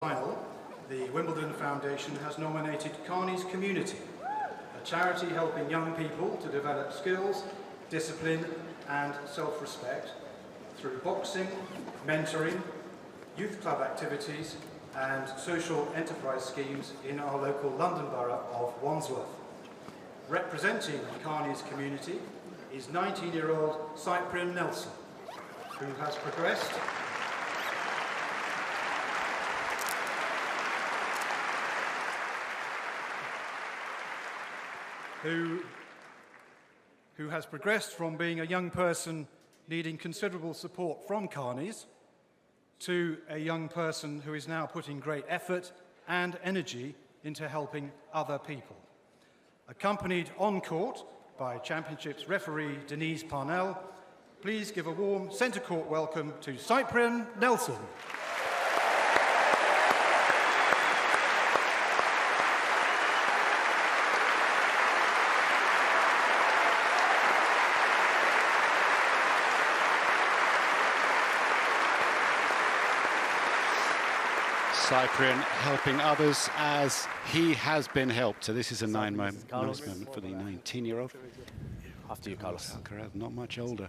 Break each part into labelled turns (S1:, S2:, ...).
S1: Final, the Wimbledon Foundation has nominated Carney's Community, a charity helping young people to develop skills, discipline and self-respect through boxing, mentoring, youth club activities and social enterprise schemes in our local London borough of Wandsworth. Representing Carney's Community is 19-year-old Cyprian Nelson, who has progressed who has progressed from being a young person needing considerable support from Carney's to a young person who is now putting great effort and energy into helping other people. Accompanied on court by Championships referee Denise Parnell, please give a warm centre court welcome to Cyprian Nelson.
S2: Cyprian helping others as he has been helped. So this is a nice moment for the 19-year-old.
S3: After you, Carlos.
S2: Alcaraz, not much older.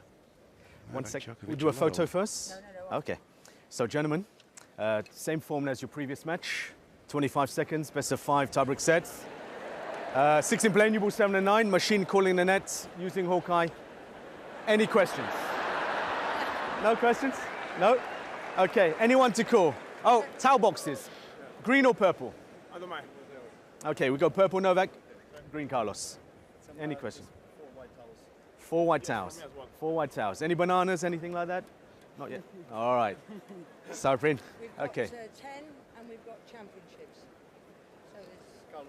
S3: 1 second. We'll do a photo first? No. Okay. So, gentlemen, same form as your previous match. 25 seconds, best of 5 tiebreak sets. 16 playing, you ball 7 and 9. Machine calling the net, using Hawkeye. Any questions? No questions? No? Okay, anyone to call? Oh, towel boxes. Green or purple?
S4: I don't mind.
S3: Okay, we go purple Novak, green Carlos. Any questions? 4 white towels. 4 white towels. Any bananas, anything like that? Not yet. All right. Cyprian. Okay.
S5: We've got 10 and we've got championships. So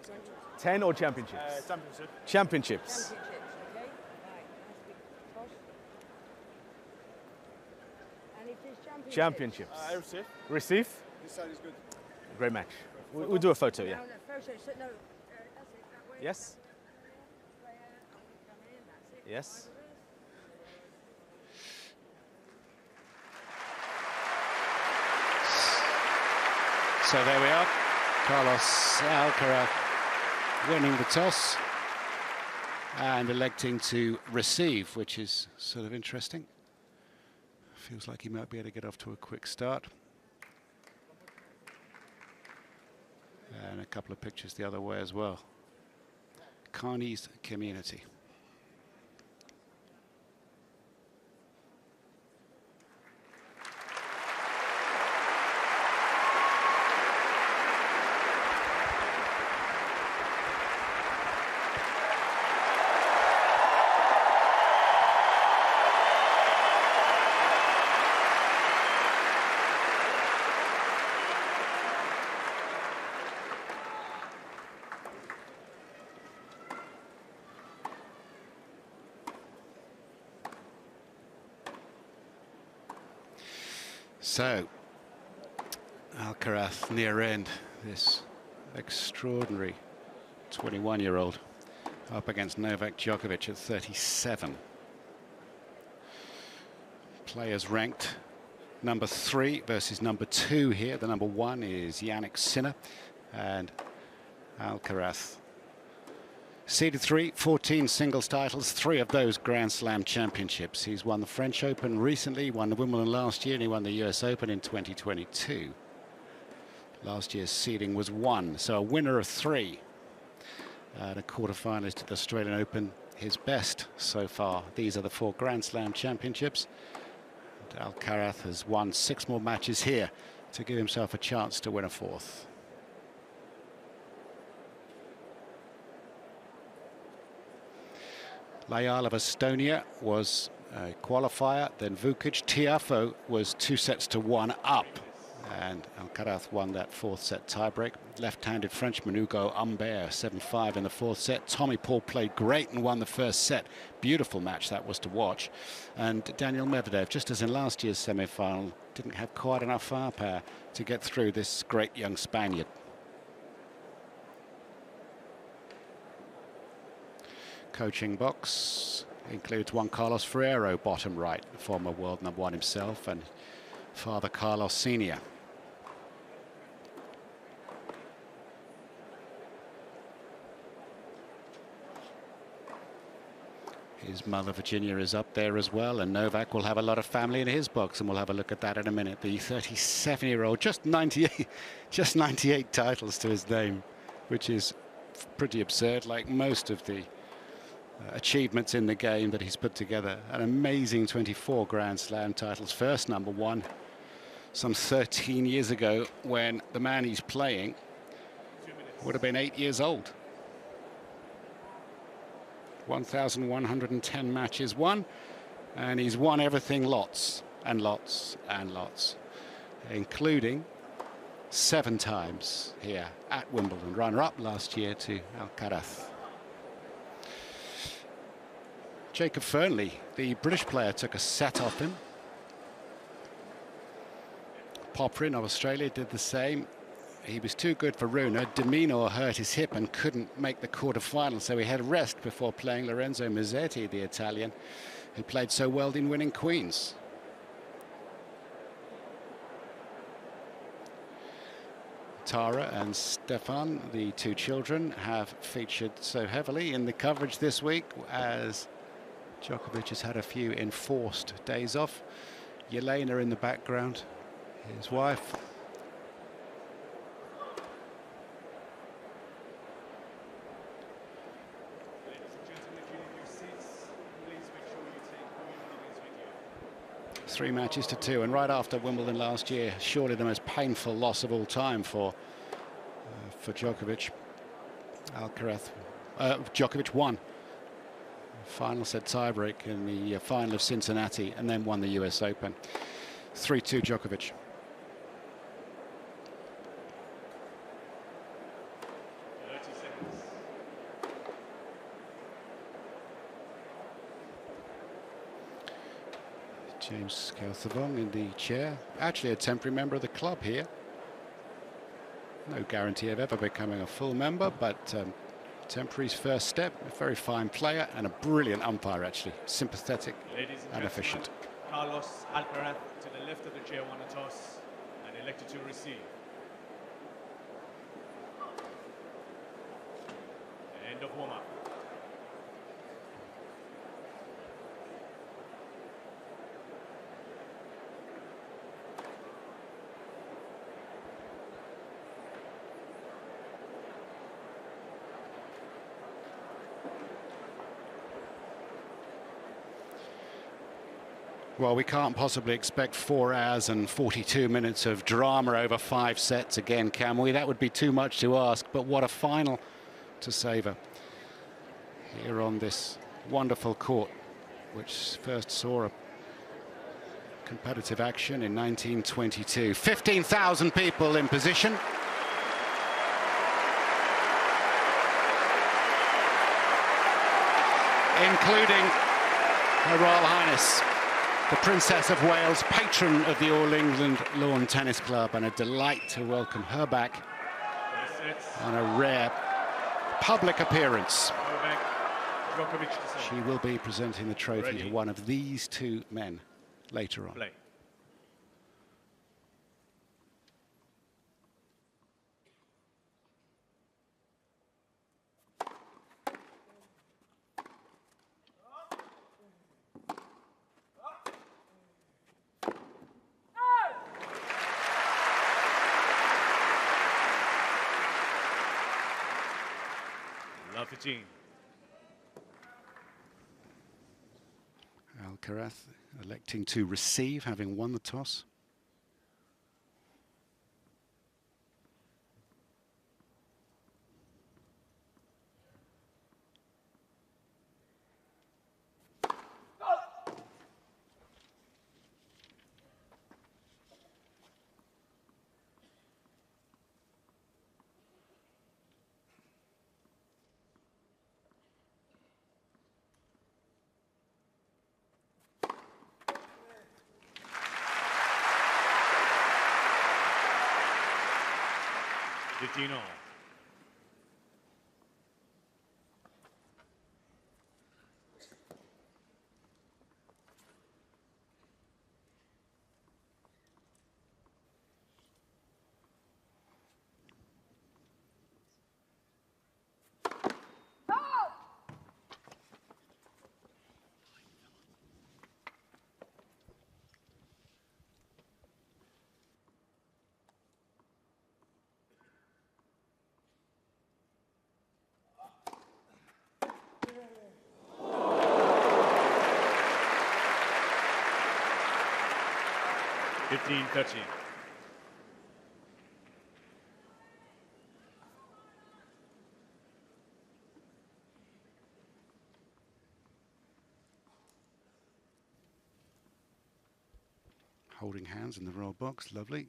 S5: there's
S3: 10 or championships?
S4: Championship.
S3: Championships.
S5: championships, okay? Right, nice big toss. And if there's
S3: Championships.
S4: I receive.
S3: Receive?
S4: This side is good.
S3: Great match. We'll do a photo, yeah.
S5: No, photo, so no, that's it, that way.
S3: Yes? Yes?
S2: So there we are. Carlos Alcaraz winning the toss and electing to receive, which is sort of interesting. Feels like he might be able to get off to a quick start. And a couple of pictures the other way as well. Carney's Community. So, Alcaraz near end, this extraordinary 21-year-old up against Novak Djokovic at 37. Players ranked number 3 versus number 2 here. The number 1 is Yannick Sinner, and Alcaraz seeded 3, 14 singles titles, 3 of those Grand Slam championships. He's won the French Open recently, won the Wimbledon last year, and he won the US Open in 2022. Last year's seeding was 1, so a winner of 3. And a quarter-finalist at the Australian Open, his best so far. These are the 4 Grand Slam championships. And Alcaraz has won 6 more matches here to give himself a chance to win a 4th. Layal of Estonia was a qualifier, then Vukic. Tiafoe was 2 sets to 1 up, and Alcaraz won that 4th set tiebreak. Left-handed Frenchman Hugo Humbert 7-5 in the 4th set. Tommy Paul played great and won the 1st set. Beautiful match that was to watch. And Daniel Medvedev, just as in last year's semi-final, didn't have quite enough firepower to get through this great young Spaniard. Coaching box includes Juan Carlos Ferrero, bottom right, former world #1 himself, and Father Carlos Sr. His mother, Virginia, is up there as well, and Novak will have a lot of family in his box, and we'll have a look at that in a minute. The 37-year-old, just 98 titles to his name, which is pretty absurd, like most of the achievements in the game that he's put together. An amazing 24 Grand Slam titles, first #1 some 13 years ago, when the man he's playing would have been 8 years old. 1,110 matches won, and he's won everything lots and lots and lots, including 7 times here at Wimbledon. Runner-up last year to Alcaraz. Jacob Fernley, the British player, took a set off him. Poprin of Australia did the same. He was too good for Rune. Domino hurt his hip and couldn't make the quarter-final, so he had rest before playing Lorenzo Musetti, the Italian, who played so well in winning Queens. Tara and Stefan, the 2 children, have featured so heavily in the coverage this week, as Djokovic has had a few enforced days off. Yelena in the background, his wife. Three matches to 2, and right after Wimbledon last year, surely the most painful loss of all time for Djokovic. Djokovic won final set tiebreak in the final of Cincinnati, and then won the US Open. 3-2 Djokovic. James Kelthevong in the chair, actually a temporary member of the club here. No guarantee of ever becoming a full member, but temporary's first step. A very fine player and a brilliant umpire, actually. Sympathetic and efficient.
S3: Carlos Alcaraz to the left of the chair won the toss and elected to receive. End of warm-up.
S2: Well, we can't possibly expect 4 hours and 42 minutes of drama over 5 sets again, can we? That would be too much to ask, but what a final to savour here on this wonderful court, which first saw a competitive action in 1922. 15,000 people in position. Including Her Royal Highness, the Princess of Wales, patron of the All England Lawn Tennis Club, and a delight to welcome her back on a rare public appearance. She will be presenting the trophy to one of these 2 men later on. Alcaraz electing to receive, having won the toss.
S3: Dino.
S4: 15-13.
S2: Holding hands in the royal box, lovely.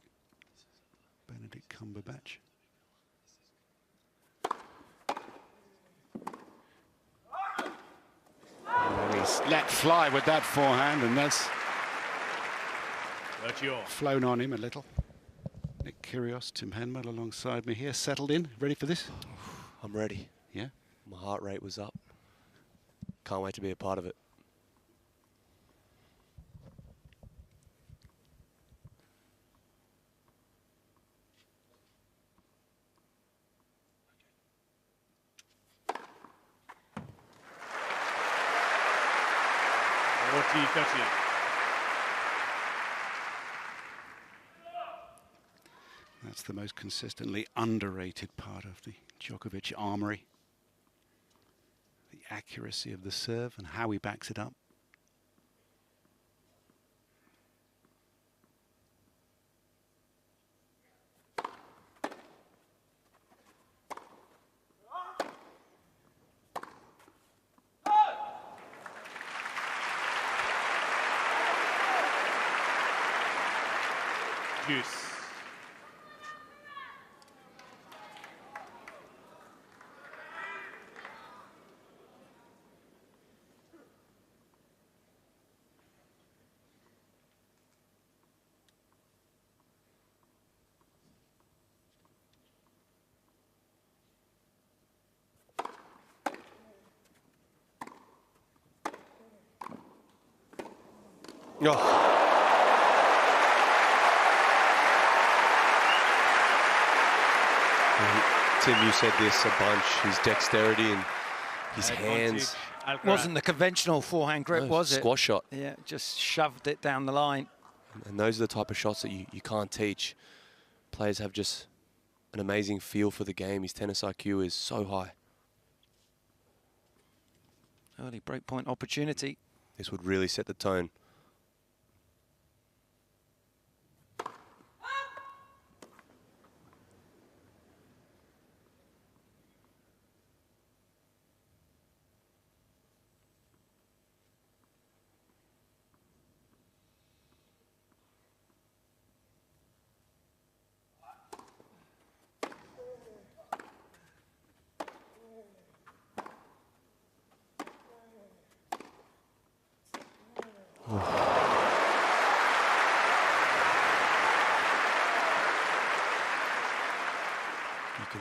S2: Benedict Cumberbatch. Oh, he's let fly with that forehand, and that's flown on him a little. Nick Kyrgios, Tim Henman alongside me here, settled in, ready for this?
S6: I'm ready.
S2: Yeah?
S6: My heart rate was up. Can't wait to be a part of it.
S2: That's the most consistently underrated part of the Djokovic armory. The accuracy of the serve and how he backs it up.
S4: Juice.
S6: Oh. Tim, you said this a bunch, his dexterity and his hands.
S7: Wasn't the conventional forehand grip, was it?
S6: Squash shot.
S7: Yeah, just shoved it down the line.
S6: And those are the type of shots that you can't teach. Players have just an amazing feel for the game. His tennis IQ is so high.
S7: Early breakpoint opportunity.
S6: This would really set the tone.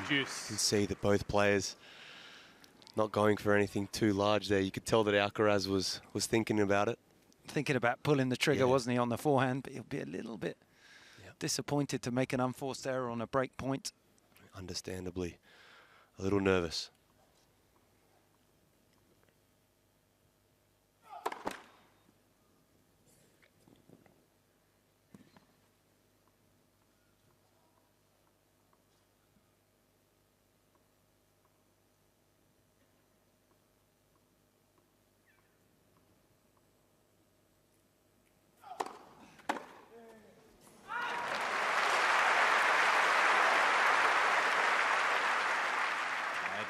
S6: You can see that both players not going for anything too large there. You could tell that Alcaraz was thinking about it.
S7: Thinking about pulling the trigger, wasn't he, on the forehand? But he'll be a little bit disappointed to make an unforced error on a break point.
S6: Understandably, a little nervous.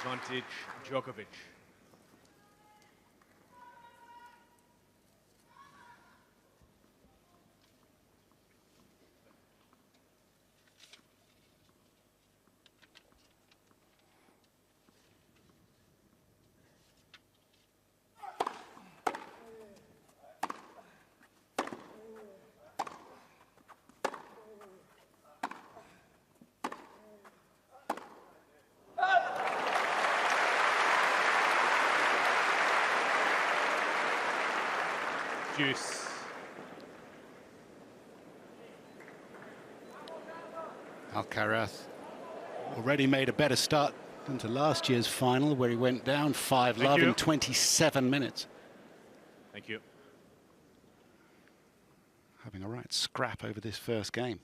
S4: Advantage, Djokovic. Juice.
S2: Alcaraz already made a better start than to last year's final, where he went down 5-love in 27 minutes.
S4: Thank you.
S2: Having a right scrap over this first game.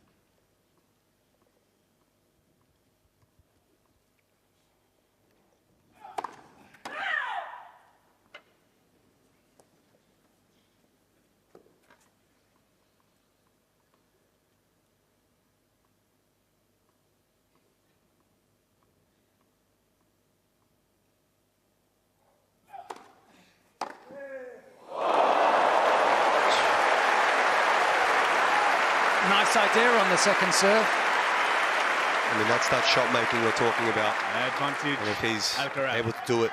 S7: nice idea on the second serve.
S6: I mean, that's that shot making we're talking about.
S4: Advantage.
S6: And if he's
S4: Alcaraz.
S6: able to do it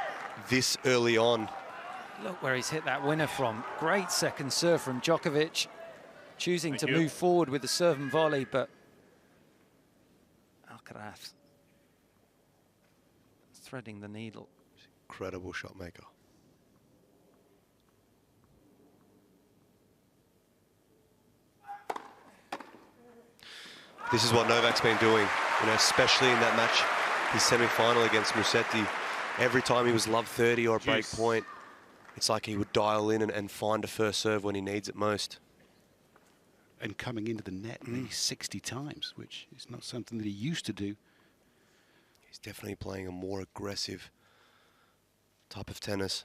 S6: this early on.
S7: Look where he's hit that winner from. Great second serve from Djokovic. Choosing to move forward with the serve and volley, but Alcaraz threading the needle.
S6: Incredible shot maker. This is what Novak's been doing, you know, especially in that match, his semi-final against Musetti. Every time he was love 30 or a break point, it's like he would dial in and find a first serve when he needs it most.
S2: And coming into the net maybe 60 times, which is not something that he used to do.
S6: He's definitely playing a more aggressive type of tennis.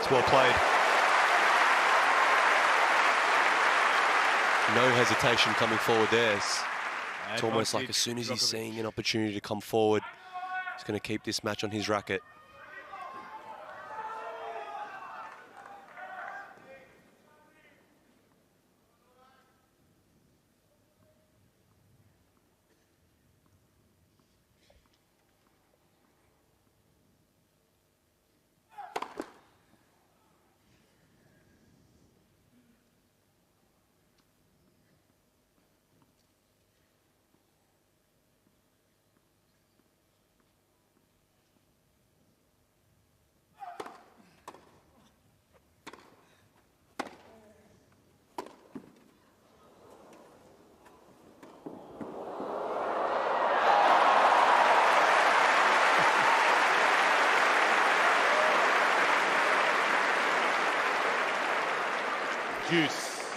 S6: Well played. No hesitation coming forward there. It's almost like as soon as he's seeing an opportunity to come forward, he's going to keep this match on his racket.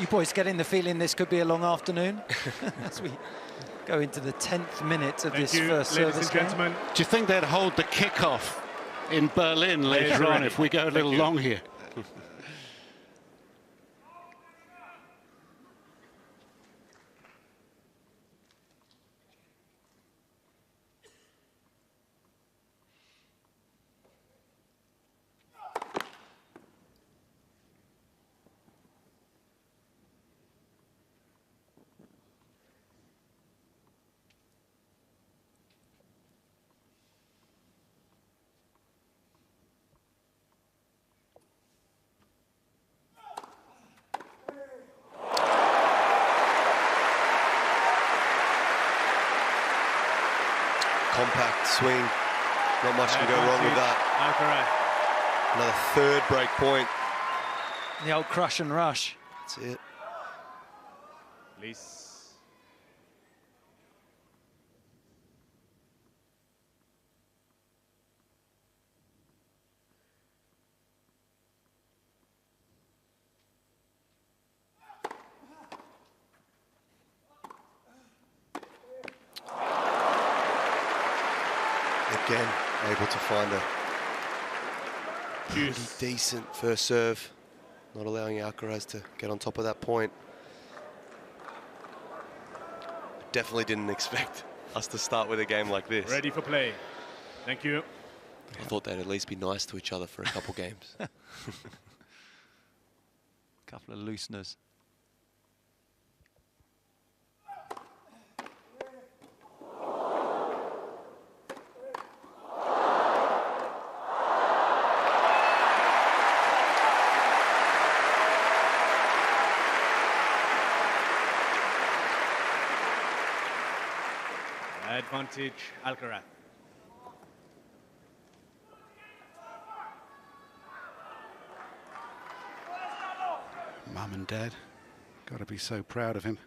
S7: You boys getting the feeling this could be a long afternoon as we go into the 10th minute of this first service game?
S2: Do you think they'd hold the kickoff in Berlin later on if we go a little long here?
S6: Compact swing, not much can go wrong with that. Another third break point.
S7: The old crush and rush.
S6: That's it.
S4: Please.
S6: Again, able to find a pretty decent first serve, not allowing Alcaraz to get on top of that point. Definitely didn't expect us to start with a game like this.
S4: Ready for play. Thank you.
S6: I thought they'd at least be nice to each other for a couple games.
S7: Couple of looseners.
S4: Advantage, Alcaraz.
S2: Mum and Dad, got to be so proud of him.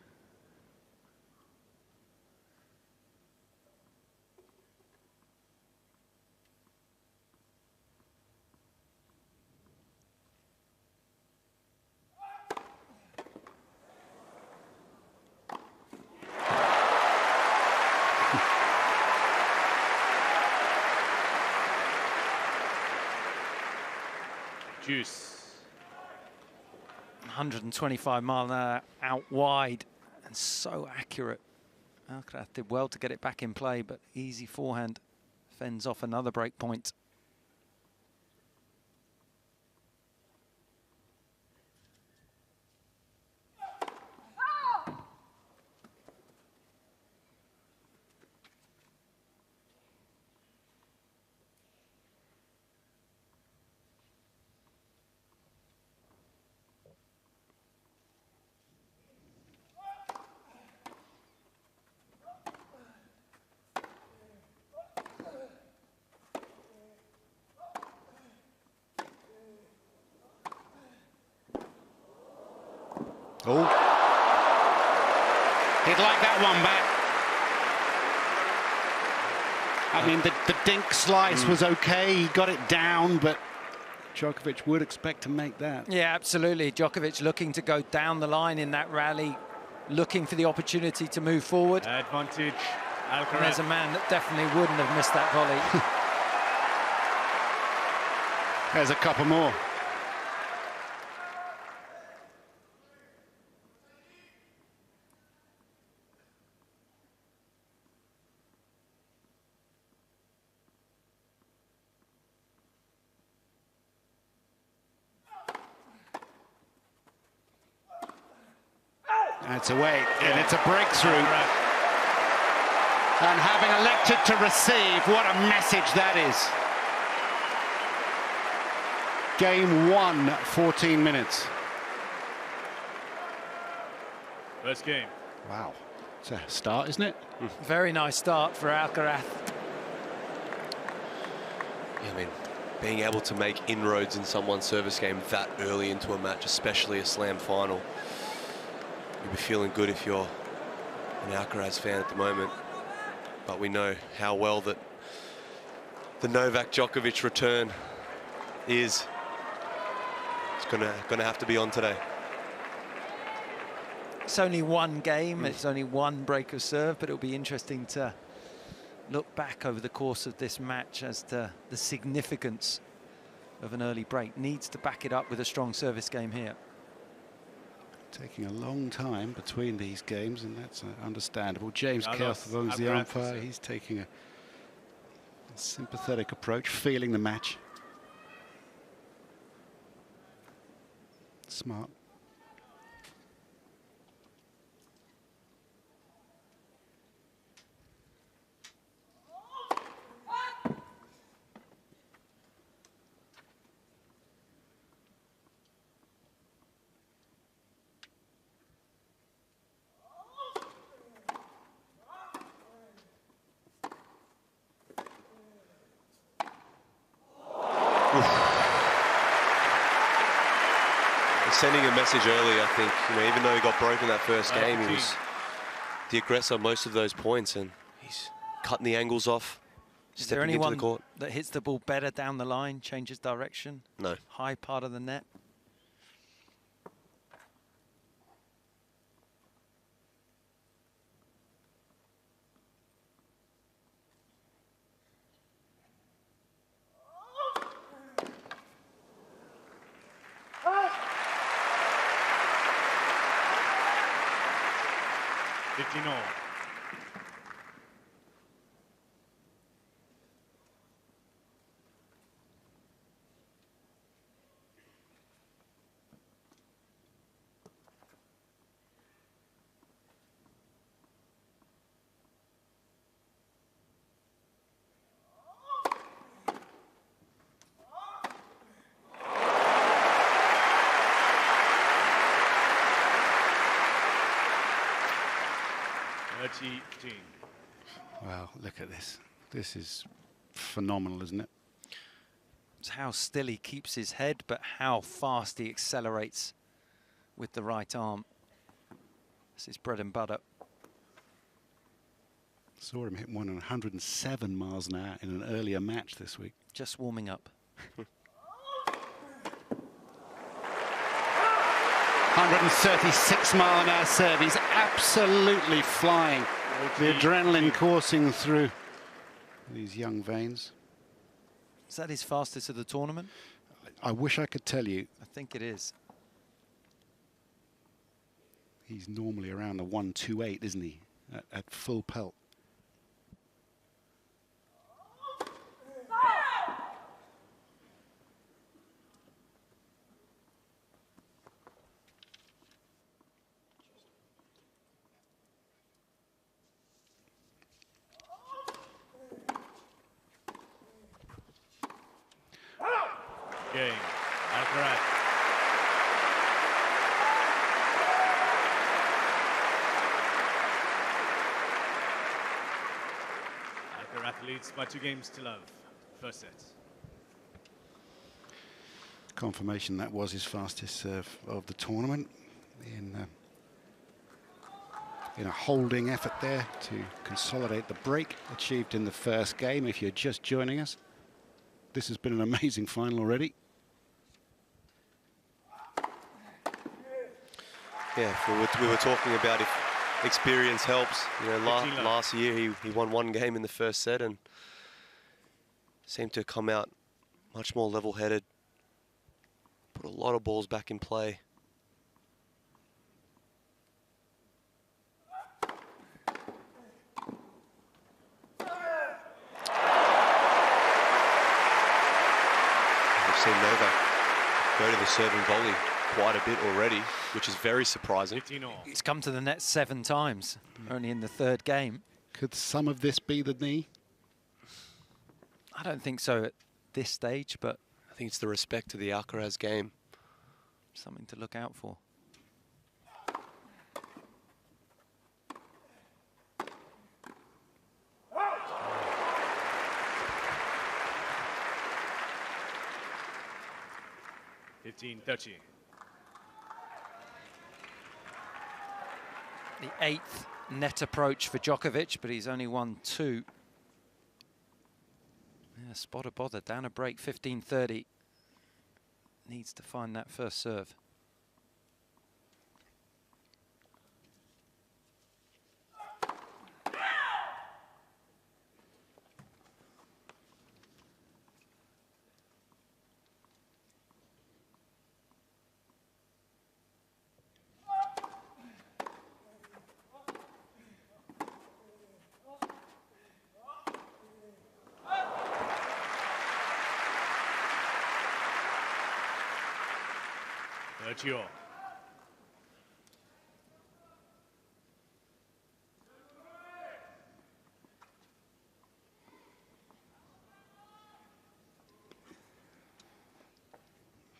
S4: Juice.
S7: 125 mile an hour out wide and so accurate. Alcaraz did well to get it back in play, but easy forehand fends off another break point.
S2: Oh. He'd like that one back. I mean, the dink slice was okay. He got it down, but Djokovic would expect to make that.
S7: Yeah, absolutely. Djokovic looking to go down the line in that rally, looking for the opportunity to move forward.
S4: Advantage, Alcaraz.
S7: And there's a man that definitely wouldn't have missed that volley.
S2: There's a couple more. That's away, and it's a breakthrough. And having elected to receive, what a message that is. Game 1, 14 minutes.
S4: First game.
S2: Wow, it's a start, isn't it?
S7: Very nice start for Alcaraz.
S6: Yeah, I mean, being able to make inroads in someone's service game that early into a match, especially a slam final, you'll be feeling good if you're an Alcaraz fan at the moment. But we know how well that the Novak Djokovic return is. It's gonna have to be on today.
S7: It's only one game, it's only one break of serve, but it'll be interesting to look back over the course of this match as to the significance of an early break. Needs to back it up with a strong service game here.
S2: Taking a long time between these games, and that's understandable. James Carthon, the umpire, he's taking a sympathetic approach, feeling the match. Smart.
S6: Sending a message early, I think. You know, even though he got broken that first game, he was the aggressor most of those points, and he's cutting the angles off, stepping into the court.
S7: That hits the ball better down the line, changes direction?
S6: No.
S7: High part of the net?
S2: Wow, look at this. This is phenomenal, isn't it?
S7: It's how still he keeps his head, but how fast he accelerates with the right arm. This is bread and butter.
S2: Saw him hit one at 107 miles an hour in an earlier match this week.
S7: Just warming up.
S2: 136 mile an hour serve. He's absolutely flying. The adrenaline coursing through these young veins.
S7: Is that his fastest of the tournament?
S2: I wish I could tell you.
S7: I think it is.
S2: He's normally around the 128, isn't he? At full pelt.
S4: Game. Alcaraz. Alcaraz leads by 2 games to love. First set.
S2: Confirmation that was his fastest serve of the tournament in a holding effort there to consolidate the break achieved in the first game. If you're just joining us, this has been an amazing final already.
S6: Yeah, we were talking about if experience helps. You know, last year he won 1 game in the first set and seemed to come out much more level-headed. Put a lot of balls back in play. We've seen Novak go to the serving volley quite a bit already, which is very surprising.
S7: He's come to the net 7 times, only in the 3rd game.
S2: Could some of this be the knee?
S7: I don't think so at this stage, but
S6: I think it's the respect to the Alcaraz game.
S7: Something to look out for.
S4: (15-30).
S7: The 8th net approach for Djokovic, but he's only won 2. Yeah, spot a bother, down a break, 15-30. Needs to find that first serve.
S4: Sergio.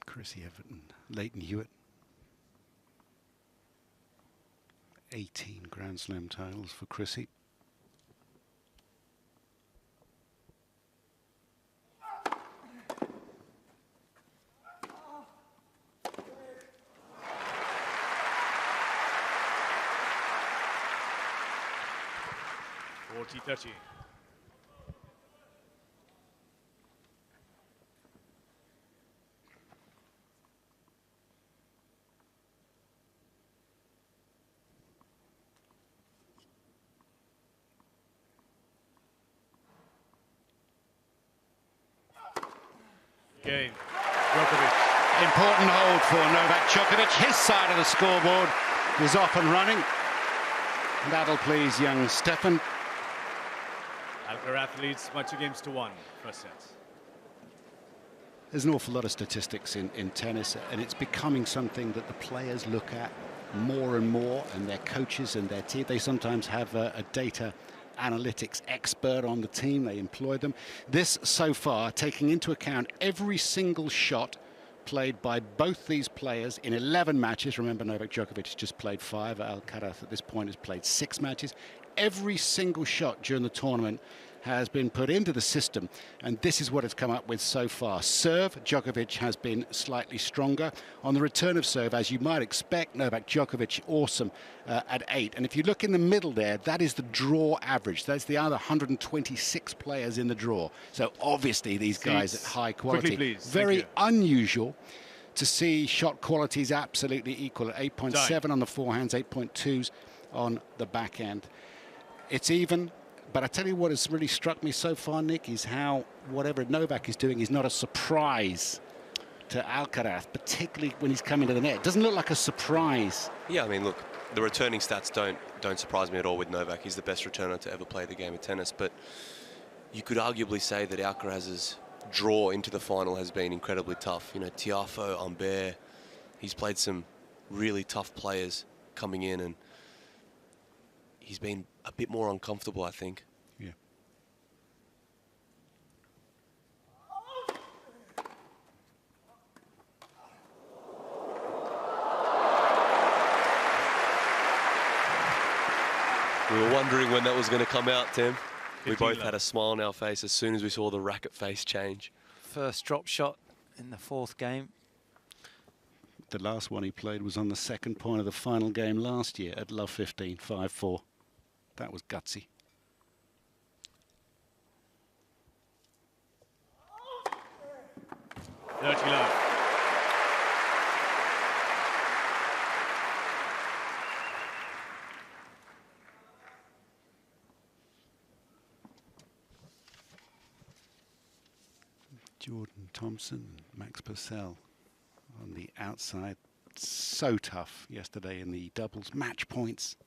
S2: Chrissy Everton, Leighton Hewitt. 18 Grand Slam titles for Chrissy.
S4: (40-30). Game. Djokovic.
S2: Important hold for Novak Djokovic. His side of the scoreboard is off and running. That'll please young Stefan.
S4: Alcaraz leads by 2 games to 1. First set.
S2: There's an awful lot of statistics in tennis, and it's becoming something that the players look at more and more, and their coaches and their team. They sometimes have a data analytics expert on the team. They employ them. This, so far, taking into account every single shot played by both these players in 11 matches. Remember, Novak Djokovic has just played 5. Alcaraz at this point has played 6 matches. Every single shot during the tournament has been put into the system, and this is what it's come up with so far. Serve, Djokovic has been slightly stronger. On the return of serve, as you might expect, Novak Djokovic awesome at 8. And if you look in the middle there, that is the draw average. That's the other 126 players in the draw. So obviously these guys at high quality.
S4: Quickly, please.
S2: Very unusual to see shot qualities absolutely equal at 8.7 on the forehands, 8.2s on the backhand. It's even. But I tell you what has really struck me so far, Nick, is how whatever Novak is doing is not a surprise to Alcaraz, particularly when he's coming to the net. It doesn't look like a surprise.
S6: Yeah, I mean, look, the returning stats don't surprise me at all with Novak. He's the best returner to ever play the game of tennis, but you could arguably say that Alcaraz's draw into the final has been incredibly tough. You know, Tiafoe, Humbert, he's played some really tough players coming in, and he's been a bit more uncomfortable, I think.
S2: Yeah.
S6: We were wondering when that was going to come out, Tim. We both had a smile on our face as soon as we saw the racket face change.
S7: First drop shot in the fourth game.
S2: The last one he played was on the second point of the final game last year at Love 15, 5-4. That was gutsy.
S4: Dirty love.
S2: Jordan Thompson, Max Purcell on the outside. So tough yesterday in the doubles match points.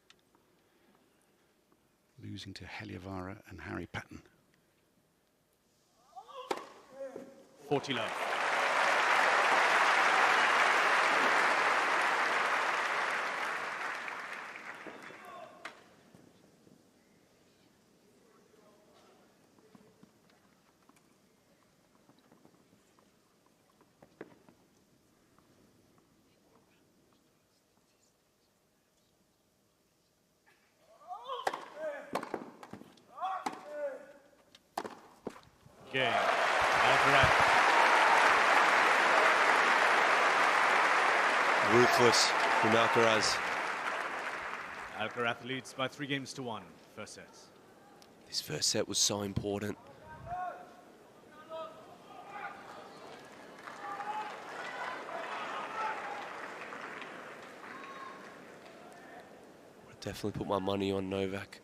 S2: Losing to Heliavara and Harry Patton.
S4: 40 love. Game. Alcaraz.
S6: Ruthless from Alcaraz.
S4: Alcaraz leads by 3-1. First set.
S6: This first set was so important. I'd definitely put my money on Novak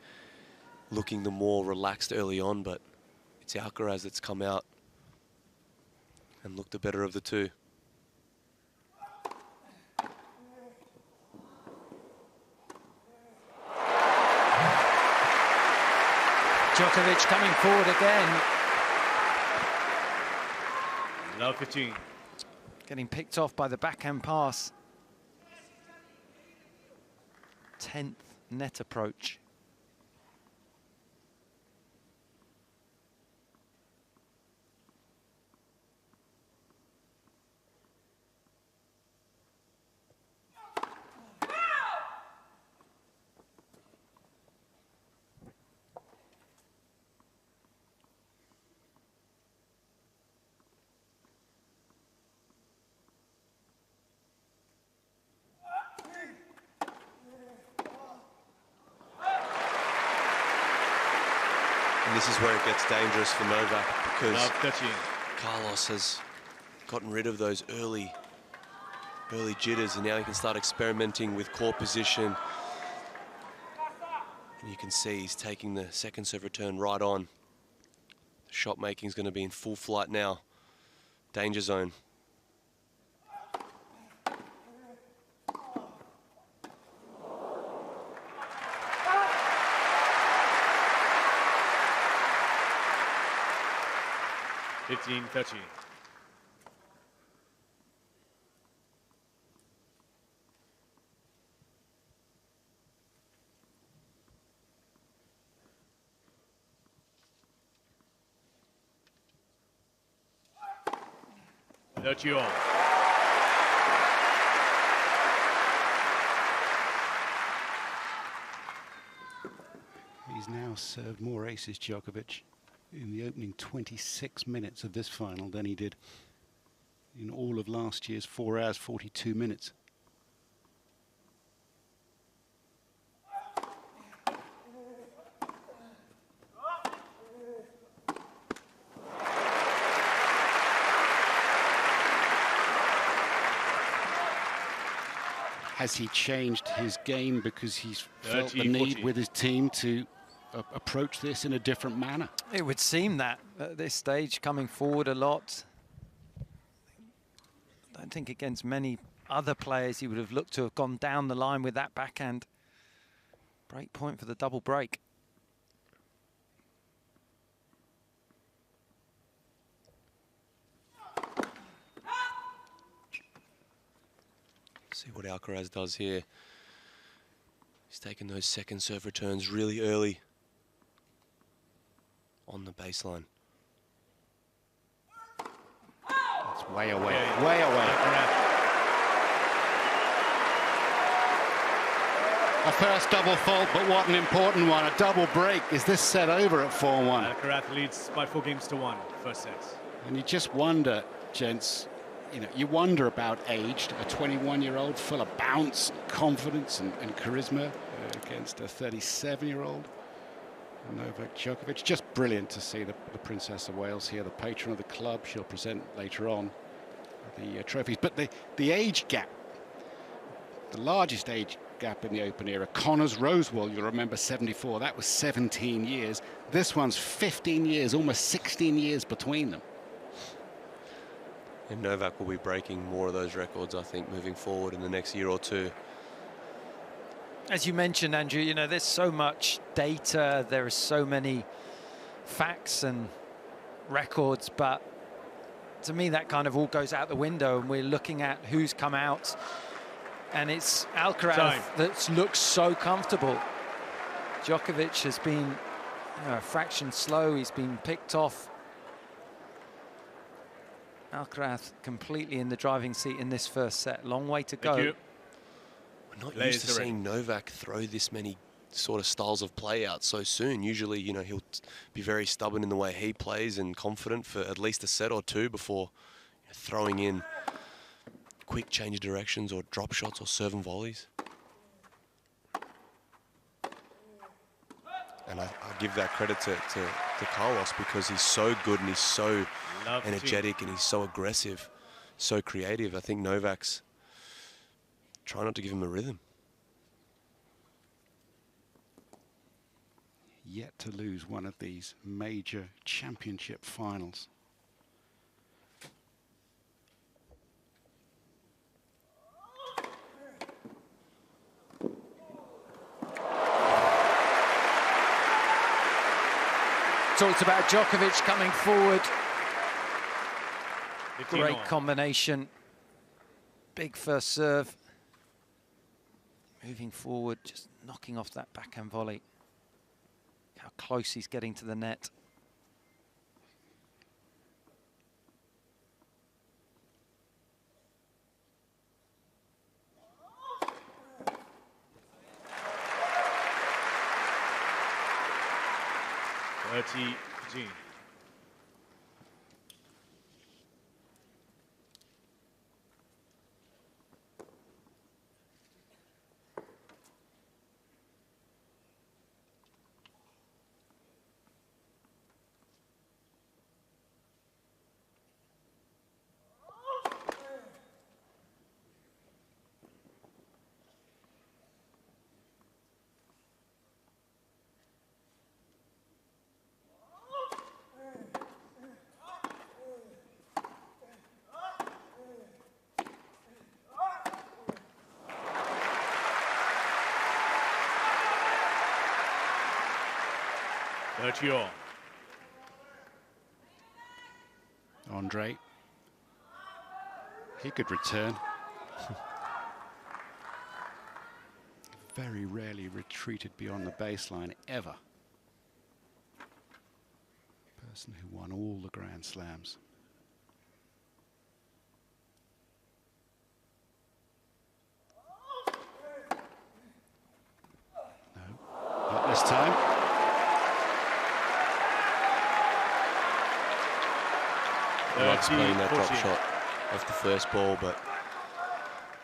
S6: looking the more relaxed early on, but it's Alcaraz that's come out and looked the better of the two.
S7: Djokovic coming forward again.
S4: Love 15.
S7: Getting picked off by the backhand pass. 10th net approach.
S6: And this is where it gets dangerous for Novak, because
S4: Love 13.
S6: Carlos has gotten rid of those early jitters, and now he can start experimenting with court position. And you can see he's taking the second serve return right on. The shot making is going to be in full flight now. Danger zone.
S4: Fifteen, 13. All.
S2: He's now served more aces, Djokovic, in the opening 26 minutes of this final than he did in all of last year's 4 hours, 42 minutes. Has he changed his game because he's felt the need with his team to approach this in a different manner?
S7: It would seem that at this stage, coming forward a lot. I don't think against many other players he would have looked to have gone down the line with that backhand. Break point for the double break.
S6: See what Alcaraz does here. He's taking those second serve returns really early on the baseline.
S2: It's way away, way away. A first double fault, but what an important one. A double break. Is this set over at 4-1?
S4: Alcaraz leads by 4 games to 1, first set.
S2: And you just wonder, gents, you know, you wonder about age. A 21-year-old full of bounce, confidence and charisma against a 37-year-old. Novak Djokovic. Just brilliant to see the Princess of Wales here, the patron of the club. She'll present later on the trophies. But the age gap, the largest age gap in the Open era, Connors Rosewall, you'll remember 74, that was 17 years. This one's 15 years, almost 16 years between them.
S6: And Novak will be breaking more of those records, I think, moving forward in the next year or two.
S7: As you mentioned, Andrew, you know, there's so much data, there are so many facts and records, but to me that kind of all goes out the window, and we're looking at who's come out, and it's Alcaraz that looks so comfortable. Djokovic has been, you know, a fraction slow, he's been picked off. Alcaraz completely in the driving seat in this first set. Long way to go.
S6: We're not used to seeing Novak throw this many sort of styles of play out so soon. Usually, you know, he'll be very stubborn in the way he plays and confident for at least a set or two before throwing in quick change of directions or drop shots or serve and volleys. And I give that credit to Carlos, because he's so good and he's so energetic and he's so aggressive, so creative. I think Novak's trying not to give him a rhythm.
S2: Yet to lose one of these major championship finals.
S7: Talked about Djokovic coming forward. Great combination. Big first serve. Moving forward, just knocking off that backhand volley. How close he's getting to the net.
S4: Gene.
S2: Andre, he could return. Very rarely retreated beyond the baseline, ever. Person who won all the Grand Slams. No, not this time.
S6: Loves playing that drop shot off the first ball, but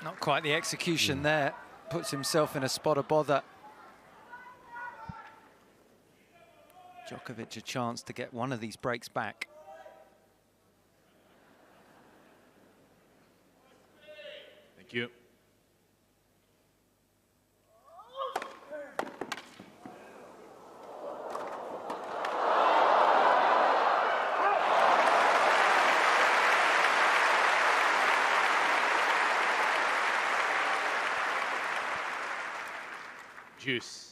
S7: not quite the execution there. Puts himself in a spot of bother. Djokovic a chance to get one of these breaks back.
S4: Thank you. Juice.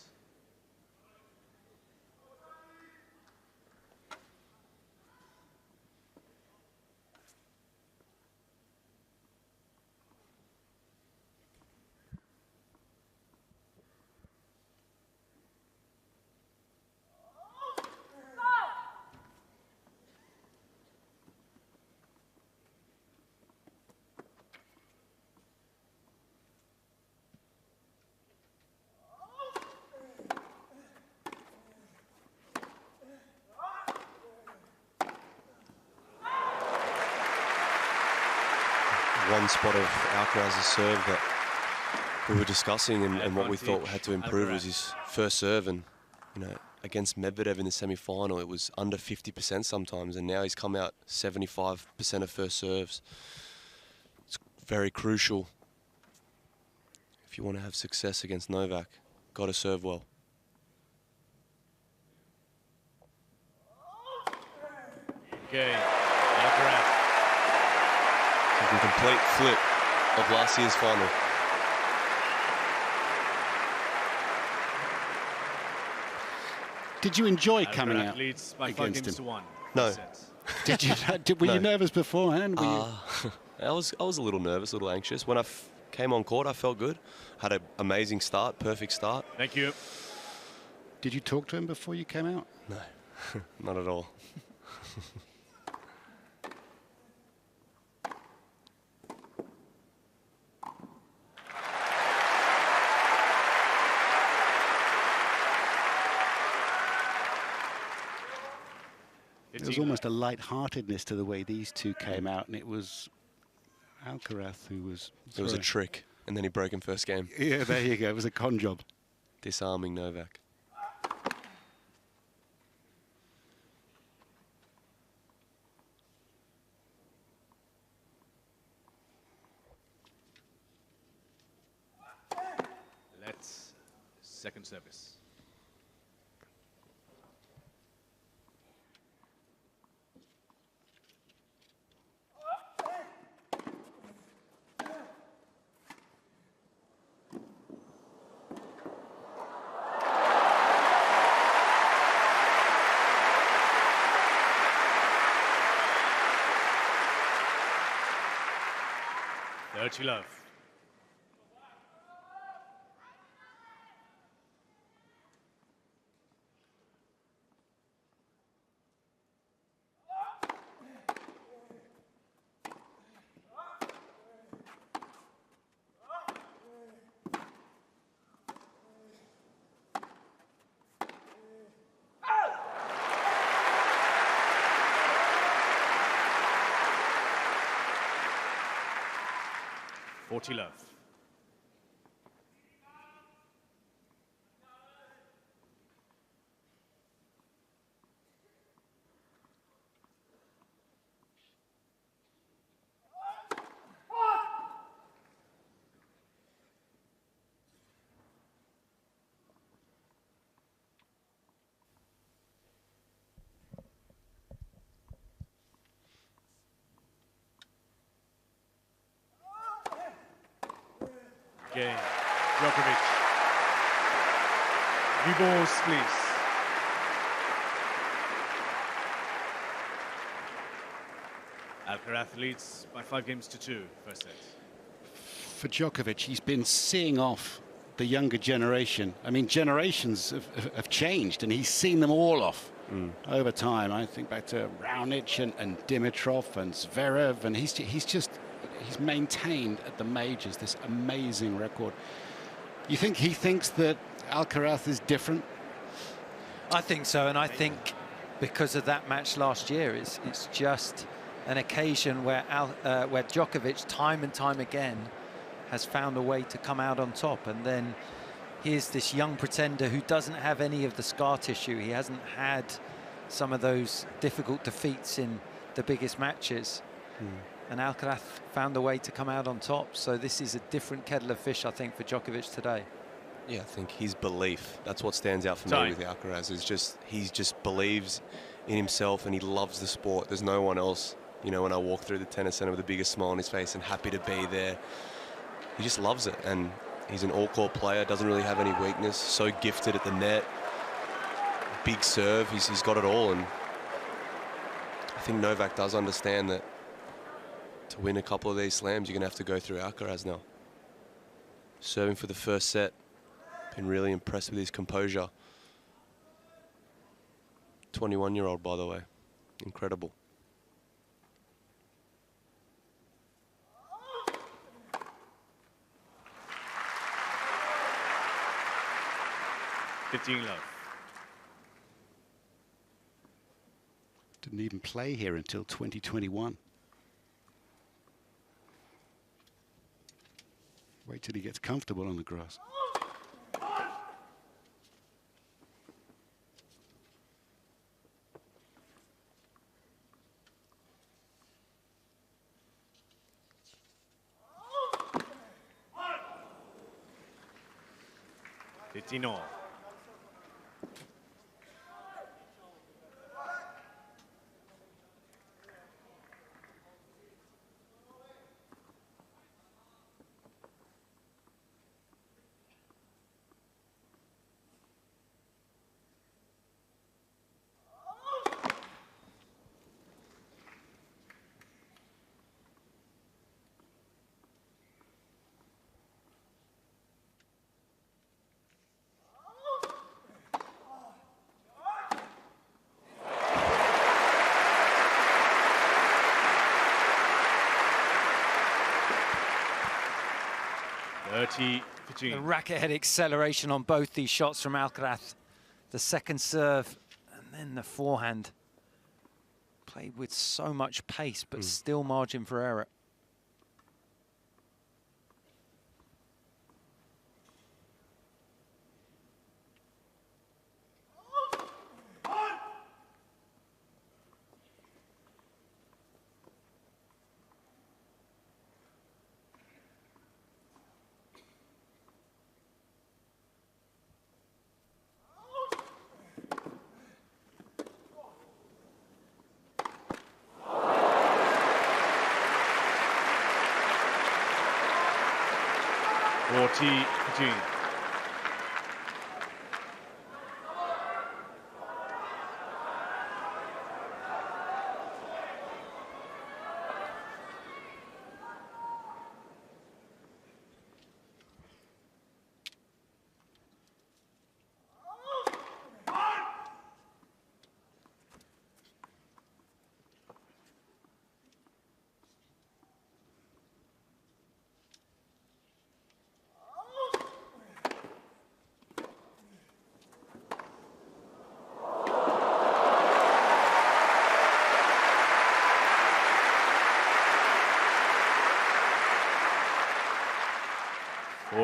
S6: One spot of Alcaraz's serve that we were discussing and what we thought had to improve was his first serve. And, you know, against Medvedev in the semi-final, it was under 50% sometimes, and now he's come out 75% of first serves. It's very crucial if you want to have success against Novak. Got to serve well.
S4: Okay, Alcaraz.
S6: A complete flip of last year's final.
S2: Did you enjoy coming
S4: Alcaraz
S2: out
S4: leads by 5
S2: against
S4: games
S2: him?
S4: to 1.
S6: No.
S2: Did you? Were
S6: No.
S2: you nervous beforehand? Were you?
S6: I was a little nervous, a little anxious. When I came on court, I felt good. Had an amazing start, perfect start.
S4: Thank you.
S2: Did you talk to him before you came out?
S6: No, not at all.
S2: There was almost a light-heartedness to the way these two came out, and it was Alcaraz who was...
S6: It was a trick, and then he broke in first game.
S2: Yeah, there you go. It was a con job.
S6: Disarming Novak.
S4: Let's second service. Dirty love. Love. Game. Djokovic. New balls, please. Alcaraz leads by 5 games to 2, first set.
S2: For Djokovic, he's been seeing off the younger generation. I mean, generations have changed, and he's seen them all off over time. I think back to Raonic and Dimitrov and Zverev, and he's maintained at the majors this amazing record. You think he thinks that Alcaraz is different?
S7: I think so, and I think because of that match last year, it's just an occasion where Djokovic, time and time again, has found a way to come out on top. And then here's this young pretender who doesn't have any of the scar tissue. He hasn't had some of those difficult defeats in the biggest matches. And Alcaraz found a way to come out on top. So this is a different kettle of fish, I think, for Djokovic today.
S6: Yeah, I think his belief, that's what stands out for me with Alcaraz, is just, he just believes in himself and he loves the sport. There's no one else, you know, when I walk through the tennis center with the biggest smile on his face and happy to be there. He just loves it, and He's an all-court player, doesn't really have any weakness, so gifted at the net. Big serve, he's got it all, and I think Novak does understand that to win a couple of these slams, you're going to have to go through Alcaraz now. Serving for the first set. Been really impressed with his composure. 21-year-old, by the way. Incredible.
S4: love.
S2: Didn't even play here until 2021. Wait till he gets comfortable on the grass.
S4: All. 30-15.
S7: The racket head acceleration on both these shots from Alcaraz. The second serve and then the forehand. Played with so much pace, but still margin for error.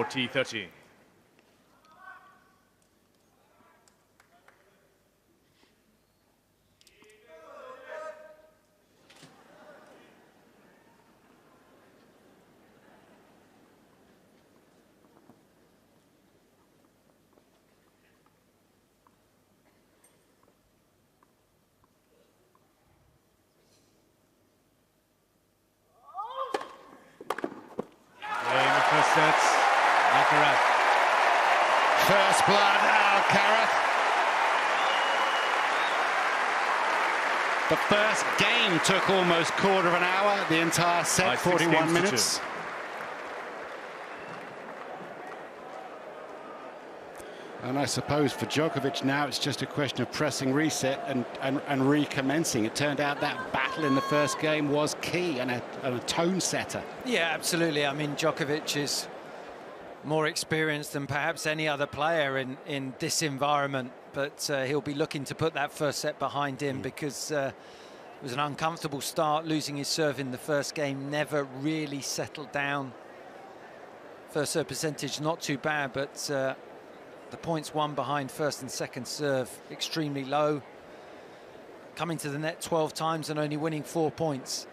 S4: T30. Alcaraz.
S2: First blood, Alcaraz. The first game took almost quarter of an hour. The entire set, 41 minutes. And I suppose for Djokovic now it's just a question of pressing reset and recommencing. It turned out that battle in the first game was key and a tone setter.
S7: Yeah, absolutely. I mean, Djokovic is more experienced than perhaps any other player in this environment, but he'll be looking to put that first set behind him because it was an uncomfortable start, losing his serve in the first game, never really settled down. First serve percentage not too bad, but the points won behind first and second serve extremely low. Coming to the net 12 times and only winning 4 points.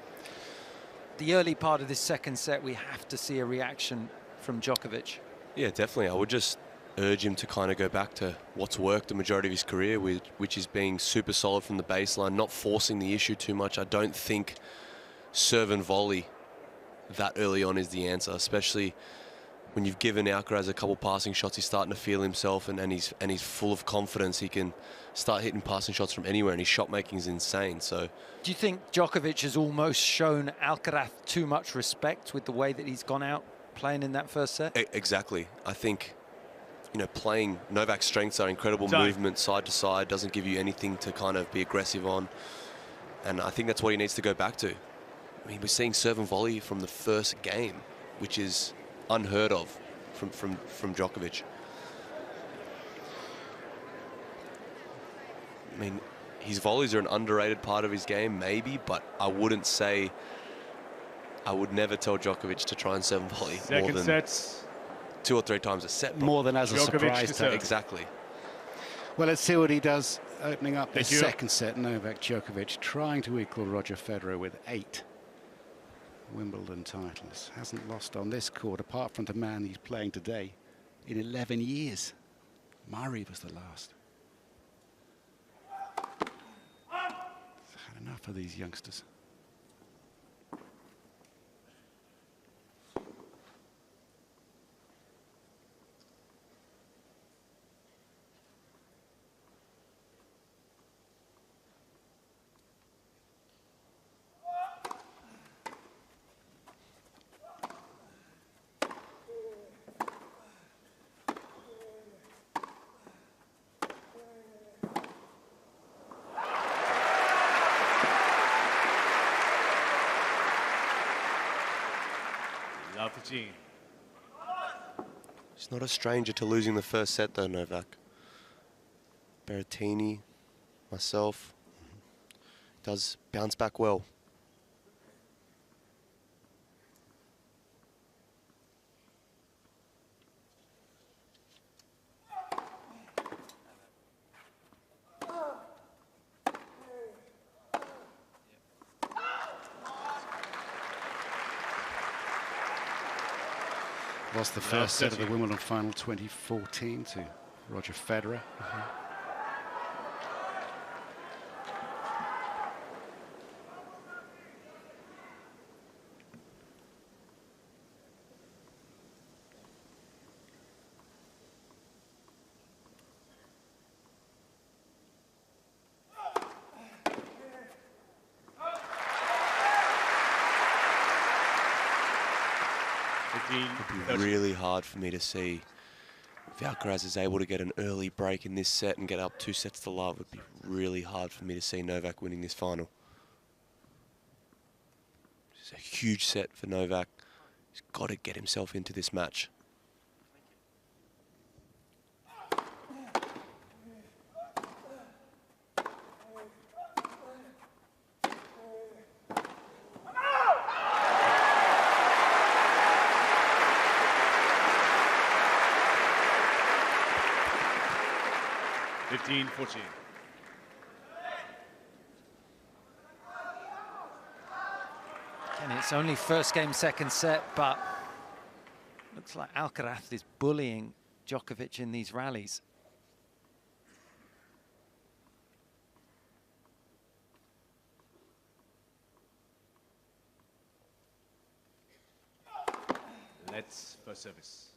S7: The early part of this second set, we have to see a reaction from Djokovic.
S6: Yeah, definitely. I would just urge him to kind of go back to what's worked the majority of his career, which is being super solid from the baseline, not forcing the issue too much. I don't think serve and volley that early on is the answer, especially when you've given Alcaraz a couple passing shots, he's starting to feel himself, and he's full of confidence. He can start hitting passing shots from anywhere, and his shot making is insane. So,
S7: do you think Djokovic has almost shown Alcaraz too much respect with the way that he's gone out playing in that first set?
S6: Exactly. I think, you know, playing Novak's strengths are incredible movement side to side, doesn't give you anything to kind of be aggressive on, and I think that's what he needs to go back to. I mean, we're seeing serve and volley from the first game, which is unheard of from Djokovic. I mean, his volleys are an underrated part of his game, maybe, but I would never tell Djokovic to try and serve and volley more than
S4: sets.
S6: 2 or 3 times a set.
S2: More than as a
S4: Djokovic
S2: surprise.
S6: Exactly.
S2: Well, let's see what he does opening up the second set. Novak Djokovic trying to equal Roger Federer with 8 Wimbledon titles. Hasn't lost on this court, apart from the man he's playing today, in 11 years. Murray was the last. Had enough of these youngsters.
S6: He's not a stranger to losing the first set, though, Novak. Berrettini, myself, does bounce back well.
S2: Lost the first set of the Wimbledon final 2014 to Roger Federer.
S6: It'd be really hard for me to see if Alcaraz is able to get an early break in this set and get up 2 sets to love. It would be really hard for me to see Novak winning this final. It's a huge set for Novak. He's got to get himself into this match.
S7: And it's only first game, second set, but looks like Alcaraz is bullying Djokovic in these rallies.
S4: Let's for service.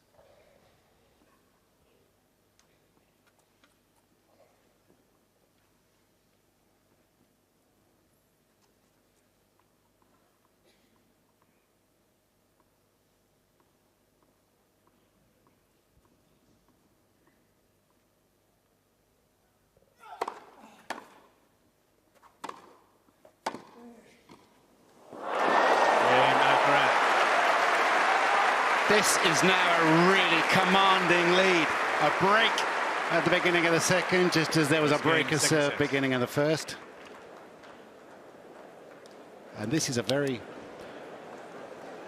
S2: This is now a really commanding lead. A break at the beginning of the second, just as there was a break at the beginning of the first. And this is a very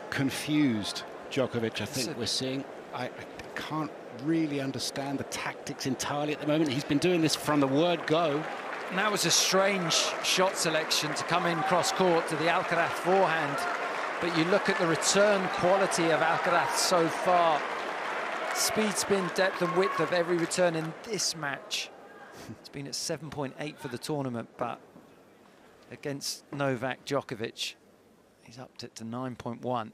S2: confused Djokovic, I think we're seeing. I can't really understand the tactics entirely at the moment. He's been doing this from the word go.
S7: And that was a strange shot selection to come in cross-court to the Alcaraz forehand. But you look at the return quality of Alcaraz so far. Speed, spin, depth and width of every return in this match. It's been at 7.8 for the tournament, but against Novak Djokovic, he's upped it to 9.1.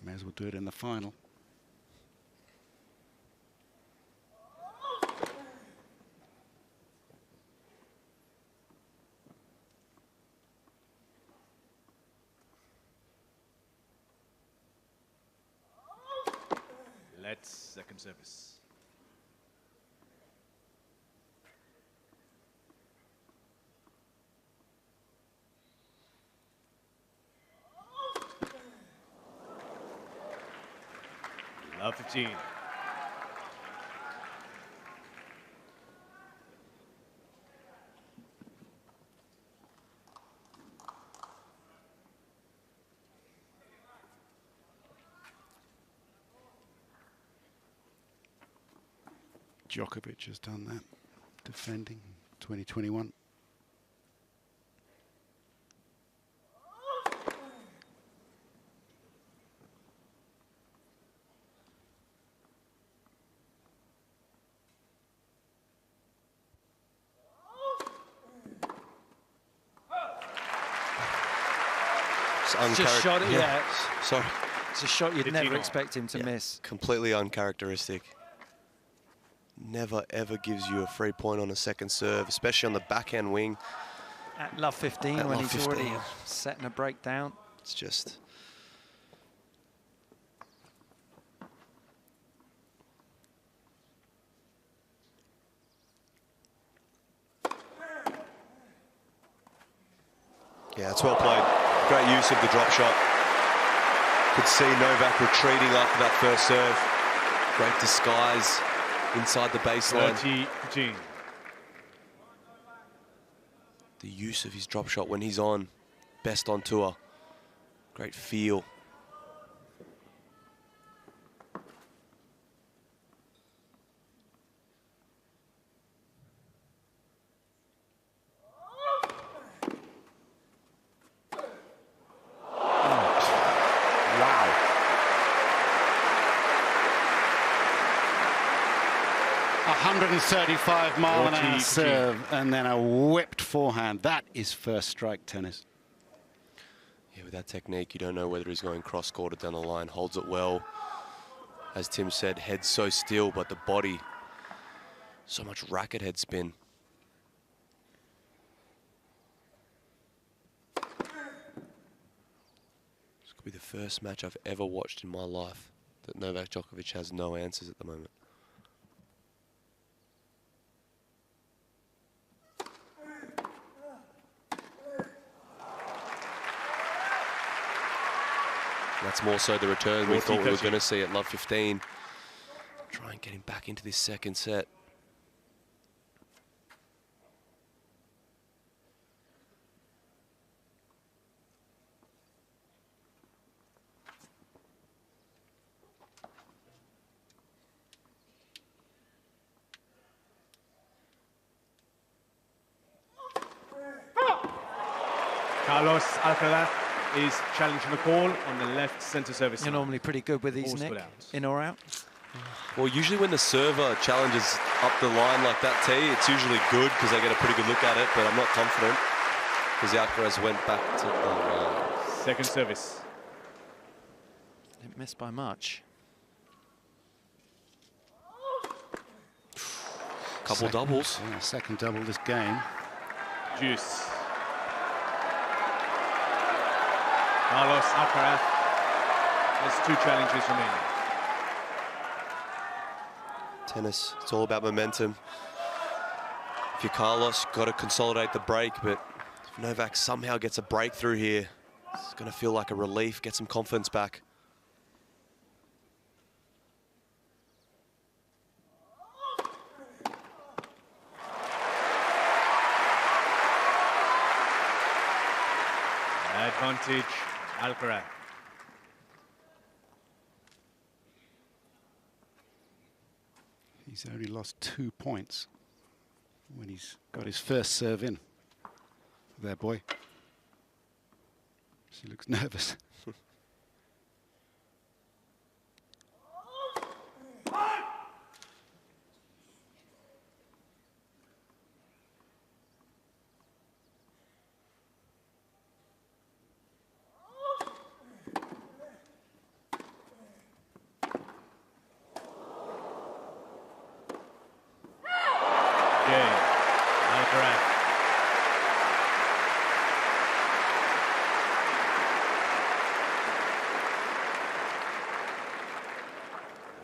S2: May as well do it in the final.
S4: Let's second service. Love 15.
S2: Djokovic has done that, defending 2021.
S7: It's a shot, yeah.
S6: Sorry.
S7: It's a shot you'd never expect him to miss.
S6: Completely uncharacteristic. Never ever gives you a free point on a second serve, especially on the backhand wing.
S7: At love 15,
S6: At
S7: when
S6: love
S7: he's
S6: 15.
S7: already setting a break down.
S6: It's just... Yeah, it's well played. Great use of the drop shot. Could see Novak retreating after that first serve. Great disguise inside the baseline.
S4: 30-15.
S6: The use of his drop shot when he's on. Best on tour. Great feel.
S2: Wow. 135-mile-an-hour
S4: 40-15.
S2: serve and then a whipped forehand. That is first strike tennis.
S6: Yeah, with that technique, you don't know whether he's going cross-court or down the line. Holds it well. As Tim said, head's so still, but the body, so much racket head spin. This could be the first match I've ever watched in my life that Novak Djokovic has no answers at the moment. That's more so the return we thought we were going to see at love 15. Try and get him back into this second set.
S4: Carlos Alcaraz is challenging the call on the left centre service.
S7: You're normally pretty good with these, Nick. In or out?
S6: Well, usually when the server challenges up the line like that, T, it's usually good because they get a pretty good look at it, but I'm not confident because Alcaraz went back to the line.
S4: Second service.
S7: Didn't miss by much.
S6: Couple doubles.
S2: Yeah, second double this game.
S4: Juice. Carlos Alcaraz has 2 challenges remaining.
S6: Tennis, it's all about momentum. If you're Carlos, got to consolidate the break, but if Novak somehow gets a breakthrough here, it's going to feel like a relief, get some confidence back.
S4: Advantage, Alcaraz.
S2: He's only lost 2 points when he's got his first serve in. There, boy. He looks nervous.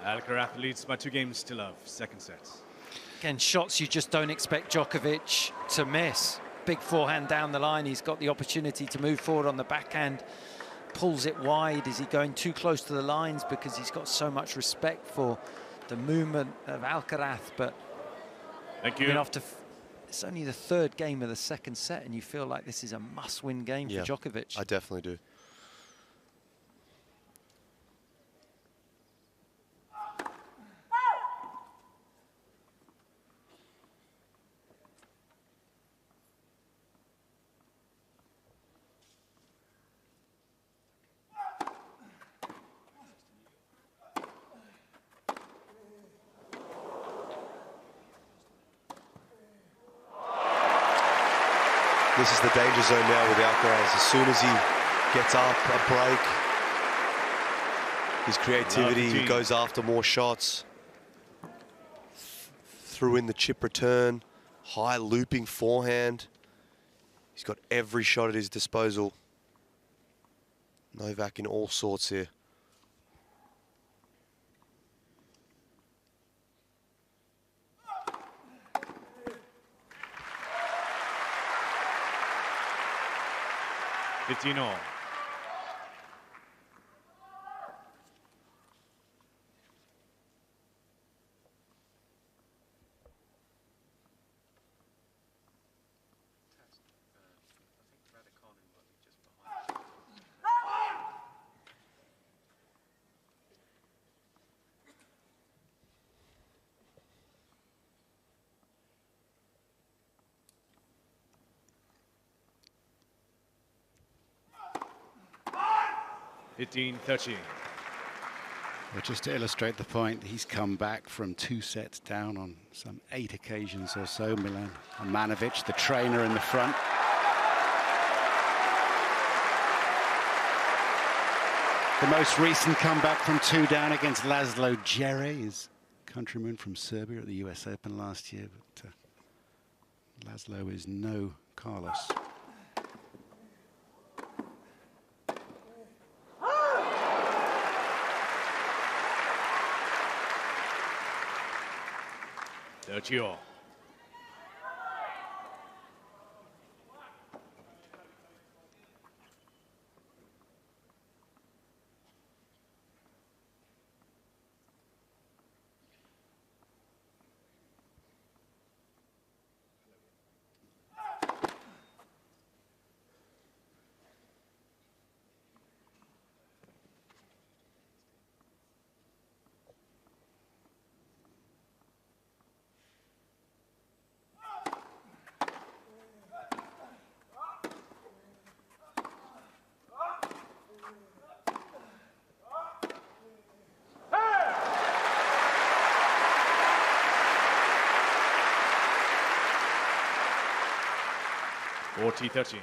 S4: Alcaraz leads by 2 games to love. Second set.
S7: Again, shots you just don't expect Djokovic to miss. Big forehand down the line. He's got the opportunity to move forward on the backhand. Pulls it wide. Is he going too close to the lines because he's got so much respect for the movement of Alcaraz? But
S4: thank you.
S7: after it's only the 3rd game of the second set, and you feel like this is a must-win game for Djokovic.
S6: I definitely do. This is the danger zone now with Alcaraz. As soon as he gets up a break, his creativity, he goes after more shots. Threw in the chip return, high looping forehand. He's got every shot at his disposal. Novak in all sorts here.
S4: All. (15-13).
S2: Well, just to illustrate the point, he's come back from 2 sets down on some 8 occasions or so. Milan Manovic, the trainer in the front. The most recent comeback from 2 down against Laszlo Djere, his countryman from Serbia at the US Open last year. But Laszlo is no Carlos.
S4: Sergio. (40-13).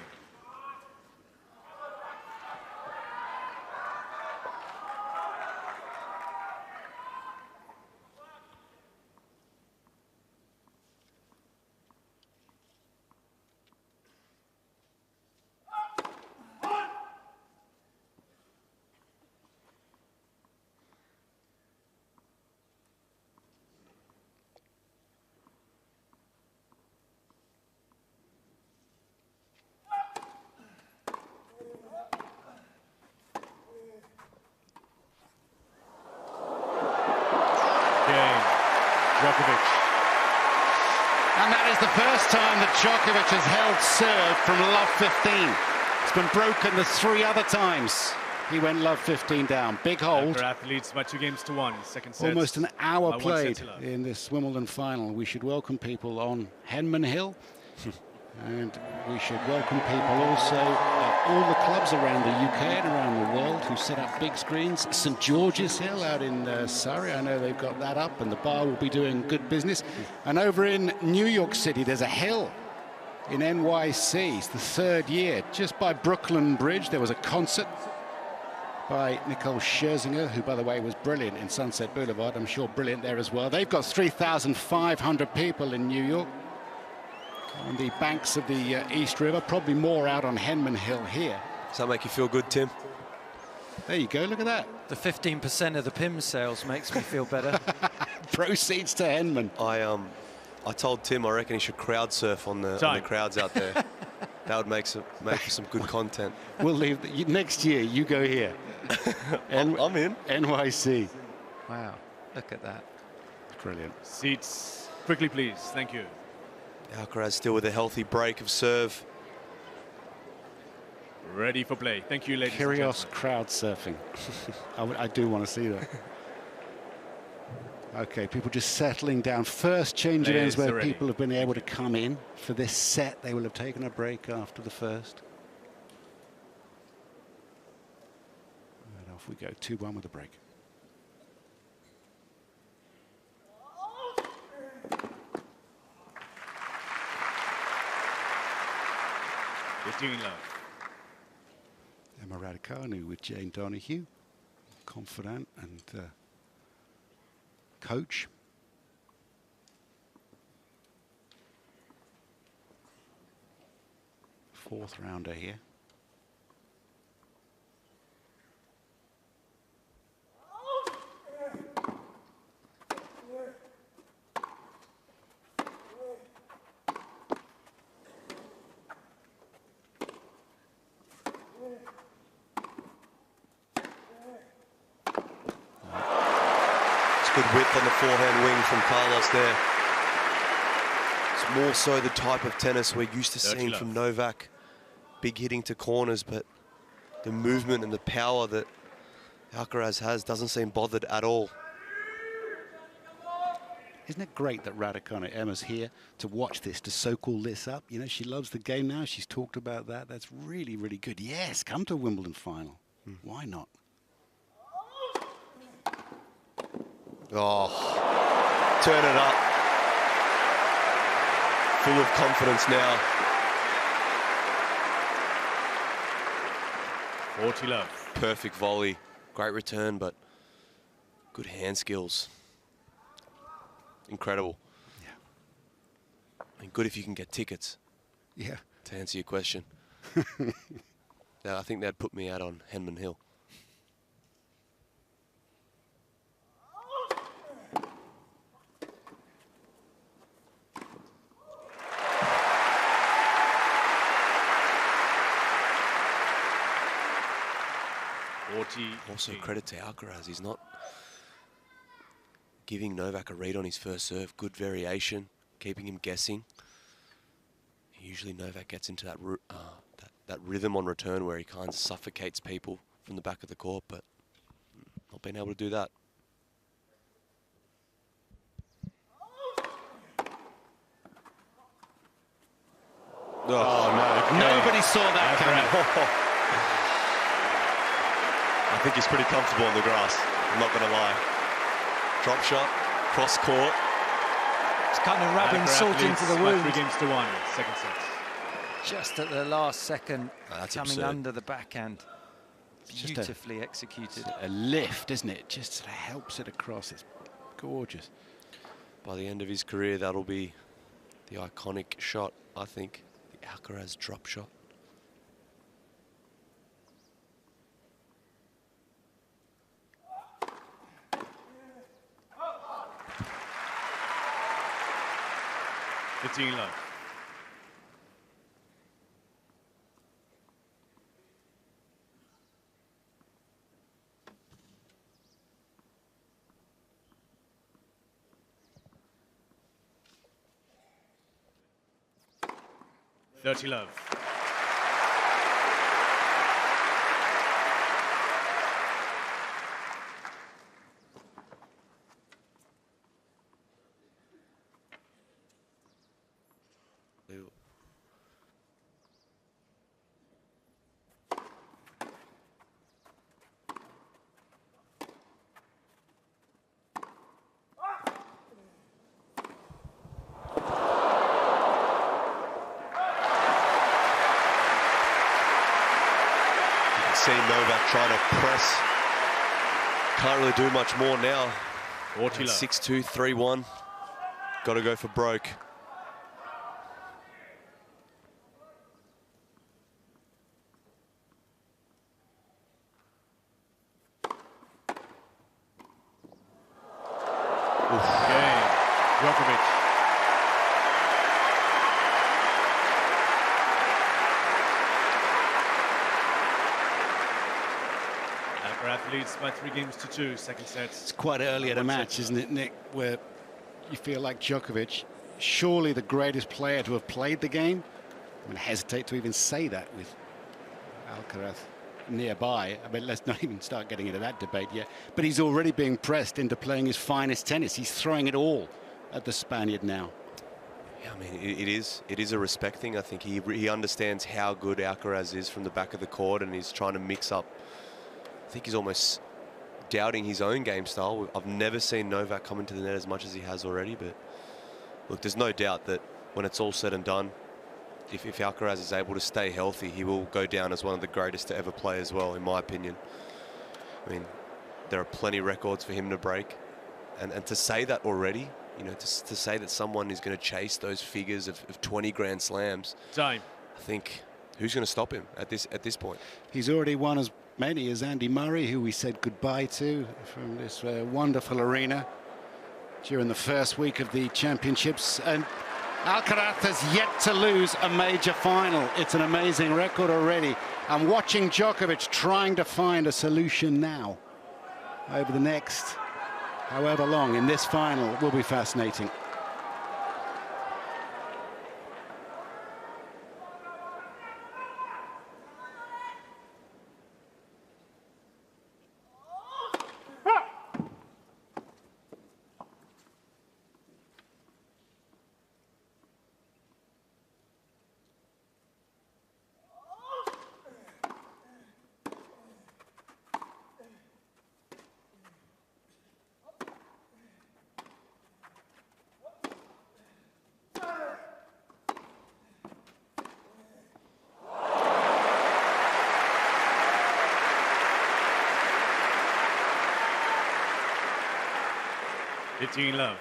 S4: Djokovic.
S2: And that is the first time that Djokovic has held serve from love 15. It's been broken the 3 other times. He went love 15 down. Big hold.
S4: Alcaraz leads by 2-1. Second set.
S2: Almost an hour played in this Wimbledon final. We should welcome people on Henman Hill. And we should welcome people also at all the clubs around the UK and around the world who set up big screens. St George's Hill out in Surrey, I know they've got that up, and the bar will be doing good business. And over in New York City, there's a hill in NYC. It's the 3rd year. Just by Brooklyn Bridge, there was a concert by Nicole Scherzinger, who, by the way, was brilliant in Sunset Boulevard. I'm sure brilliant there as well. They've got 3,500 people in New York on the banks of the East River, probably more out on Henman Hill here.
S6: Does that make you feel good, Tim?
S2: There you go, look at that.
S7: The 15% of the PIM sales makes me feel better.
S2: Proceeds to Henman.
S6: I told Tim I reckon he should crowd surf on the crowds out there. That would make for some good content.
S2: We'll leave next year. You go here.
S6: I'm in.
S2: NYC.
S7: Wow, look at that.
S2: Brilliant.
S4: Seats quickly, please. Thank you.
S6: Alcaraz still with a healthy break of serve.
S4: Ready for play. Thank you, ladies and
S2: Kyrgios
S4: gentlemen.
S2: crowd surfing. I do want to see that. Okay, people just settling down. First change of ends where people have been able to come in. For this set, they will have taken a break after the first. And off we go, 2-1 with a break. Emma Raducanu with Jane Donoghue, confidant and coach. Fourth rounder here.
S6: Good width on the forehand wing from Carlos there. It's more so the type of tennis we're used to seeing from Novak. Big hitting to corners, but the movement and the power that Alcaraz has doesn't seem bothered at all.
S2: Isn't it great that Raducanu, Emma's here to watch this, to soak all this up? You know, she loves the game now. She's talked about that. That's really, really good. Yes, come to a Wimbledon final. Why not?
S6: Oh, turn it up. Full of confidence now.
S4: 40 love.
S6: Perfect volley. Great return, but good hand skills. Incredible.
S2: Yeah.
S6: I mean, good if you can get tickets.
S2: Yeah.
S6: To answer your question. I think that'd put me out on Henman Hill. Also credit to Alcaraz, he's not giving Novak a read on his first serve. Good variation, keeping him guessing. Usually Novak gets into that rhythm on return where he kind of suffocates people from the back of the court, but not being able to do that.
S2: Oh, no. Nobody saw that coming.
S6: I think he's pretty comfortable on the grass, I'm not going to lie. Drop shot, cross court.
S7: It's kind of rubbing salt into the wound.
S4: 3 games to 1, second set.
S7: Just at the last second,
S6: That's
S7: coming
S6: absurd.
S7: under the backhand. Beautifully executed.
S2: A lift, isn't it? Just sort of helps it across. It's gorgeous.
S6: By the end of his career, that'll be the iconic shot, I think. The Alcaraz drop shot.
S4: Love. Love.
S6: See Novak trying to press. Can't really do much more now. 6-2, 3-1. Got to go for broke.
S4: Djokovic. Alcaraz leads by 3-2, second set.
S2: It's quite early at a match, isn't it, Nick, where you feel like Djokovic, surely the greatest player to have played the game. I mean, hesitate to even say that with Alcaraz nearby. I mean, let's not even start getting into that debate yet. But he's already being pressed into playing his finest tennis. He's throwing it all at the Spaniard now.
S6: Yeah, I mean, it is a respect thing. I think he understands how good Alcaraz is from the back of the court, and he's trying to mix up. I think he's almost doubting his own game style. I've never seen Novak come into the net as much as he has already, but look, there's no doubt that when it's all said and done, if Alcaraz is able to stay healthy, he will go down as one of the greatest to ever play as well, in my opinion. I mean, there are plenty of records for him to break, and to say that already, you know, to say that someone is going to chase those figures of 20 Grand Slams,
S4: Time.
S6: I think, who's going to stop him at this point?
S2: He's already won as many as Andy Murray, who we said goodbye to from this wonderful arena during the first week of the championships. And Alcaraz has yet to lose a major final. It's an amazing record already. I'm watching Djokovic trying to find a solution now over the next however long in this final. Will be fascinating.
S4: Love.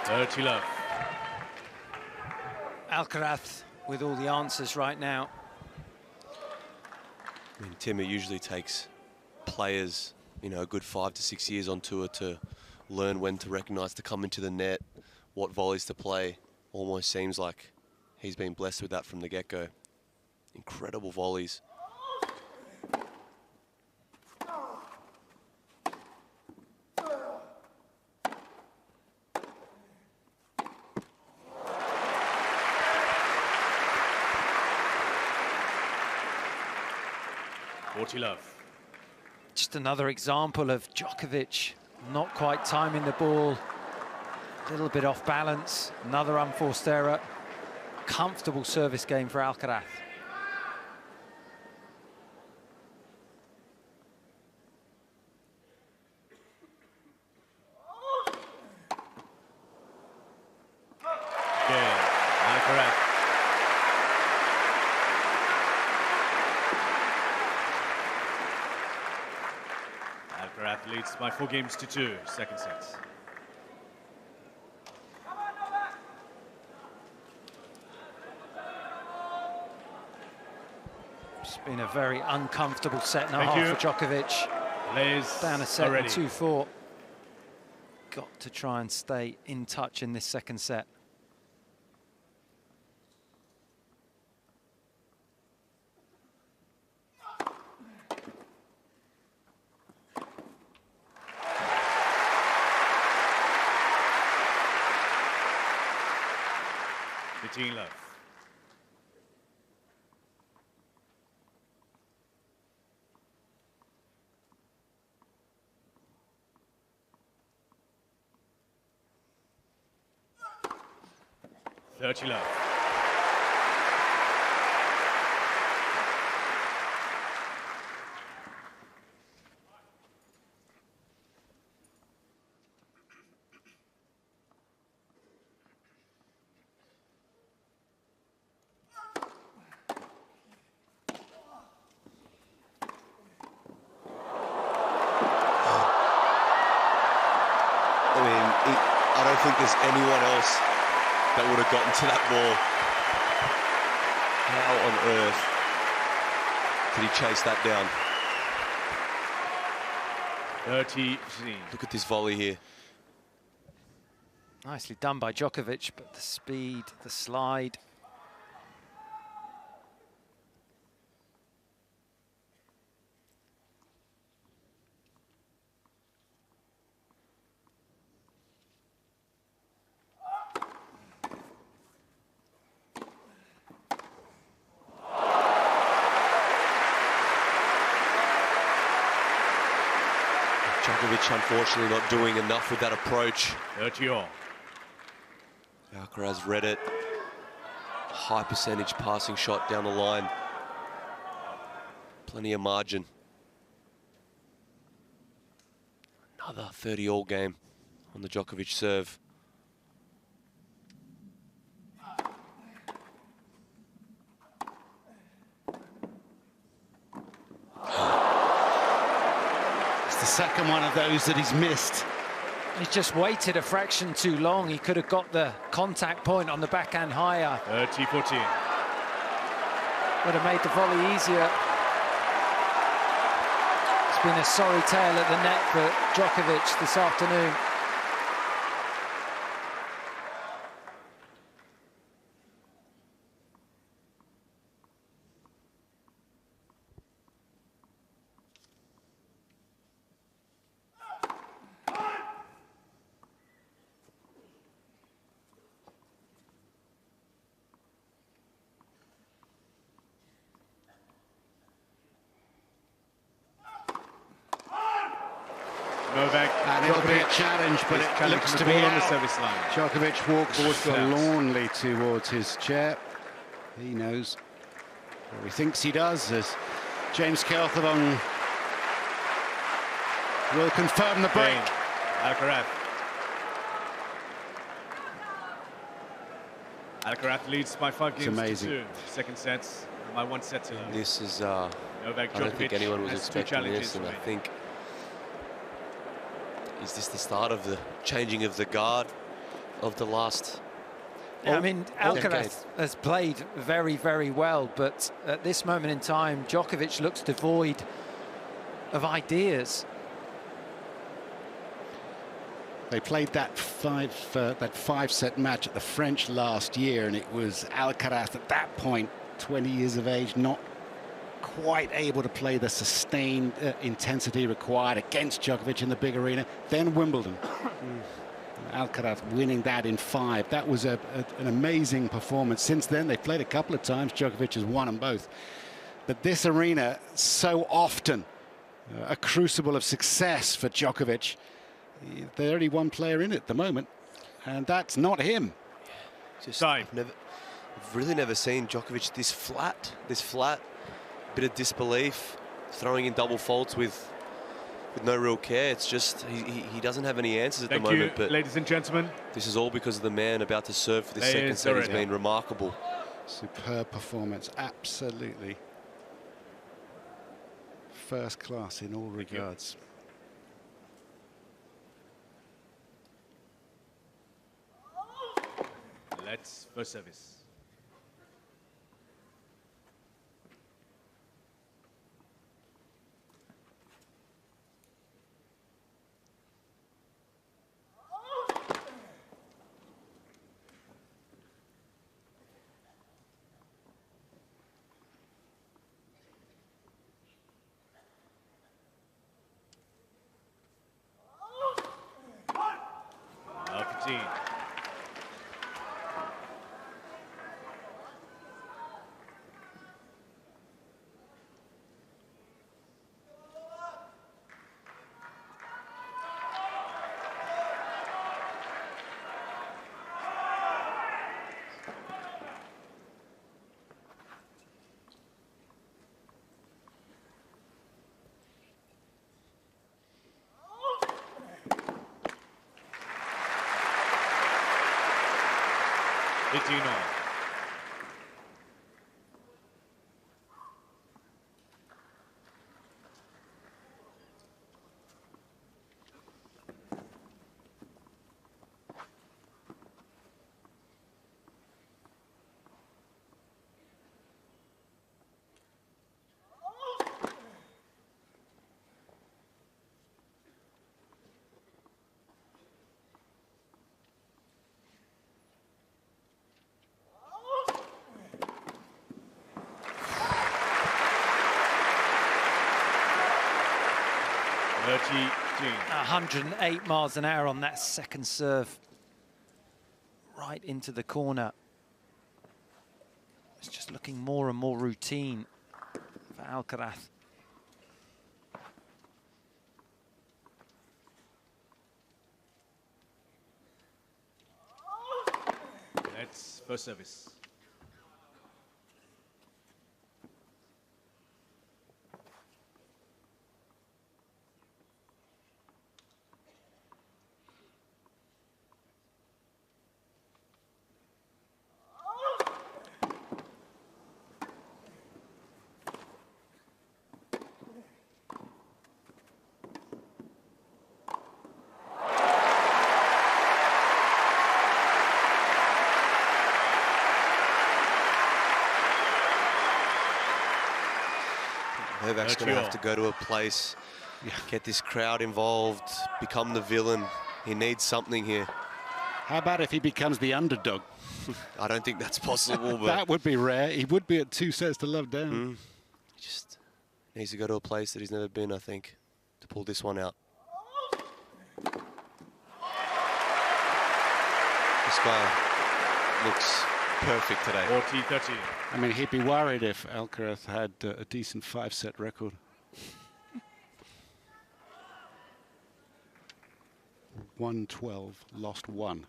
S4: Dirty love.
S7: Alcaraz with all the answers right now.
S6: I mean, Tim, it usually takes players, you know, a good 5 to 6 years on tour to learn when to recognise to come into the net, what volleys to play. Almost seems like he's been blessed with that from the get-go. Incredible volleys.
S4: Love.
S7: Just another example of Djokovic not quite timing the ball, a little bit off balance, another unforced error. Comfortable service game for Alcaraz.
S4: Alcaraz. Alcaraz leads by 4-2, second set.
S7: It's been a very uncomfortable set and a half for Djokovic. Down a set in 2-4. Got to try and stay in touch in this second set.
S4: Love. 30 love.
S6: I don't think there's anyone else that would have gotten to that ball. How on earth did he chase that down?
S4: 30-15.
S6: Look at this volley here.
S7: Nicely done by Djokovic, but the speed, the slide.
S6: Djokovic unfortunately not doing enough with that approach.
S4: 30-all.
S6: Alcaraz read it. High percentage passing shot down the line. Plenty of margin. Another 30-all game on the Djokovic serve.
S2: The second one of those that he's missed.
S7: He's just waited a fraction too long. He could have got the contact point on the backhand higher.
S4: 30-14.
S7: Would have made the volley easier. It's been a sorry tale at the net for Djokovic this afternoon.
S4: Novak.
S2: And it'll be a challenge, but it looks to be
S4: on the
S2: out.
S4: service line.
S2: Djokovic walks
S4: Forward
S2: forlornly towards his chair. He knows, or he thinks he does, as James Kelthavong will confirm the break.
S4: Alcaraz. Alcaraz leads by 5 games
S2: amazing.
S4: to 2. Second sets by 1 set to 0.
S6: This is,
S4: Novak
S6: I don't think
S4: Djokovic
S6: anyone was
S4: has 2
S6: expecting
S4: challenges
S6: this, and I
S4: to
S6: think, is this the start of the changing of the guard of the last?
S7: Yeah, I mean, Alcaraz
S6: decade.
S7: has played very, very well, but at this moment in time, Djokovic looks devoid of ideas.
S2: They played that five-set match at the French last year, and it was Alcaraz at that point, 20 years of age, not quite able to play the sustained intensity required against Djokovic in the big arena. Then Wimbledon. Alcaraz winning that in 5. That was an amazing performance. Since then, they've played a couple of times. Djokovic has won them both. But this arena, so often a crucible of success for Djokovic. There's only one player in it at the moment, and that's not him.
S6: Just, I've really never seen Djokovic this flat. Bit of disbelief, throwing in double faults with no real care. It's just he doesn't have any answers at the moment. But
S4: ladies and gentlemen,
S6: this is all because of the man about to serve for the second set. He's been remarkable.
S2: Superb performance, absolutely first class in all regards.
S4: let's first service. 18 all. Gene.
S7: 108 miles an hour on that second serve. Right into the corner. It's just looking more and more routine for Alcaraz.
S4: That's first service.
S6: Novak's going to have to go to a place, get this crowd involved, become the villain. He needs something here.
S2: How about if he becomes the underdog?
S6: I don't think that's possible. But
S2: that would be rare. He would be at 2-0 down.
S6: He just needs to go to a place that he's never been, I think, to pull this one out. This guy looks perfect today.
S4: 40-30.
S2: I mean, he'd be worried if Alcaraz had a decent 5-set record. Won 12, lost 1.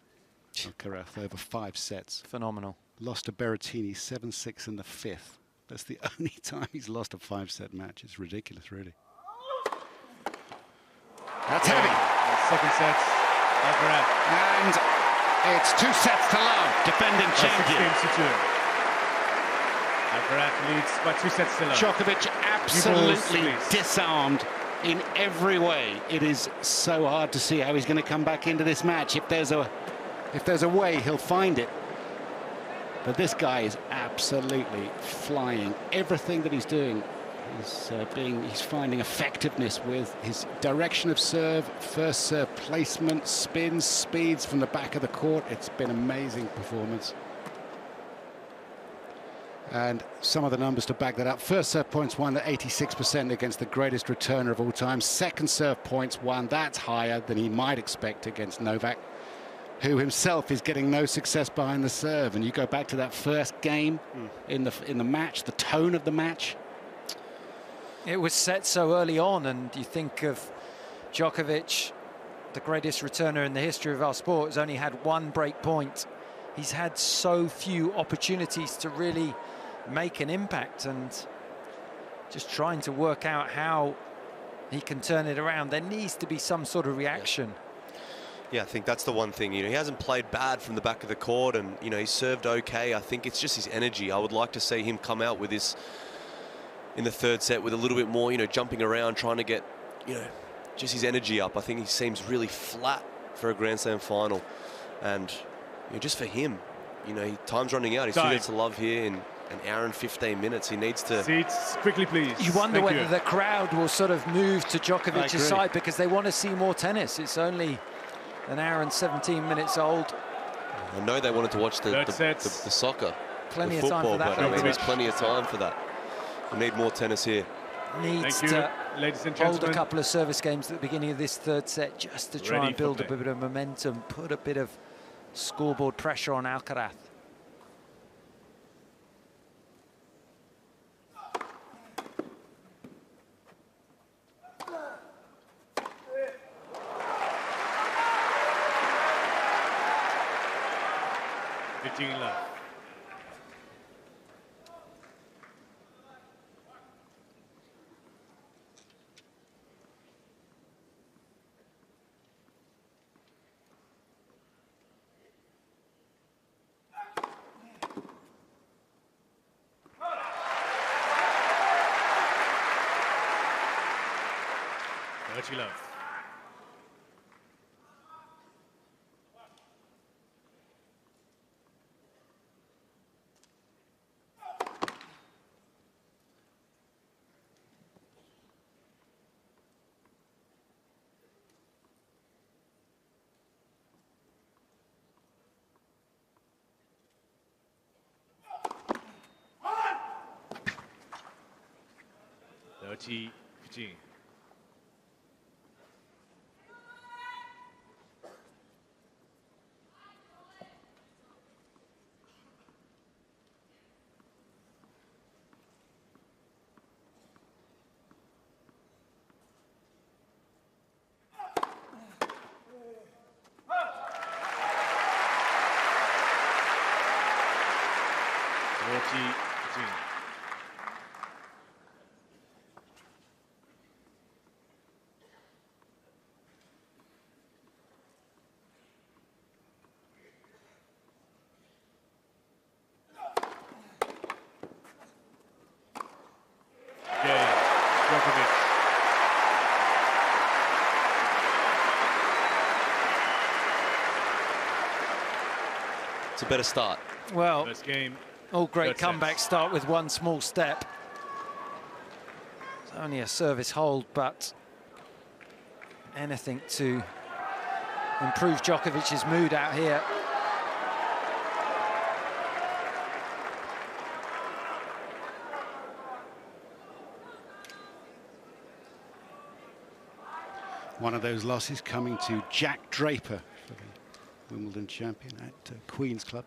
S2: Alcaraz over 5 sets.
S7: Phenomenal.
S2: Lost to Berrettini 7-6 in the 5th. That's the only time he's lost a 5-set match. It's ridiculous, really. That's heavy.
S4: Second set, Alcaraz.
S2: And it's 2 sets to love, defending champion.
S4: 16-2. Alcaraz leads by 2 sets to love.
S2: Djokovic absolutely disarmed in every way. It is so hard to see how he's going to come back into this match. If there's a way, he'll find it. But this guy is absolutely flying. Everything that he's doing is he's finding effectiveness with his direction of serve, first serve placement, spins, speeds from the back of the court. It's been an amazing performance. And some of the numbers to back that up. First serve points won at 86% against the greatest returner of all time. Second serve points won. That's higher than he might expect against Novak, who himself is getting no success behind the serve. And you go back to that first game in the match, the tone of the match.
S7: It was set so early on, and you think of Djokovic, the greatest returner in the history of our sport, has only had 1 break point. He's had so few opportunities to really make an impact, and just trying to work out how he can turn it around. There needs to be some sort of reaction.
S6: Yeah, I think that's the one thing. You know, he hasn't played bad from the back of the court, and you know, he's served okay. I think it's just his energy. I would like to see him come out with this in the third set with a little bit more, you know, jumping around, trying to get, you know, just his energy up. I think he seems really flat for a Grand Slam final, and you know, just for him, you know, time's running out. He's 2 minutes to love here in 1 hour and 15 minutes. He needs to...
S4: Seats, quickly, please.
S7: You wonder whether the crowd will sort of move to Djokovic's side, because they want to see more tennis. It's only 1 hour and 17 minutes old.
S6: I know they wanted to watch the soccer,
S7: plenty
S6: the football,
S7: of time for that.
S6: but I mean, there's plenty of time for that. We need more tennis here.
S7: Needs to hold a couple of service games at the beginning of this third set, just to try and build a bit of momentum, put a bit of scoreboard pressure on Alcaraz.
S4: Love. 30 love. T 15. Djokovic.
S6: It's a better start.
S7: Well,
S4: First game.
S7: all great
S4: Third
S7: comebacks
S4: set.
S7: start with one small step. It's only a service hold, but anything to improve Djokovic's mood out here.
S2: One of those losses coming to Jack Draper for the Wimbledon champion at Queen's Club.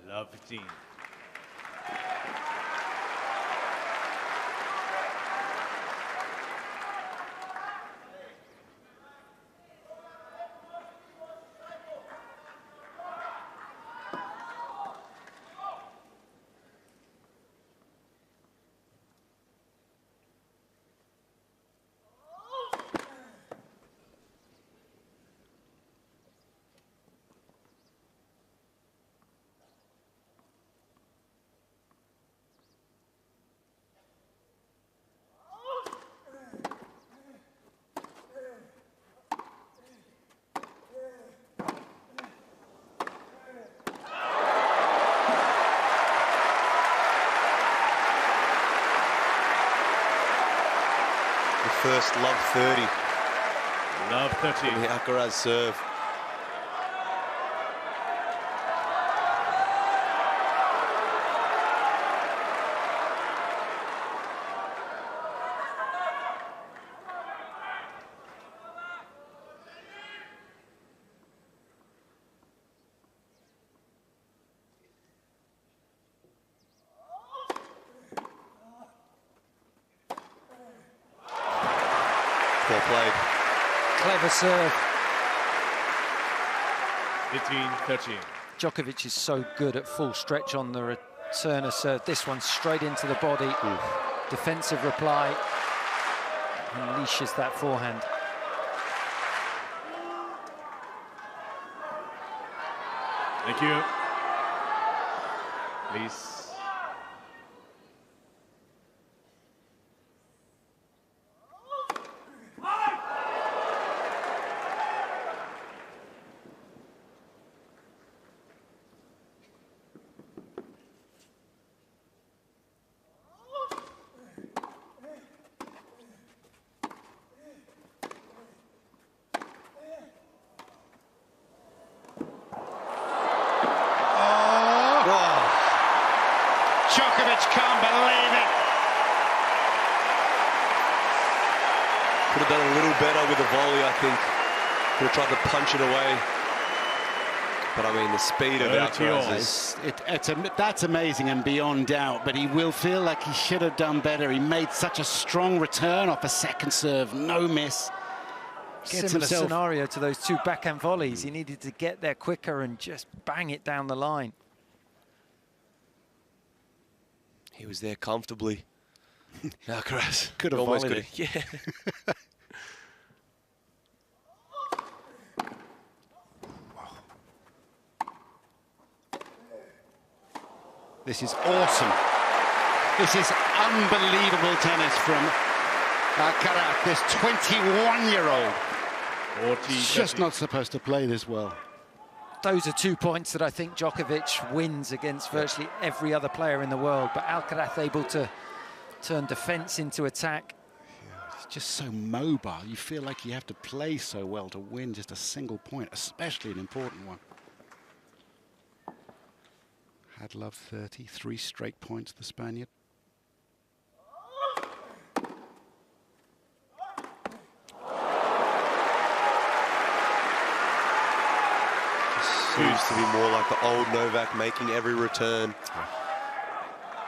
S4: Love 15.
S6: First love 30.
S4: Love 30.
S6: The Alcaraz serve. Well played.
S7: Clever serve.
S4: 15-13.
S7: Djokovic is so good at full stretch on the returner serve. This one straight into the body. Defensive reply. Unleashes that forehand.
S4: Thank you. Please.
S2: Djokovic can't believe it.
S6: Could have done a little better with the volley, I think. Could have tried to punch it away. But I mean, the speed of Alcaraz is...
S2: That's amazing and beyond doubt, but he will feel like he should have done better. He made such a strong return off a second serve, no miss.
S7: Similar scenario to those two backhand volleys. He needed to get there quicker and just bang it down the line.
S6: He was there comfortably. Alcaraz
S2: could have
S6: almost
S2: volleyed
S6: could have. Yeah.
S2: This is awesome. This is unbelievable tennis from Alcaraz, this 21-year-old. Just not supposed to play this well.
S7: Those are 2 points that I think Djokovic wins against virtually every other player in the world, but Alcaraz able to turn defence into attack.
S2: Yeah, it's just so mobile. You feel like you have to play so well to win just a single point, especially an important one. Had love 30, 3 straight points, the Spaniard.
S6: Seems to be more like the old Novak, making every return.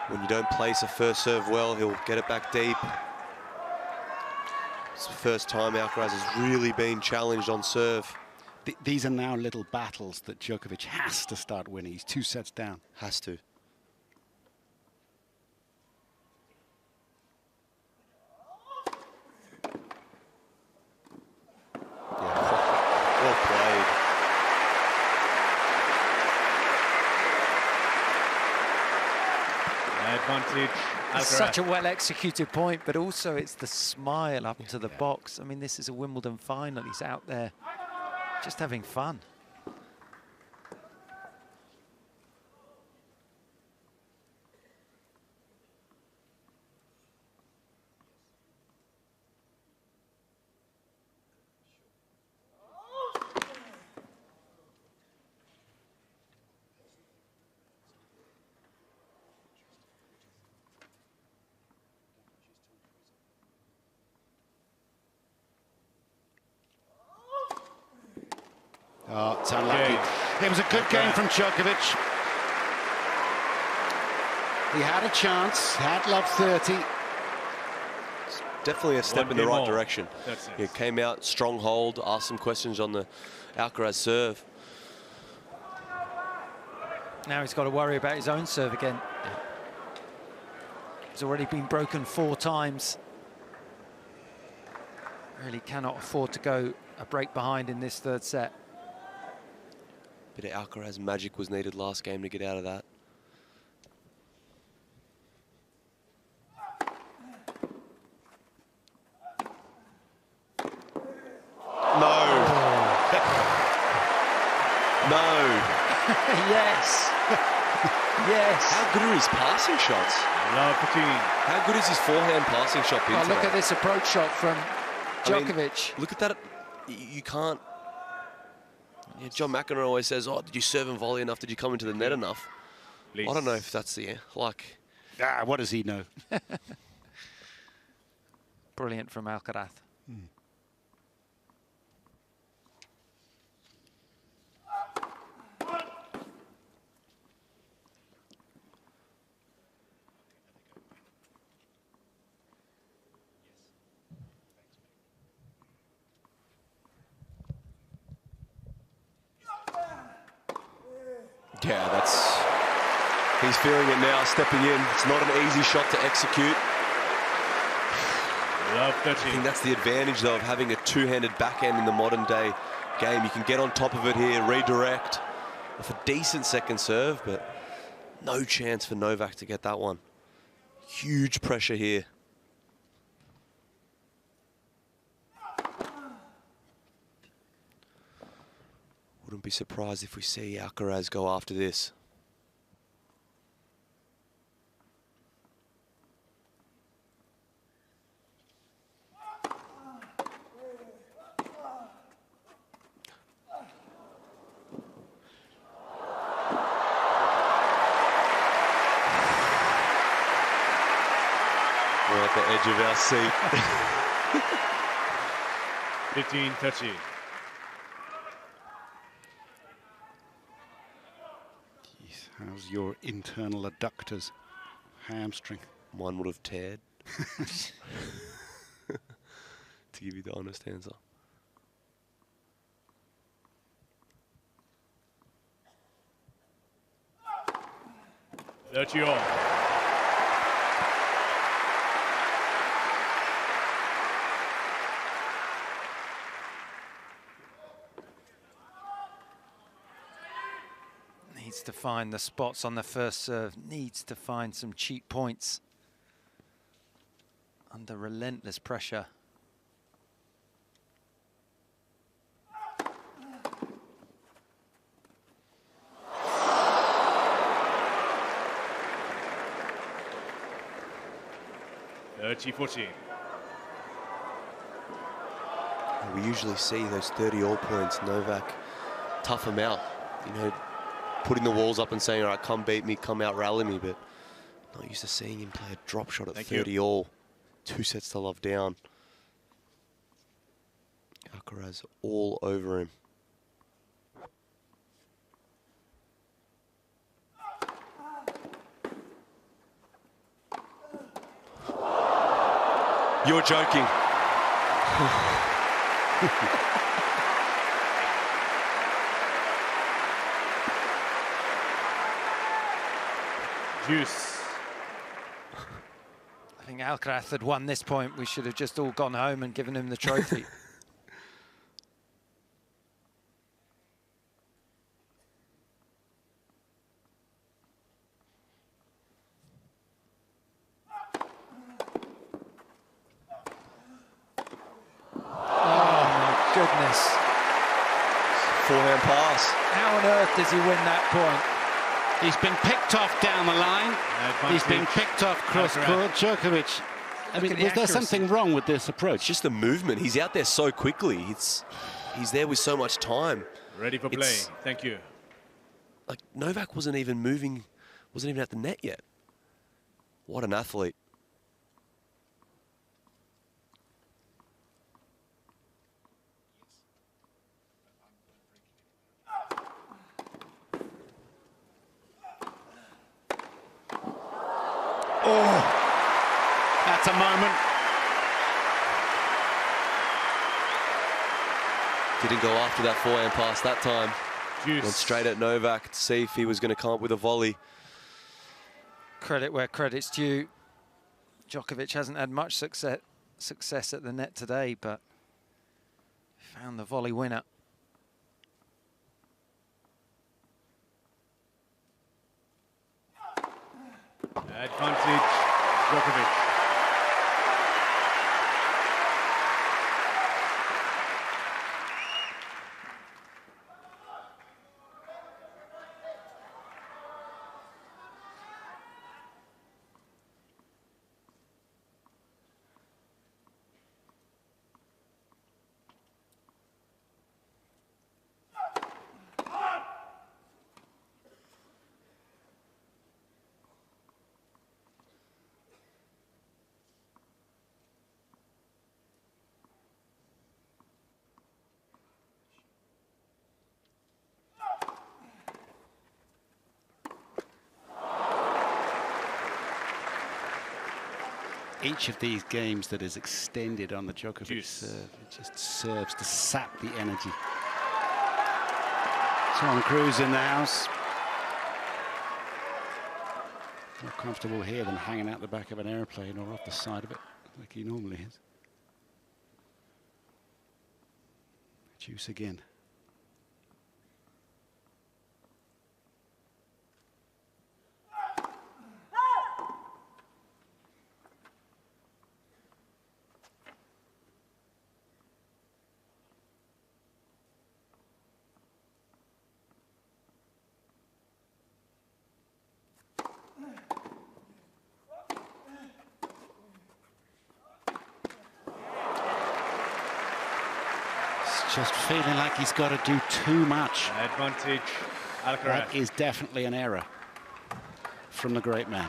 S6: When you don't place a first serve well, he'll get it back deep. It's the first time Alcaraz has really been challenged on serve.
S2: These are now little battles that Djokovic has to start winning. He's 2 sets down.
S6: Has to. Yeah, well played.
S4: Advantage.
S7: It's such a well-executed point, but also it's the smile up to the box. I mean, this is a Wimbledon final. He's out there just having fun.
S2: Oh, it's unlucky. It was a good game from Djokovic. He had a chance, had love 30.
S6: It's definitely a step in the right direction. He came out, strong hold, asked some questions on the Alcaraz serve.
S7: Now he's got to worry about his own serve again. It's already been broken 4 times. Really cannot afford to go a break behind in this 3rd set.
S6: Bit of Alcaraz magic was needed last game to get out of that. No. No.
S7: Yes. Yes.
S6: How good are his passing shots? How good is his forehand passing shot?
S7: Oh, look at this approach shot from Djokovic.
S6: Look at that. You can't. Yeah, John McEnroe always says, "Oh, did you serve and volley enough? Did you come into the net enough?" I don't know if that's the like.
S2: Ah, what does he know?
S7: Brilliant from Alcaraz.
S6: Yeah, he's feeling it now, stepping in. It's not an easy shot to execute. I think that's the advantage, though, of having a two-handed backhand in the modern day game. You can get on top of it here, redirect with a decent second serve, but no chance for Novak to get that one. Huge pressure here. Wouldn't be surprised if we see Alcaraz go after this. We're at the edge of our seat.
S4: 15-30.
S2: How's your internal adductors? Hamstring.
S6: Mine would have teared. To give you the honest answer.
S7: Needs to find the spots on the first serve, needs to find some cheap points under relentless pressure.
S6: We usually see those 30-all points. Novak tough him out, you know, putting the walls up and saying, all right, come beat me, come out rally me, but not used to seeing him play a drop shot at 30-all. 2 sets to love down. Alcaraz all over him. You're joking.
S4: Juice.
S7: I think Alcaraz had won this point. We should have just all gone home and given him the trophy. Goodness.
S6: Forehand pass.
S7: How on earth does he win that point?
S2: He's been picked off down the line. He's been picked off cross court. Djokovic. I mean, was there something wrong with this approach?
S6: Just the movement. He's out there so quickly. He's there with so much time.
S4: Ready for play. Thank you.
S6: Like, Novak wasn't even moving, wasn't even at the net yet. What an athlete.
S2: Oh, that's a moment.
S6: Didn't go after that forehand pass that time.
S4: Juice.
S6: Went straight at Novak to see if he was going to come up with a volley.
S7: Credit where credit's due. Djokovic hasn't had much success at the net today, but found the volley winner.
S4: Advantage, Djokovic.
S2: Each of these games that is extended on the Djokovic serve, it just serves to sap the energy. Tom Cruise in the house. More comfortable here than hanging out the back of an airplane or off the side of it, like he normally is. Juice again. Just feeling like he's got to do too much.
S4: Advantage, Alcaraz.
S2: That is definitely an error from the great man.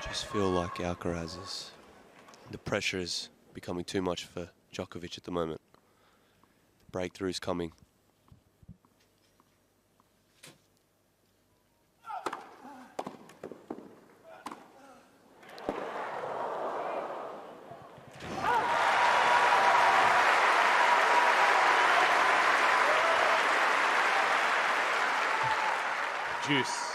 S6: Just feel like Alcaraz is... The pressure is becoming too much for Djokovic at the moment. The breakthrough's coming.
S4: Juice.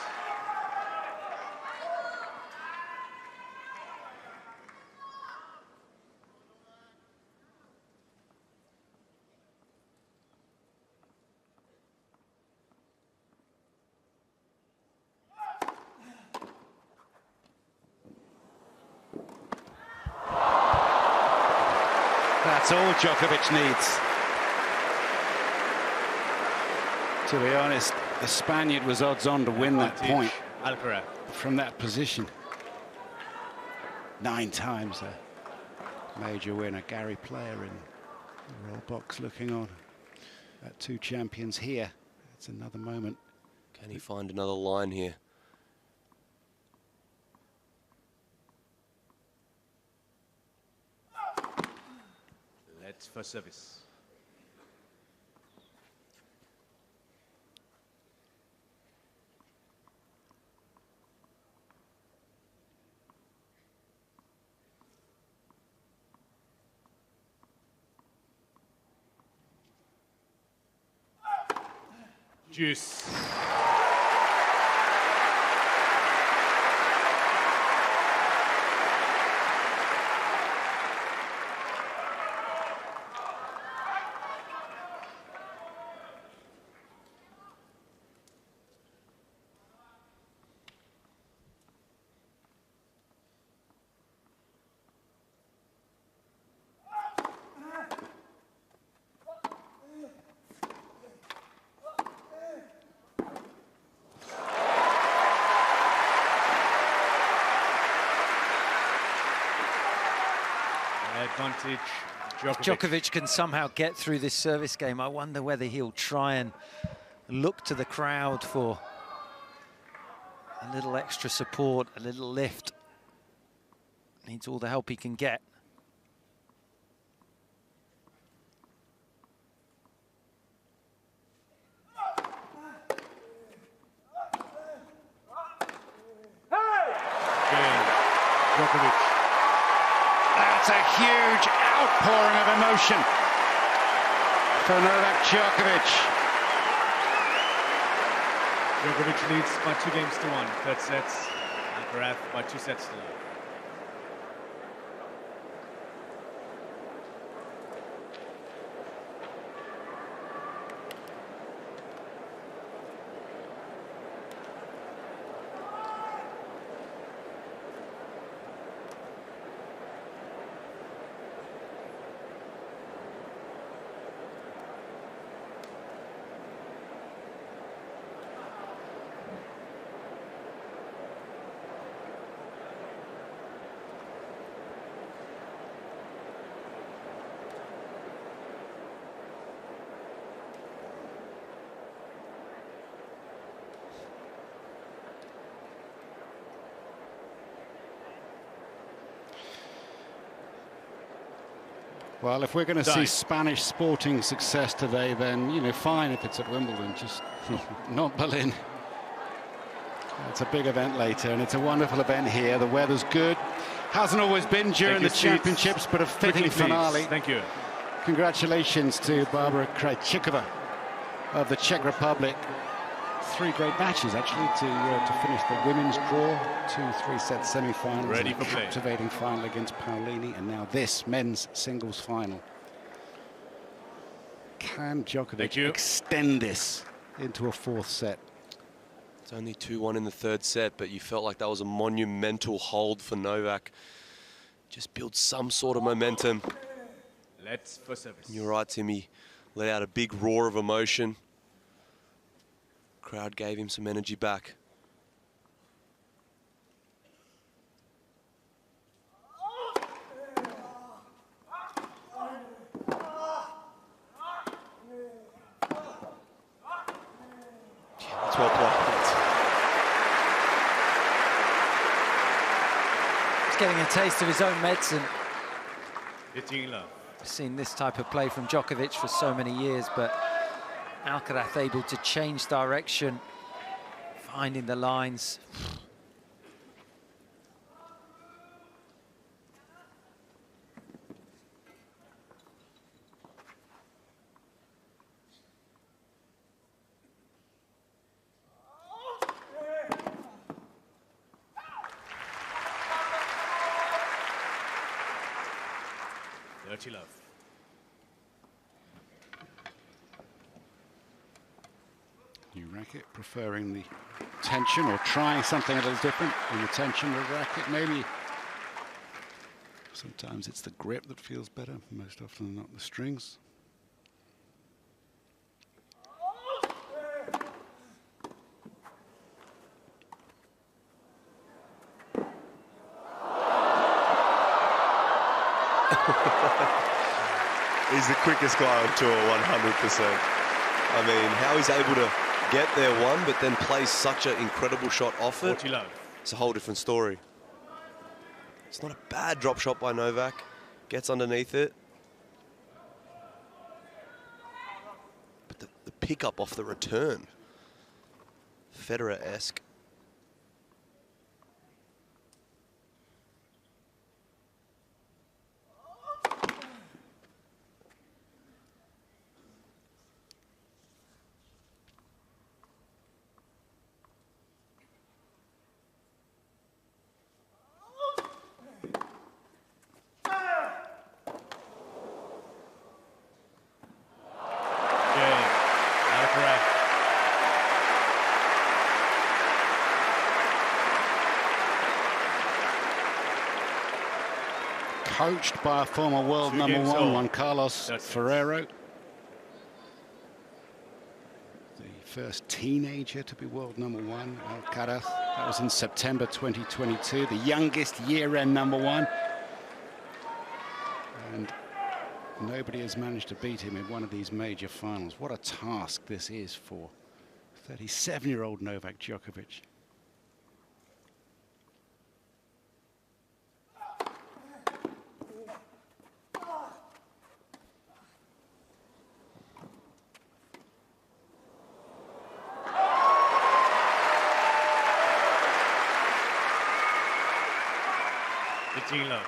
S2: That's all Djokovic needs. To be honest, the Spaniard was odds on to win that point.
S4: Alcaraz.
S2: From that position. 9 times a major winner. Gary Player in the roll box looking on at 2 champions here. It's another moment.
S6: Can he find another line here?
S4: Let's for service. Juice. Advantage.
S7: Djokovic can somehow get through this service game. I wonder whether he'll try and look to the crowd for a little extra support, a little lift. Needs all the help he can get.
S4: Djokovic.
S2: That's a huge outpouring of emotion for Novak Djokovic.
S4: Djokovic leads by 2-1. Third sets. Alcaraz by 2 sets to 0.
S2: Well, if we're going to see Spanish sporting success today, then, you know, fine if it's at Wimbledon, just not Berlin. It's a big event later, and it's a wonderful event here. The weather's good. Hasn't always been during the championships, but a fitting finale.
S4: Thank you.
S2: Congratulations to Barbara Krejcikova of the Czech Republic. 3 great matches, actually, to finish the women's draw. 2 3-set semi-finals.
S4: Ready for play.
S2: Captivating final against Paolini, and now this men's singles final. Can Djokovic extend this into a 4th set?
S6: It's only 2-1 in the 3rd set, but you felt like that was a monumental hold for Novak. Just build some sort of momentum.
S4: Let's for service.
S6: You're right, Timmy. Let out a big roar of emotion. Crowd gave him some energy back. That's well played.
S7: He's getting a taste of his own medicine.
S4: Hitting love.
S7: I've seen this type of play from Djokovic for so many years, but Alcaraz able to change direction, finding the lines.
S4: Dirty love.
S2: New racket, preferring the tension or trying something a little different in the tension of the racket, maybe Sometimes it's the grip that feels better, most often than not the strings.
S6: He's the quickest guy on tour, 100%. I mean, how he's able to get there one, but then play such an incredible shot off it.
S4: 40 love.
S6: It's a whole different story. It's not a bad drop shot by Novak. Gets underneath it. But the pickup off the return. Federer-esque.
S2: Coached by a former world number one, Carlos Ferrero. The first teenager to be world number one, Alcaraz. That was in September 2022, the youngest year-end number one. And nobody has managed to beat him in one of these major finals. What a task this is for 37-year-old Novak Djokovic.
S4: Love.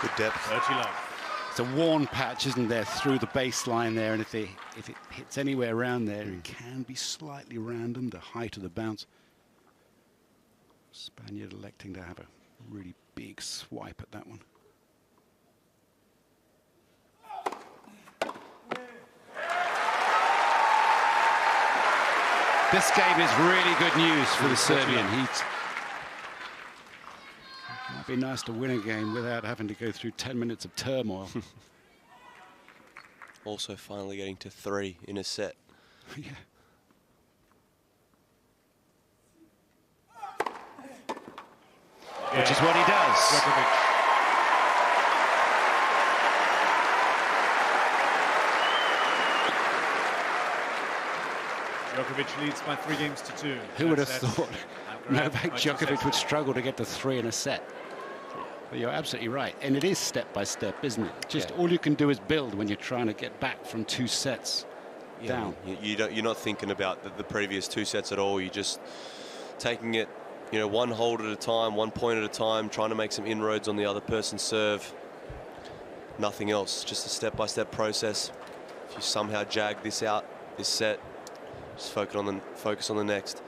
S6: Good depth.
S4: 30 love.
S2: It's a worn patch, isn't there, through the baseline there, and if it hits anywhere around there, it can be slightly random, the height of the bounce. Spaniard electing to have a really big swipe at that one. This game is really good news for the Serbian. Might be nice to win a game without having to go through 10 minutes of turmoil.
S6: Also finally getting to 3 in a set.
S2: Yeah. Which is what he does.
S4: Djokovic leads by 3 games to 2.
S2: Who would have thought Novak Djokovic would struggle to get to 3 in a set? But you're absolutely right. And it is step by step, isn't it? Just all you can do is build when you're trying to get back from 2 sets down.
S6: You're not thinking about the previous 2 sets at all. You're just taking it, you know, one hold at a time, 1 point at a time, trying to make some inroads on the other person's serve. Nothing else, just a step-by-step process. If you somehow jag this out, this set, just focus on the next.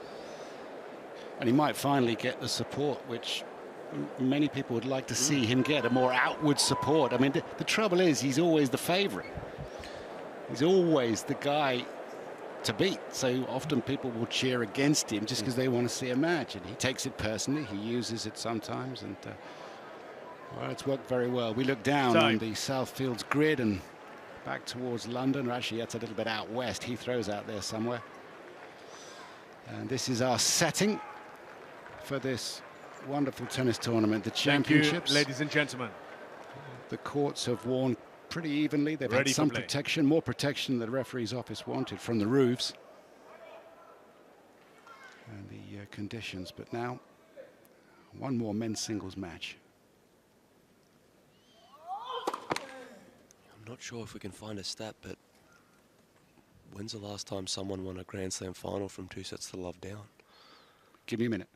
S2: And he might finally get the support, which many people would like to see him get, a more outward support. I mean, the trouble is he's always the favorite. He's always the guy to beat. So often people will cheer against him just because they want to see a match. And he takes it personally. He uses it sometimes. And, well, it's worked very well. We look down on the Southfields grid and back towards London. Or actually, that's a little bit out west. Heathrow's out there somewhere. And this is our setting for this wonderful tennis tournament, the championships.
S4: Thank you, ladies and gentlemen.
S2: The courts have worn pretty evenly. They've had some protection, more protection than the referee's office wanted from the roofs and the conditions. But now, one more men's singles match.
S6: not sure if we can find a stat, but when's the last time someone won a Grand Slam final from 2 sets to love down?
S2: Give me a minute.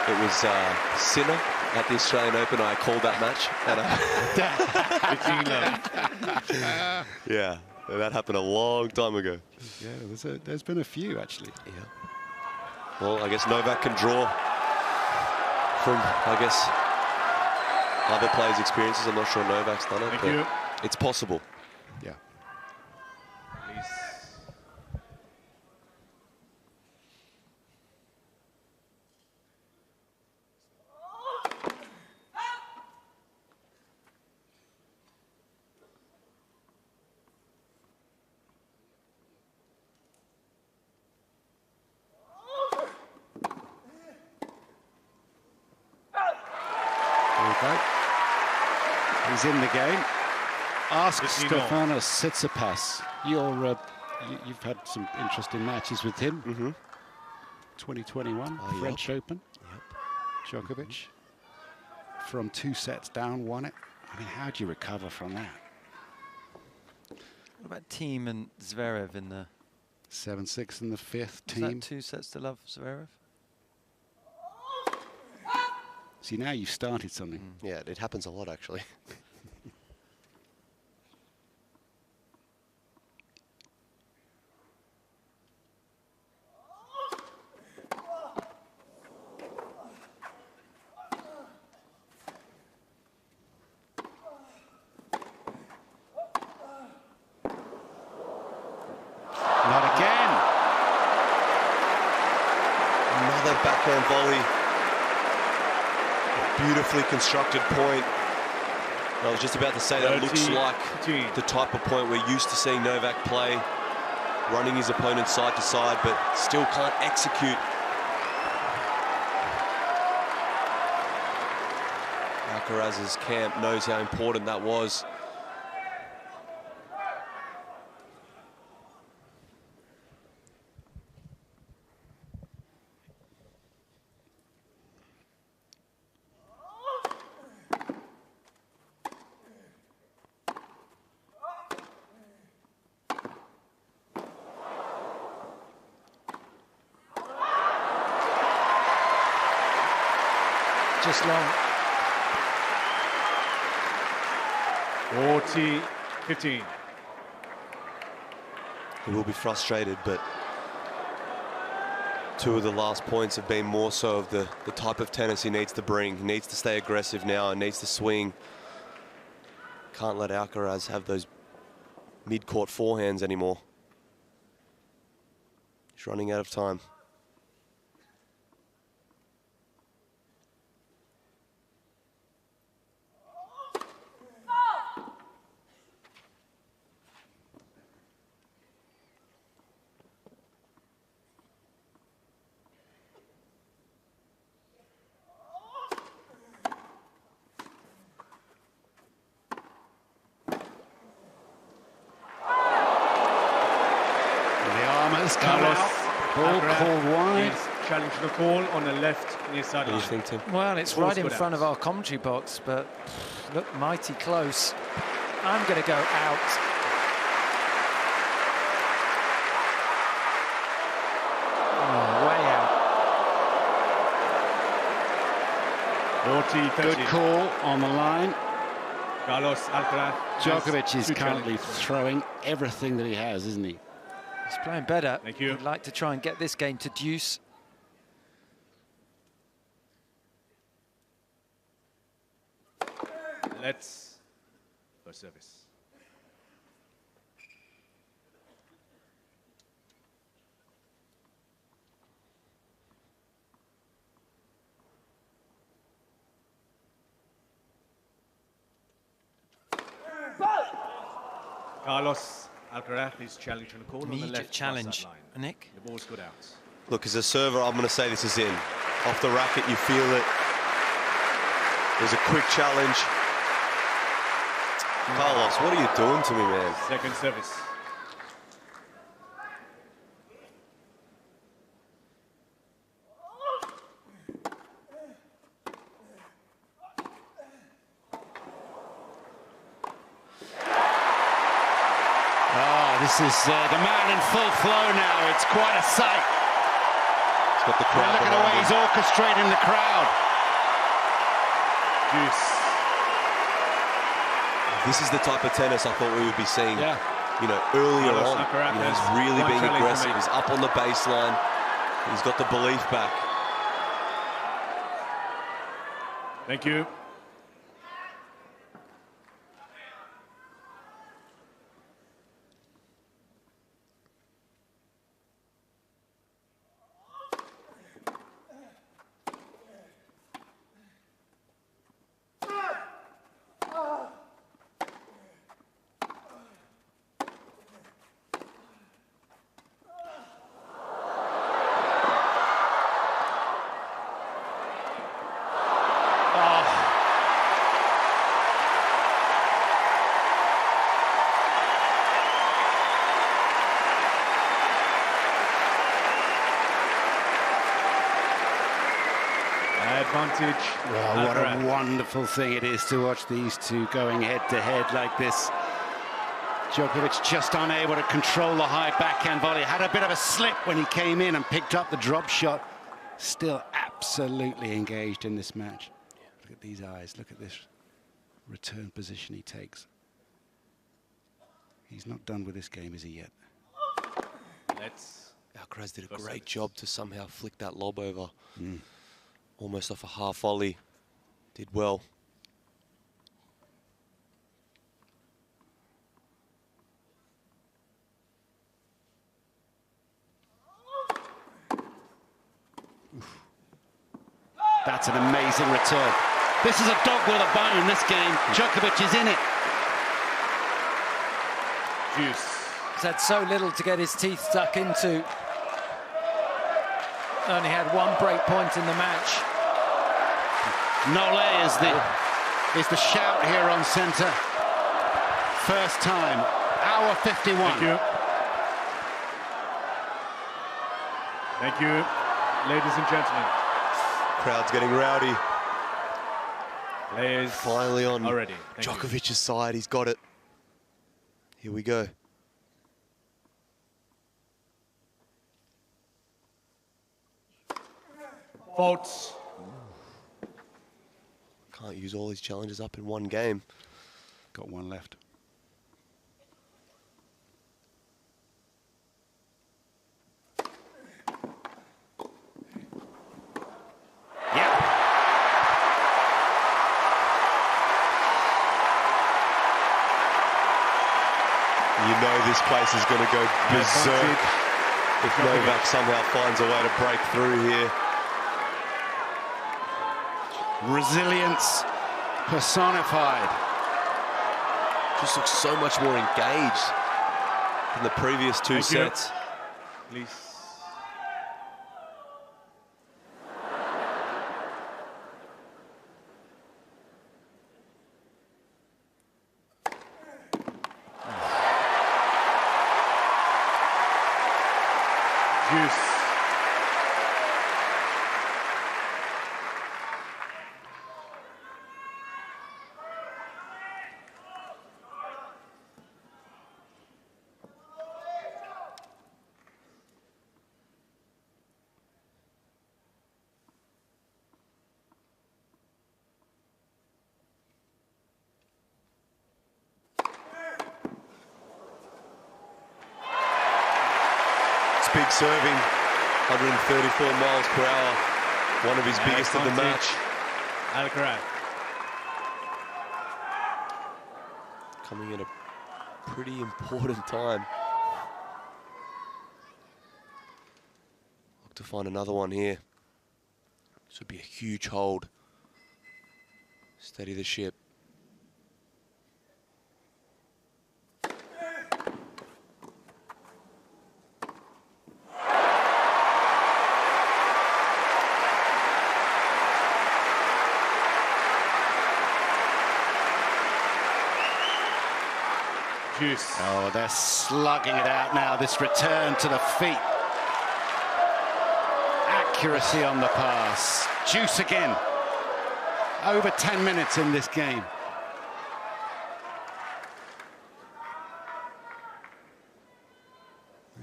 S6: It was Sinner at the Australian Open. I called that match. Yeah, that happened a long time ago.
S2: Yeah, there's been a few, actually.
S6: Yeah. Well, I guess Novak can draw from, I guess, other players' experiences. I'm not sure Novak's done it, but it's possible.
S2: Yeah. He's in the game. Ask Stefanos Tsitsipas. You've had some interesting matches with him. 2021 French Open. Djokovic. From 2 sets down, won it. I mean, how do you recover from that?
S7: What about Thiem and Zverev in the
S2: 7-6 in the 5th.
S7: Was
S2: Team.
S7: that 2 sets to love, Zverev?
S2: See, now you've started something.
S6: Yeah, it happens a lot, actually.
S2: Not again.
S6: Another backhand volley. Beautifully constructed point. I was just about to say that looks like the type of point we're used to seeing Novak play, running his opponent side to side, but still can't execute. Alcaraz's camp knows how important that was.
S7: Just long.
S4: 40-15.
S6: He will be frustrated, but 2 of the last points have been more so of the type of tennis he needs to bring. He needs to stay aggressive now and needs to swing. Can't let Alcaraz have those mid-court forehands anymore. He's running out of time.
S2: Ball called wide.
S4: Challenging the call on the left near sideline.
S6: What do you think, Tim?
S7: Well, it's right in front of our commentary box, but look mighty close. I'm going to go out. Oh, way out.
S4: 40-30.
S2: Good call on the line.
S4: Carlos Alcaraz.
S2: Djokovic is currently throwing everything that he has, isn't he?
S7: He's playing better.
S4: Thank you.
S7: He'd like to try and get this game to deuce.
S4: Let's go service. Carlos Alcaraz is challenging the call on the
S7: Immediate
S4: left
S7: challenge,
S4: sideline.
S7: Nick.
S4: The ball's good out.
S6: Look, as a server, I'm going to say this is in. off the racket, you feel it. There's a quick challenge. Carlos, what are you doing to me, man?
S4: Second service.
S2: This is the man in full flow now. It's quite a sight.
S6: He's got the crowd.
S2: Look at the way he's orchestrating the crowd.
S4: Juice.
S6: This is the type of tennis I thought we would be seeing.
S2: Yeah.
S6: You know, earlier
S4: Carlos
S6: on.
S4: Alcaraz
S6: You know, he's
S4: has
S6: really
S4: one
S6: being
S4: challenge
S6: aggressive.
S4: remaining.
S6: He's up on the baseline. He's got the belief back.
S4: Thank you. Advantage.
S2: Wow, what a wonderful thing it is to watch these two going head-to-head like this. Djokovic just unable to control the high backhand volley. Had a bit of a slip when he came in and picked up the drop shot. Still absolutely engaged in this match. Look at these eyes. Look at this return position he takes. He's not done with this game, is he, yet?
S6: Alcaraz did a great job to somehow flick that lob over. Almost off a half volley. Did well.
S2: That's an amazing return. This is a dog with a bone, this game. Djokovic is in it.
S4: Juice.
S7: He's had so little to get his teeth stuck into. Only had one break point in the match.
S2: Nole is the shout here on centre. First time, hour 51.
S4: Thank you. Thank you, ladies and gentlemen.
S6: Crowd's getting rowdy.
S4: Players
S6: finally on
S4: already.
S6: Djokovic's side. He's got it. Here we go.
S4: Faults.
S6: Can't use all his challenges up in one game.
S2: Got one left.
S6: You know this place is going to go berserk if Novak somehow finds a way to break through here.
S2: Resilience personified.
S6: Just looks so much more engaged than the previous two sets.
S4: Please. Juice.
S6: Big serving, 134 miles per hour, one of his biggest of the match.
S4: Alcaraz.
S6: Coming at a pretty important time. Look to find another one here. This would be a huge hold. Steady the ship.
S4: Juice.
S2: Oh, they're slugging it out now. This return to the feet. Accuracy on the pass. Juice again. Over 10 minutes in this game.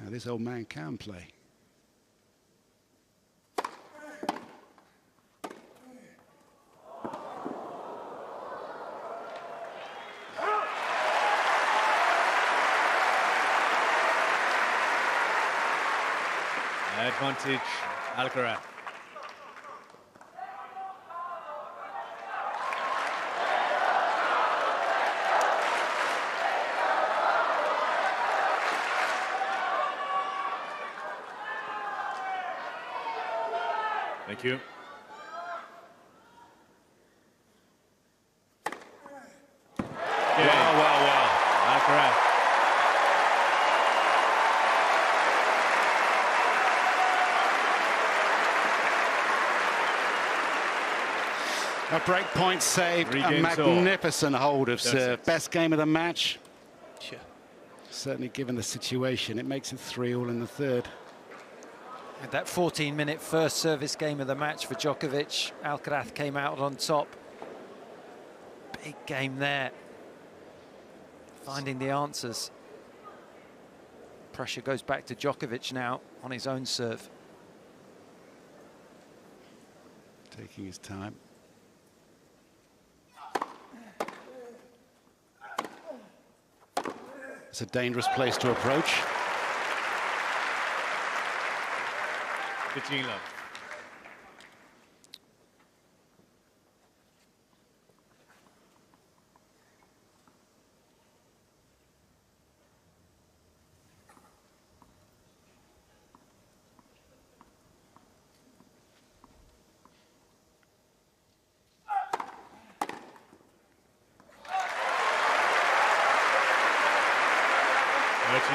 S2: Now, this old man can play.
S4: Advantage, Alcaraz. Thank you. Wow. Alcaraz.
S2: A break point saved, a magnificent hold of serve. Best game of the match.
S6: Yeah.
S2: Certainly given the situation, it makes it 3-all in the third.
S7: And that 14-minute first service game of the match for Djokovic. Alcaraz came out on top. Big game there. Finding the answers. Pressure goes back to Djokovic now on his own serve.
S2: Taking his time. It's a dangerous place to approach.
S4: 15 love.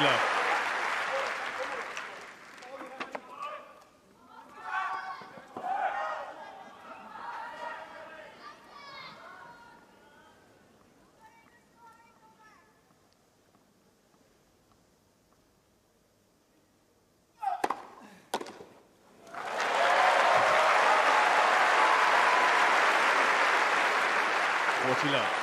S4: Love. Love.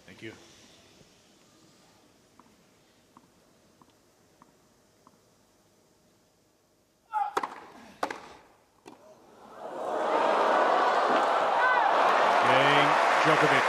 S4: Thank you. Djokovic.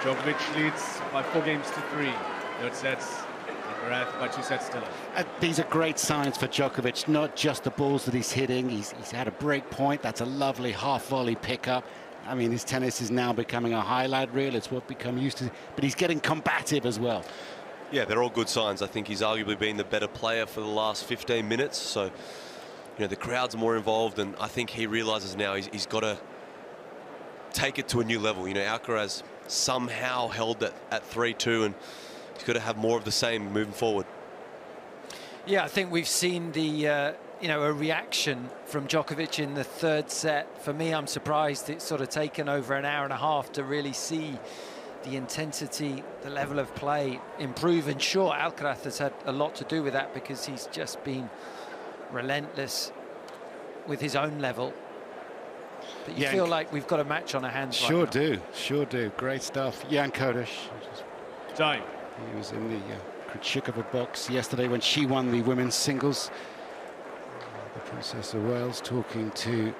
S4: Djokovic leads by 4-3. Third sets. Alcaraz by 2 sets to love.
S2: These are great signs for Djokovic, not just the balls that he's hitting. He's had a break point. That's a lovely half-volley pickup. I mean, his tennis is now becoming a highlight reel. It's what we've become used to. But he's getting combative as well.
S6: Yeah, they're all good signs. I think he's arguably been the better player for the last 15 minutes. So, you know, the crowd's more involved, and I think he realizes now he's got to take it to a new level. You know, Alcaraz somehow held that at 3-2, and he's got to have more of the same moving forward.
S7: Yeah, I think we've seen the, you know, a reaction from Djokovic in the third set. For me, I'm surprised it's sort of taken over an hour and a half to really see the intensity, the level of play improve. And sure, Alcaraz has had a lot to do with that because he's just been relentless with his own level. But you feel like we've got a match on our hands right now.
S2: Sure do. Great stuff. Jan Kodesh.
S4: Time.
S2: He was in the Krejcikova box yesterday when she won the women's singles. The Princess of Wales talking to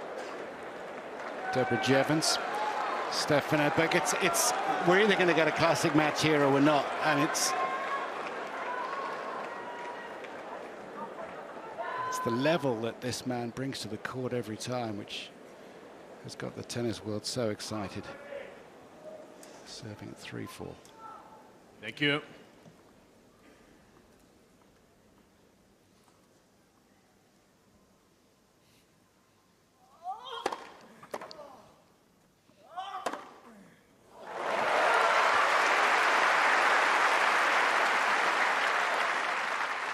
S2: Deborah Jevons. Stefan Edberg. It's we're either going to get a classic match here or we're not, and it's the level that this man brings to the court every time, which has got the tennis world so excited. Serving at 3-4.
S4: Thank you.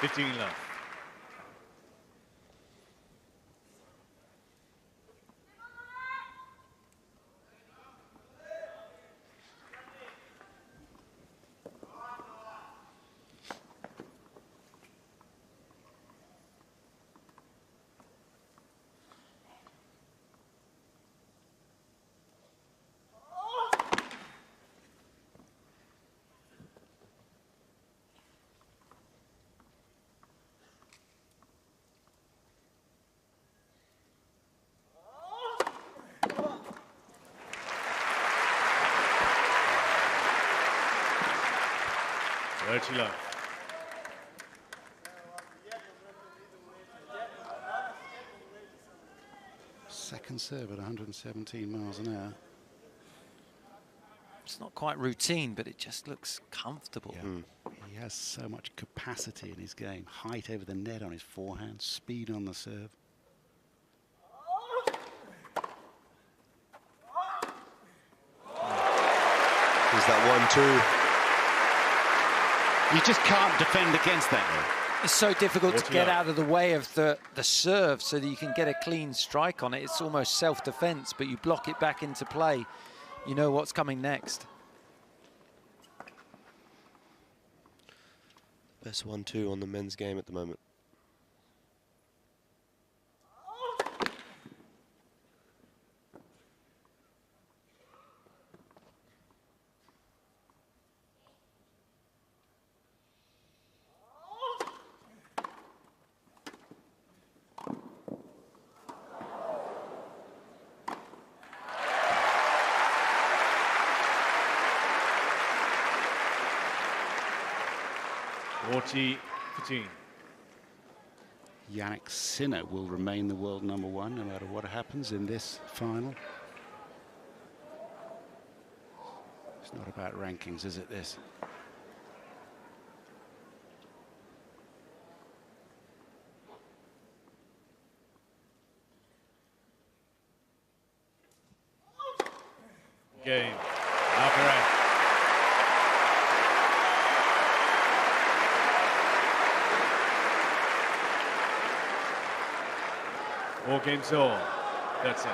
S4: 15 love. Love.
S2: Second serve at 117 miles an hour.
S7: It's not quite routine, but it just looks comfortable.
S2: Yeah. He has so much capacity in his game. Height over the net on his forehand, speed on the serve.
S6: There's that 1-2.
S2: You just can't defend against that.
S7: It's so difficult to get out of the way of the serve so that you can get a clean strike on it. It's almost self-defense, but you block it back into play. You know what's coming next.
S6: Best 1-2 on the men's game at the moment.
S2: Jannik Sinner will remain the world #1 no matter what happens in this final. It's not about rankings, is it, this?
S4: Game. Alcaraz. All games all. That's it.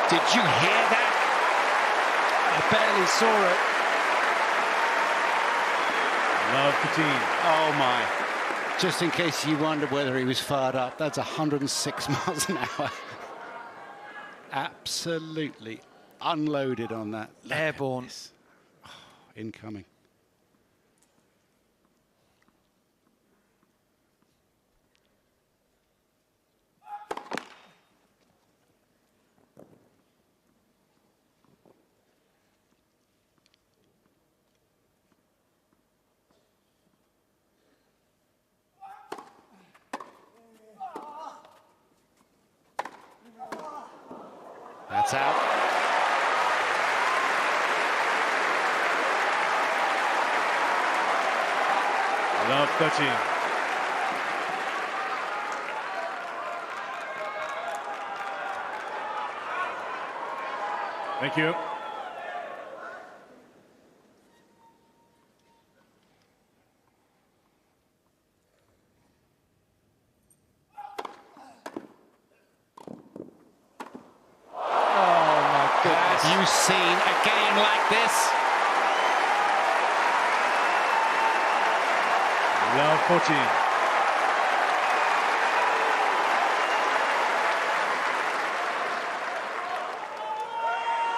S7: Did you hear that? I barely saw it.
S4: Love 15.
S2: Oh my. Just in case you wonder whether he was fired up, that's 106 miles an hour. Absolutely unloaded on that.
S7: Airborne.
S2: Oh, incoming. That's out.
S4: Love 13. Thank you.
S2: Have you seen a game like this?
S4: Love 14.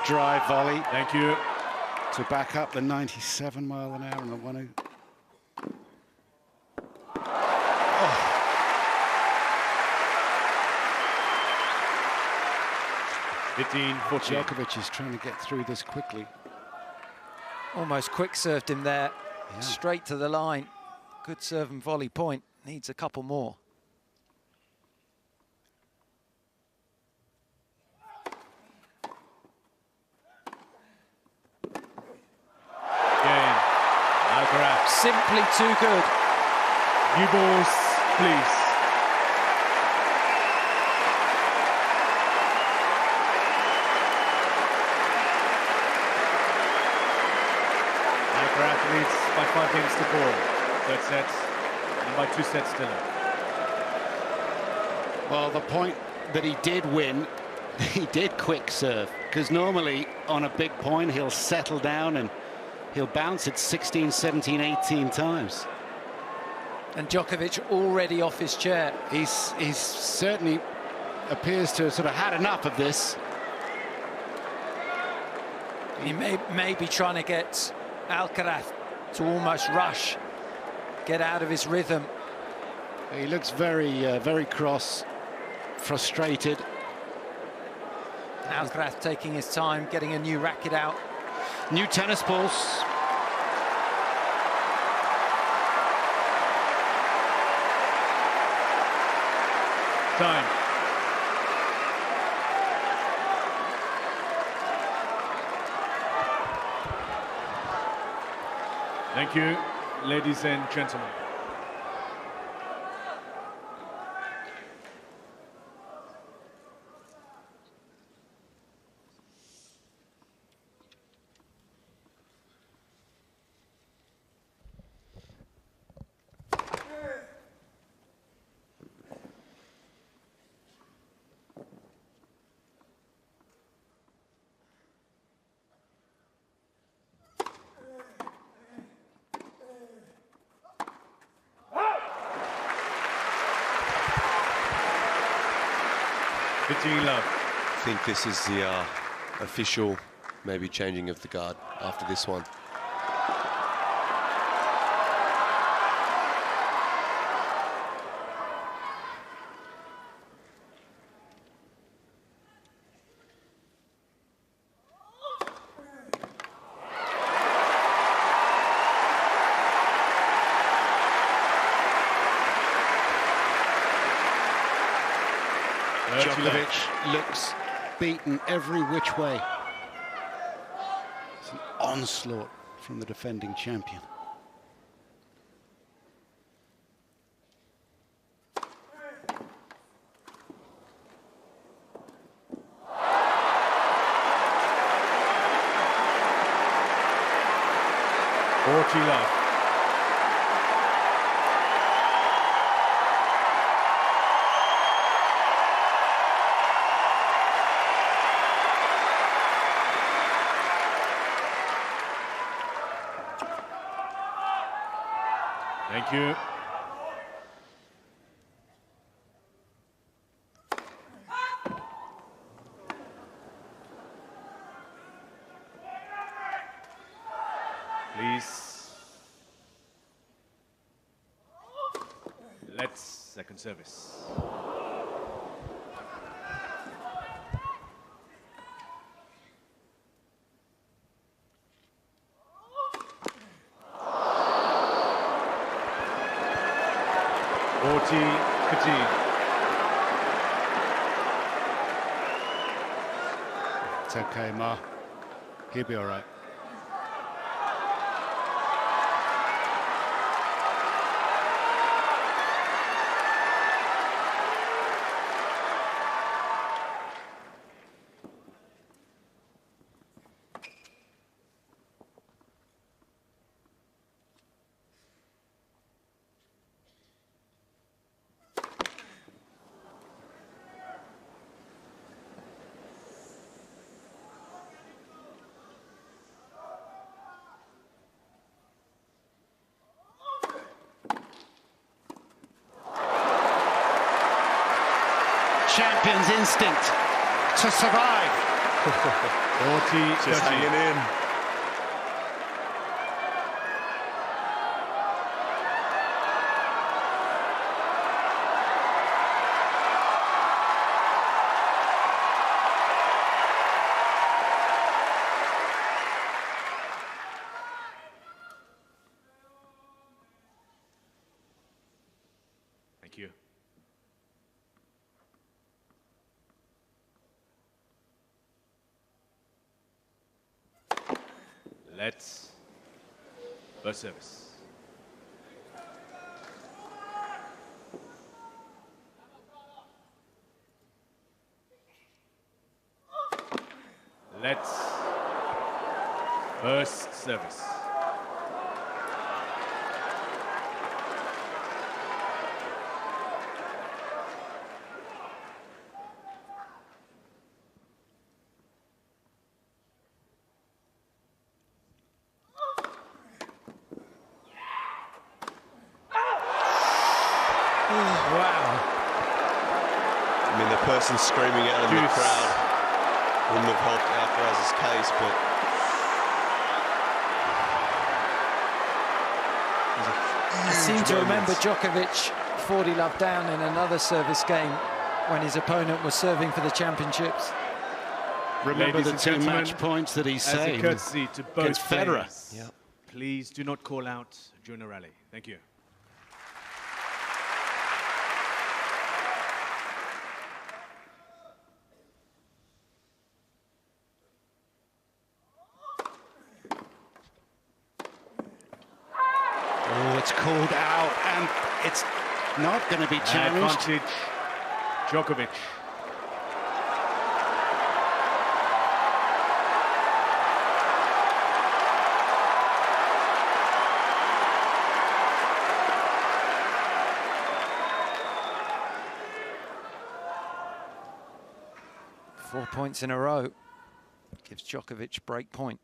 S2: Drive volley.
S4: Thank you.
S2: To back up the 97 mile an hour and the 1-0.
S4: 15-14.
S2: Djokovic is trying to get through this quickly.
S7: Almost quick served him there, straight to the line. Good serve and volley point. Needs a couple more.
S4: Again, Alcaraz.
S7: Simply too good.
S4: New balls, please. Alcaraz leads by 5 games to 4. Third set, and by 2 sets to none.
S2: Well, the point that he did win, he did quick serve, because normally on a big point he'll settle down and he'll bounce it 16, 17, 18 times.
S7: And Djokovic already off his chair.
S2: He's certainly appears to have sort of had enough of this.
S7: He may be trying to get Alcaraz to almost rush, get out of his rhythm.
S2: He looks very cross, frustrated.
S7: Alcaraz taking his time, getting a new racket out.
S2: New tennis balls.
S4: Time. Thank you, ladies and gentlemen. Love.
S6: I think this is the official, maybe changing of the guard after this one.
S2: Djokovic looks beaten every which way. It's an onslaught from the defending champion.
S4: Love. Thank you. Please. Let's second service.
S2: It's okay, Ma. He'll be all right. Champion's instinct to survive.
S4: 40,
S6: just hanging in.
S4: Thank you. Let's first service. Let's first service.
S6: I mean, the person screaming out in the crowd wouldn't have helped Alcaraz's case, but
S7: I seem to remember Djokovic 40 love down in another service game when his opponent was serving for the championships.
S2: Remember
S4: Ladies
S2: the
S4: and
S2: two
S4: gentlemen,
S2: match points that he
S4: as a
S2: saved
S4: courtesy to both
S2: against Federer.
S4: players, please do not call out during the rally. Thank you.
S2: Oh, it's called out, and it's not going to be challenged.
S4: Advantage, Djokovic.
S7: Four points in a row gives Djokovic break point.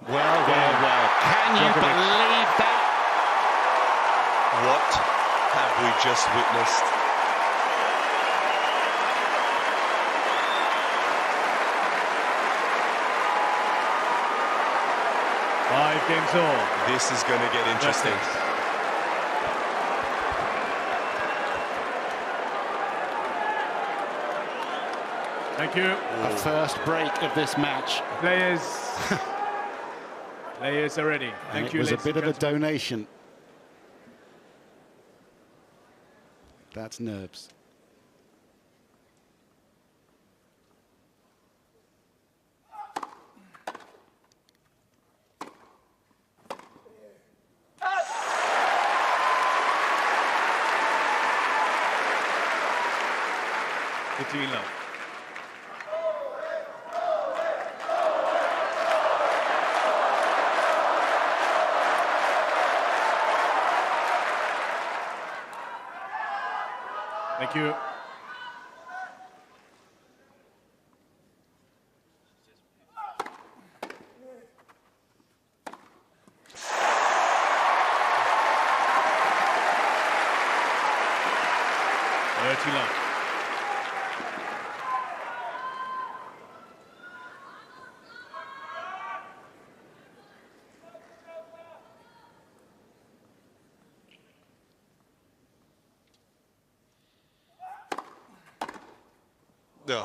S2: Well. Can you believe that?
S6: what have we just witnessed?
S4: Five games all.
S6: This is going to get interesting.
S4: Thank you.
S2: A first break of this match.
S4: Players. Players are ready.
S2: And
S4: Thank
S2: it
S4: you,
S2: was a
S4: ladies
S2: bit
S4: and
S2: of a
S4: gentlemen.
S2: donation. That's nerves.
S4: Between love. Thank you. Love.
S6: No.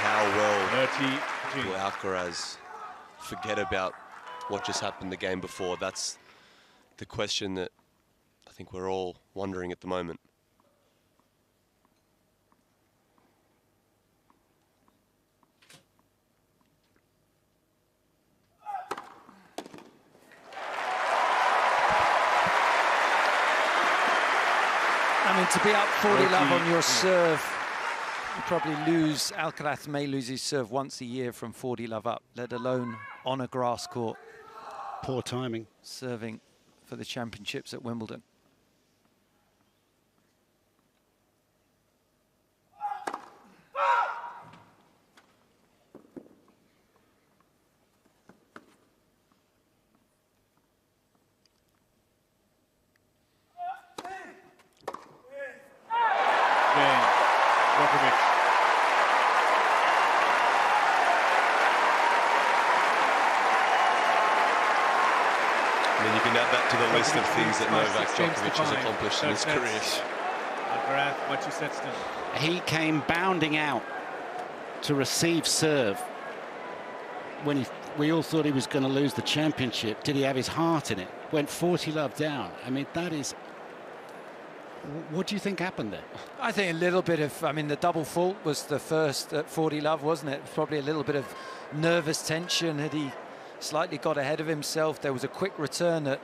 S6: How well
S4: 30.
S6: will Alcaraz forget about what just happened the game before? That's the question that I think we're all wondering at the moment.
S7: I mean, to be up 40 love on your serve, you probably lose. Alcaraz may lose his serve once a year from 40 love up, let alone on a grass court.
S2: Poor timing.
S7: Serving for the championships at Wimbledon.
S6: And then you can add that to the list of things that Novak Djokovic has accomplished in his career.
S4: Alcaraz, what you said, Stan.
S2: He came bounding out to receive serve when we all thought he was going to lose the championship. Did he have his heart in it? Went 40-love down. I mean, that is... What do you think happened there?
S7: I think a little bit of, I mean, the double fault was the first at 40-love, wasn't it? Probably a little bit of nervous tension. Had he slightly got ahead of himself, there was a quick return at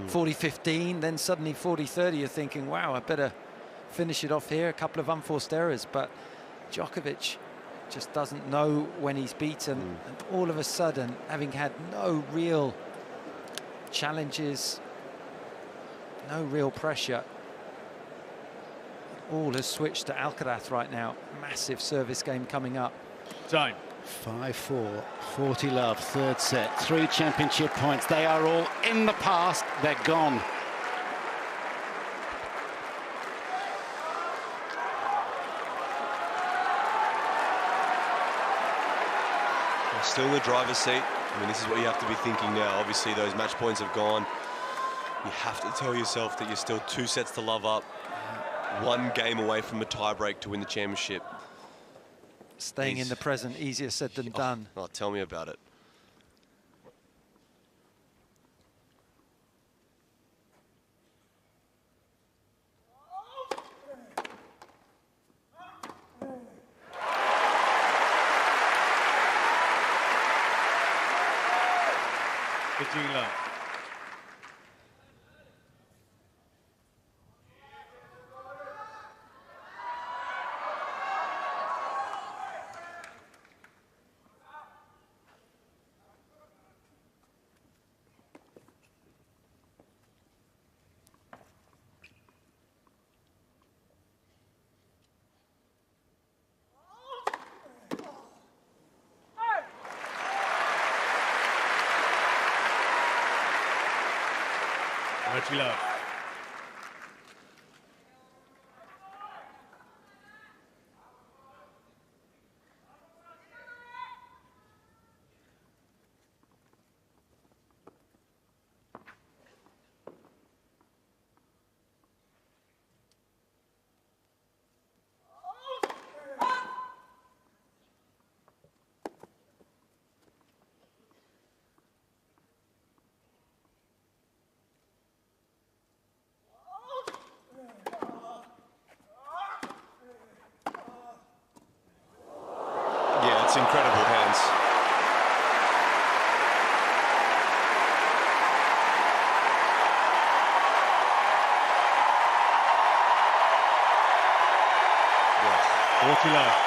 S7: 40-15, then suddenly 40-30, you're thinking, wow, I better finish it off here. A couple of unforced errors, but Djokovic just doesn't know when he's beaten. And all of a sudden, having had no real challenges, no real pressure, all has switched to Alcaraz right now. Massive service game coming up.
S4: Time.
S2: 5-4, 40-love, third set. 3 championship points. They are all in the past. They're gone.
S6: They're still in the driver's seat. I mean, this is what you have to be thinking now. Obviously, those match points have gone. You have to tell yourself that you're still 2 sets to love up. 1 game away from a tiebreak to win the championship.
S7: Staying in the present, easier said than done.
S6: Oh, tell me about it.
S4: Pitching love. Love.
S6: It's incredible hands.
S4: Yeah. 40 love.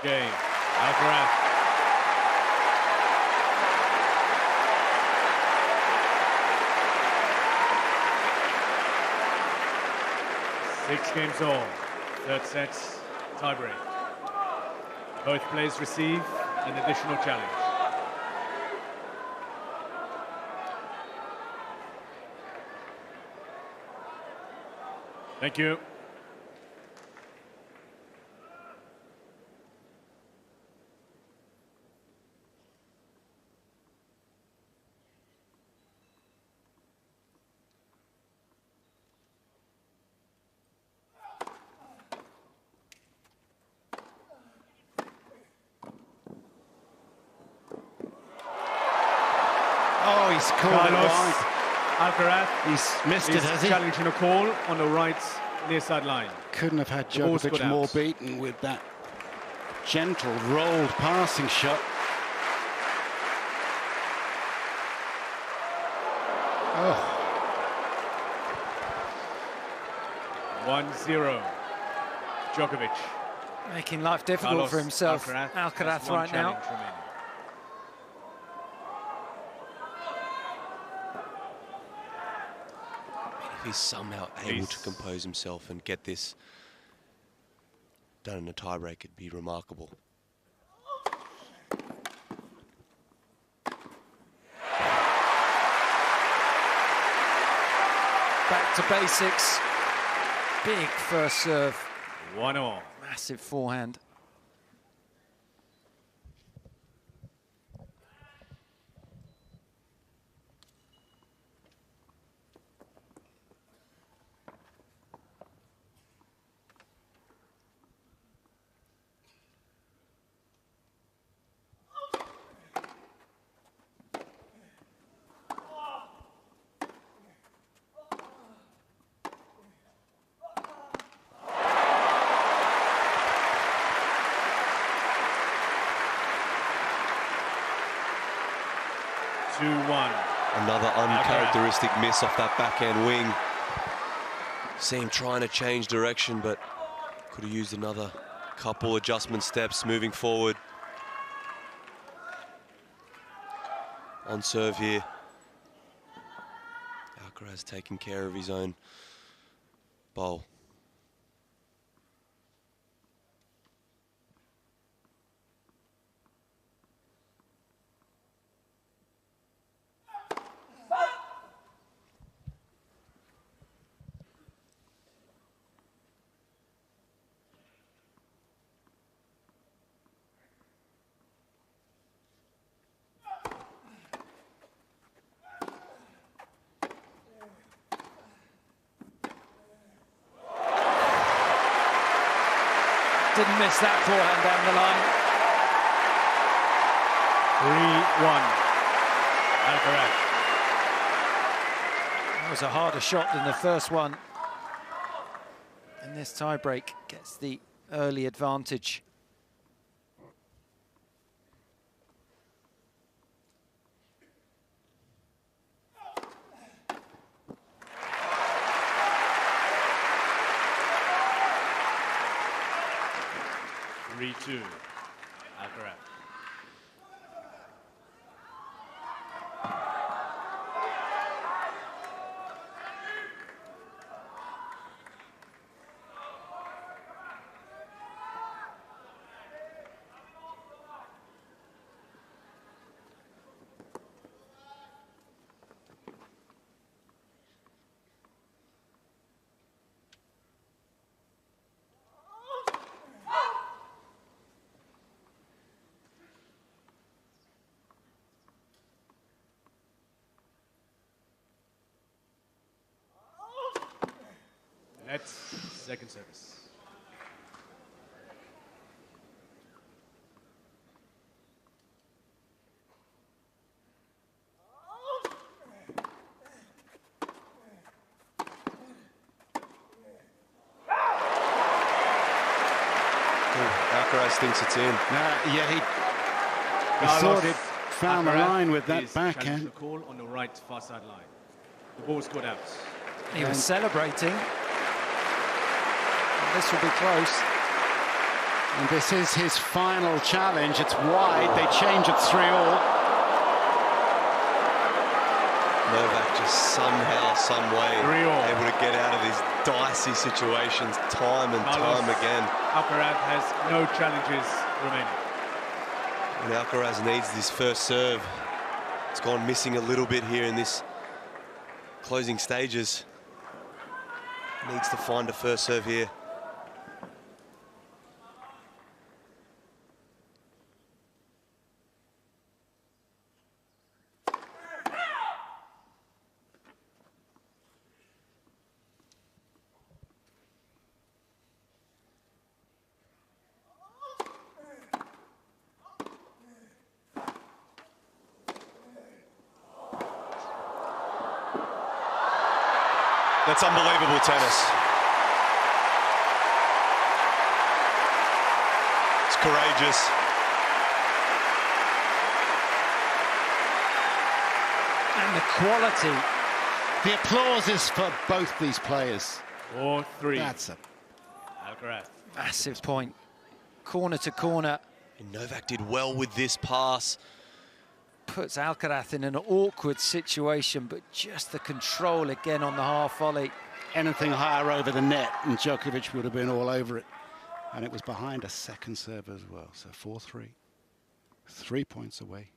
S4: Game. Alcaraz. Six games all. Third sets, tiebreak. Both players receive an additional challenge. Thank you.
S2: Oh, he's called it wide.
S4: Alcaraz.
S2: He's missed it, has he?
S4: Challenging a call on the right near sideline.
S2: Couldn't have had Djokovic more beaten with that gentle, rolled passing shot. Oh.
S4: 1-0. Djokovic.
S7: Making life difficult for himself. Alcaraz right now.
S6: If he's somehow able to compose himself and get this done in a tiebreak, it'd be remarkable.
S7: Back to basics. Big first serve.
S4: 1-1.
S7: Massive forehand.
S6: Another uncharacteristic miss off that backhand wing. See him trying to change direction, but could have used another couple adjustment steps moving forward. On serve here. Alcaraz taking care of his own bowl.
S7: Didn't miss that forehand down the line.
S4: 3-1. Alcaraz.
S7: That was a harder shot than the first one. And this tiebreak gets the early advantage.
S4: Alcaraz. That's second service.
S6: Alcaraz thinks it's in.
S2: Yeah, he thought it found the line with that backhand.
S4: The call on the right far side line. The ball scored out.
S7: He was celebrating. This will be close.
S2: And this is his final challenge. It's wide. They change it 3-all.
S6: Novak just somehow, some way, able to get out of these dicey situations time and time again.
S4: Alcaraz has no challenges remaining.
S6: And Alcaraz needs this first serve. It's gone missing a little bit here in this closing stages. Needs to find a first serve here. That's unbelievable tennis. It's courageous.
S7: And the quality.
S2: The applause is for both these players.
S4: 4-3.
S2: That's a
S4: Alcaraz.
S7: Massive point. Corner to corner.
S6: And Novak did well with this pass.
S7: puts Alcaraz in an awkward situation, but just the control again on the half volley.
S2: Anything higher over the net, and Djokovic would have been all over it. And it was behind a second serve as well. So 4-3. 3 points away.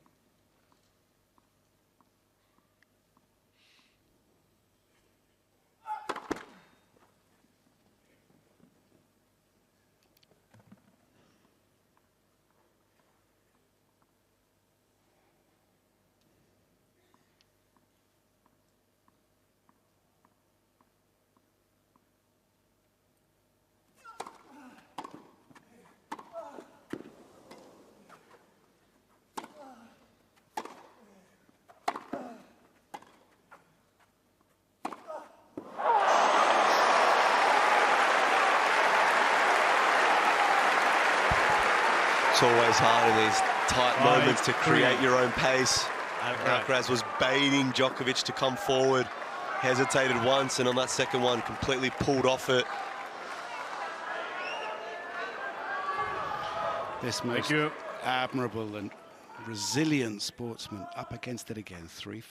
S6: It's always hard in these tight moments to create your own pace. Alcaraz was baiting Djokovic to come forward, hesitated once, and on that second one completely pulled off it.
S2: This most admirable and resilient sportsman up against it again, 3-5.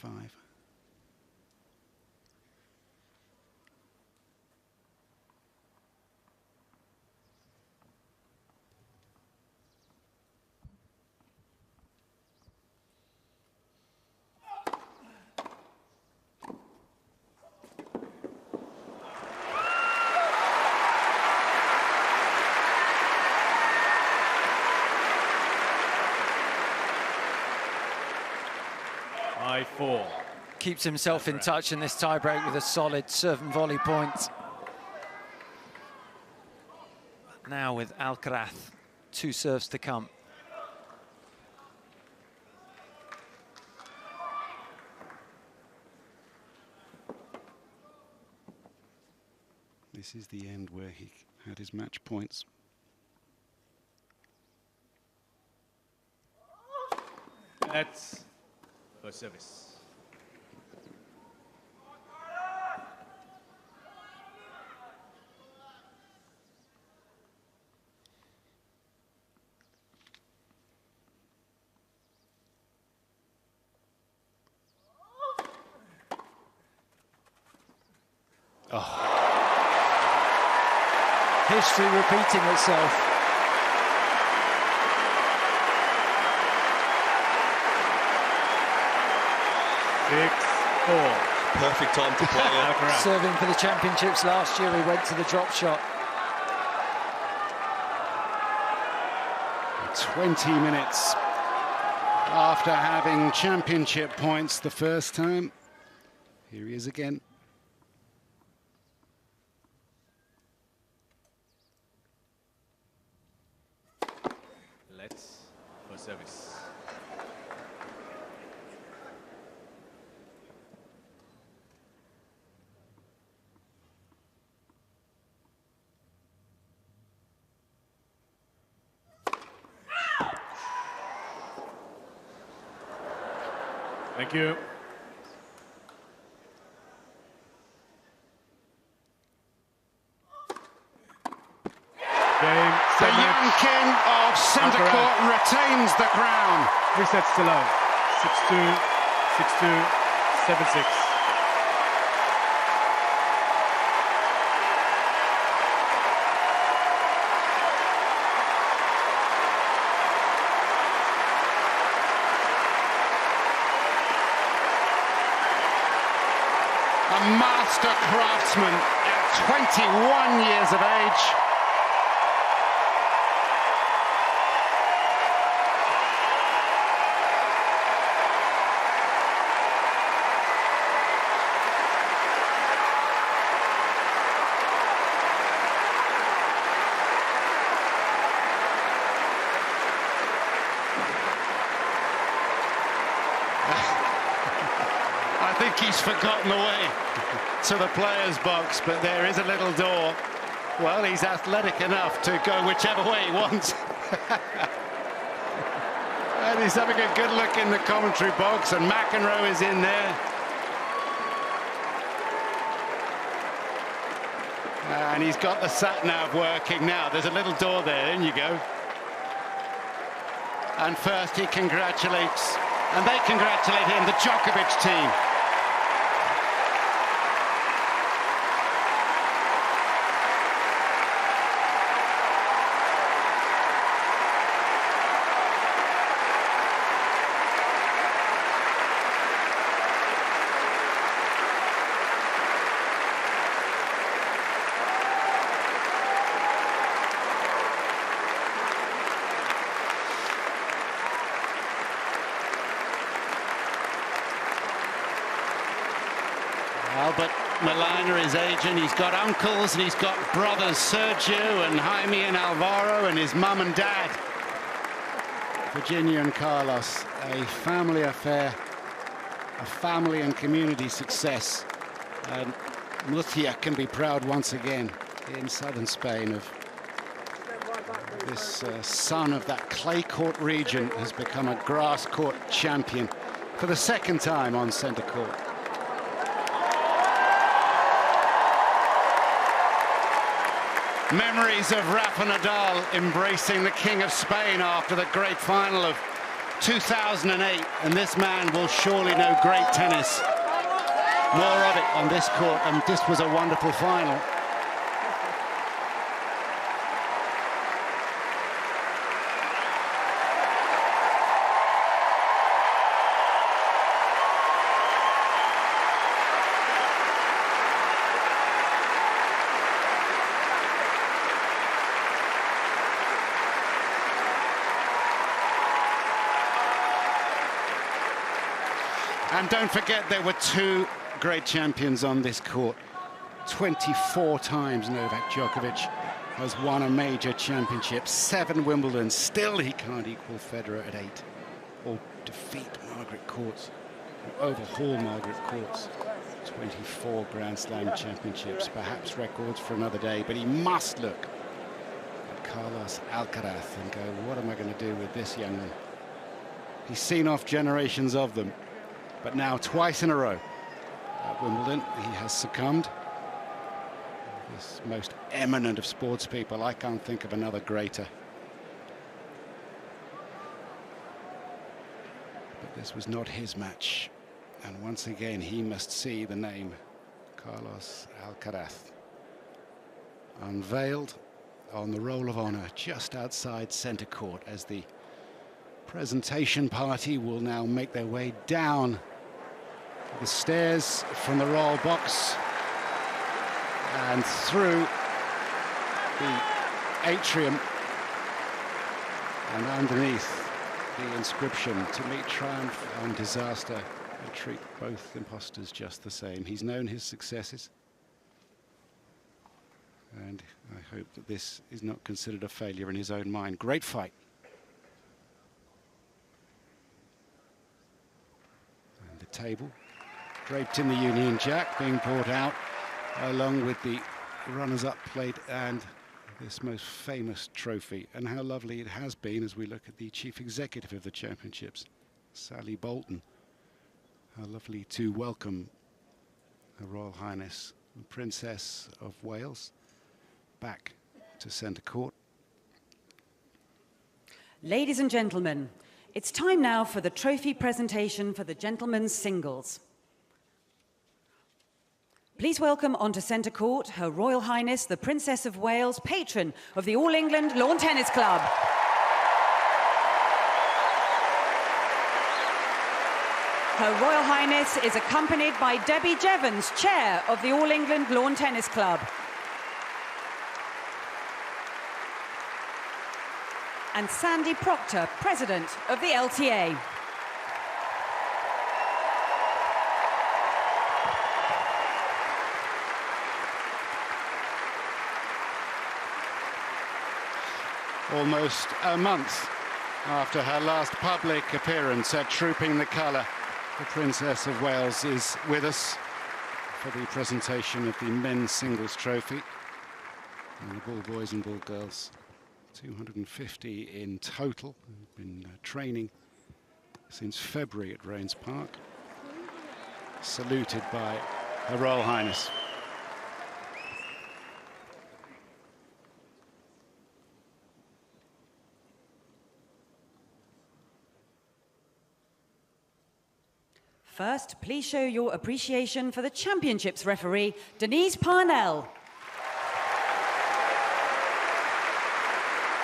S7: Keeps himself in touch in this tiebreak with a solid serve and volley point. Now with Alcaraz, 2 serves to come.
S2: This is the end where he had his match points.
S4: That's first service.
S7: History repeating itself.
S6: Perfect time to play it.
S7: Serving for the championships last year, he went to the drop shot.
S2: 20 minutes after having championship points the first time. Here he is again.
S4: Let's for service. Thank you.
S2: The young king of centre court retains the crown.
S4: 3 sets to love. 6-2, 6-2, 7-6.
S2: A master craftsman at 21 years of age. I think he's forgotten the way to the players' box, but there is a little door. Well, he's athletic enough to go whichever way he wants. And he's having a good look in the commentary box, and McEnroe is in there. And he's got the sat-nav working now. There's a little door there, in you go. And first he congratulates and they congratulate him, the Djokovic team. Well, but Milana is aging. He's got uncles and he's got brothers Sergio and Jaime and Alvaro and his mum and dad. Virginia and Carlos, a family affair, a family and community success. And Murcia can be proud once again in southern Spain of this son of that clay court region has become a grass court champion for the second time on centre court. Memories of Rafa Nadal embracing the King of Spain after the great final of 2008, and this man will surely know great tennis. More of it on this court, and this was a wonderful final. And don't forget, there were two great champions on this court. 24 times Novak Djokovic has won a major championship, 7 Wimbledon. Still he can't equal Federer at 8 or defeat Margaret Courts or overhaul Margaret Courts. 24 Grand Slam championships, perhaps records for another day, but he must look at Carlos Alcaraz and go, what am I going to do with this young man? He's seen off generations of them. But now, twice in a row at Wimbledon, he has succumbed. This most eminent of sports people, I can't think of another greater. But this was not his match. And once again, he must see the name Carlos Alcaraz unveiled on the Roll of Honor just outside centre court as the presentation party will now make their way down the stairs from the royal box and through the atrium and underneath the inscription, to meet triumph and disaster and treat both impostors just the same. He's known his successes, and I hope that this is not considered a failure in his own mind. Great fight. And the table draped in the Union Jack being brought out along with the runners-up plate and this most famous trophy. And how lovely it has been as we look at the chief executive of the championships, Sally Bolton. How lovely to welcome Her Royal Highness the Princess of Wales back to centre court.
S8: Ladies and gentlemen, it's time now for the trophy presentation for the gentlemen's singles. Please welcome onto centre court Her Royal Highness the Princess of Wales, patron of the All England Lawn Tennis Club. Her Royal Highness is accompanied by Debbie Jevons, Chair of the All England Lawn Tennis Club. And Sandy Proctor, President of the LTA.
S2: Almost a month after her last public appearance at Trooping the Colour, the Princess of Wales is with us for the presentation of the men's singles trophy. And the ball boys and ball girls, 250 in total, have been training since February at Rains Park, saluted by Her Royal Highness.
S8: First, please show your appreciation for the championships referee, Denise Parnell.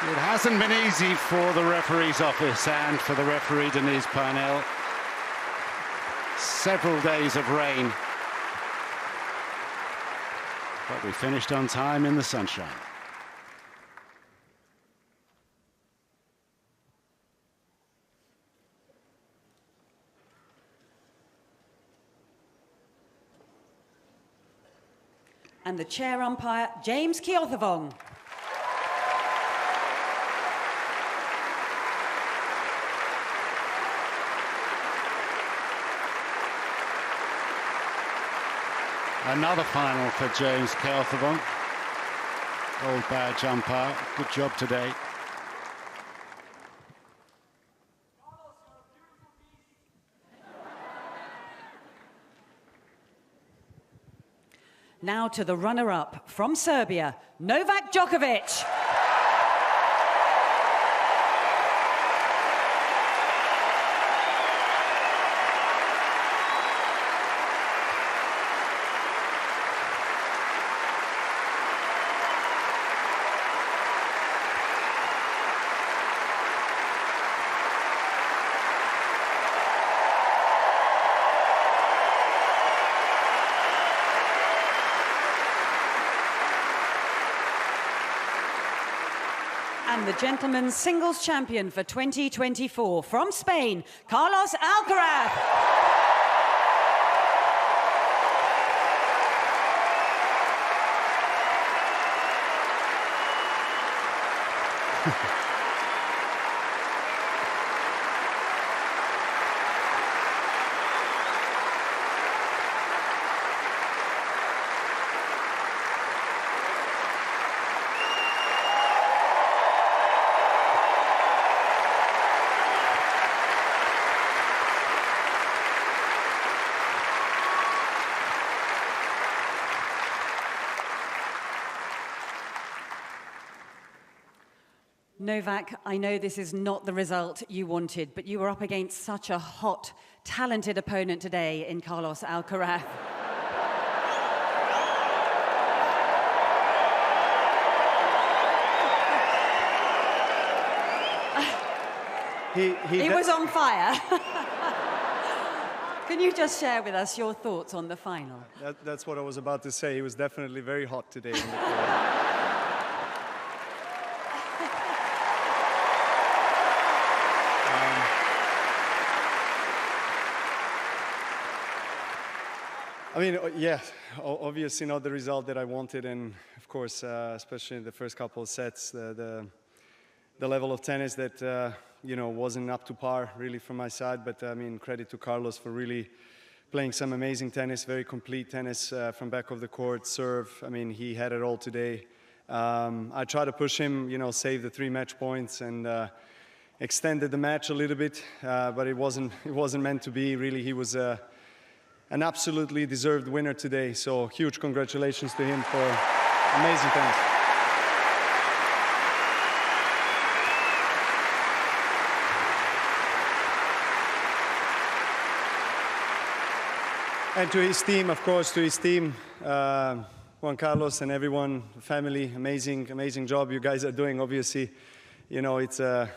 S2: It hasn't been easy for the referee's office and for the referee, Denise Parnell. Several days of rain. But we finished on time in the sunshine.
S8: And the chair umpire, James Keothavong.
S2: Another final for James Keothavong. Gold badge umpire. Good job today.
S8: Now to the runner-up from Serbia, Novak Djokovic. And the gentlemen's singles champion for 2024 from Spain, Carlos Alcaraz. Novak, I know this is not the result you wanted, but you were up against such a hot, talented opponent today in Carlos Alcaraz. He was on fire. Can you just share with us your thoughts on the final?
S9: That's what I was about to say. He was definitely very hot today in the court. I mean, yeah, obviously not the result that I wanted, and of course, especially in the first couple of sets, the level of tennis that you know, wasn't up to par really from my side. But I mean, credit to Carlos for really playing some amazing tennis, very complete tennis from back of the court, serve. I mean, he had it all today. I tried to push him, you know, save the 3 match points and extended the match a little bit, but it wasn't meant to be. Really, he was an absolutely deserved winner today. So huge congratulations to him for amazing tennis. And to his team, of course, to his team, Juan Carlos and everyone, family, amazing job you guys are doing. Obviously, you know, it's a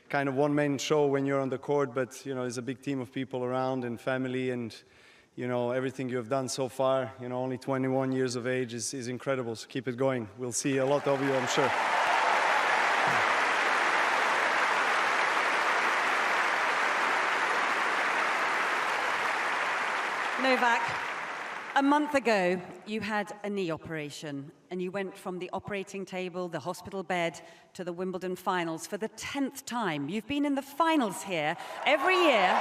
S9: kind of one-man show when you're on the court, but, you know, there's a big team of people around and family, and, you know, everything you've done so far, you know, only 21 years of age is incredible, so keep it going. We'll see a lot of you, I'm sure.
S8: Novak, a month ago, you had a knee operation, and you went from the operating table, the hospital bed, to the Wimbledon finals for the 10th time. You've been in the finals here every year.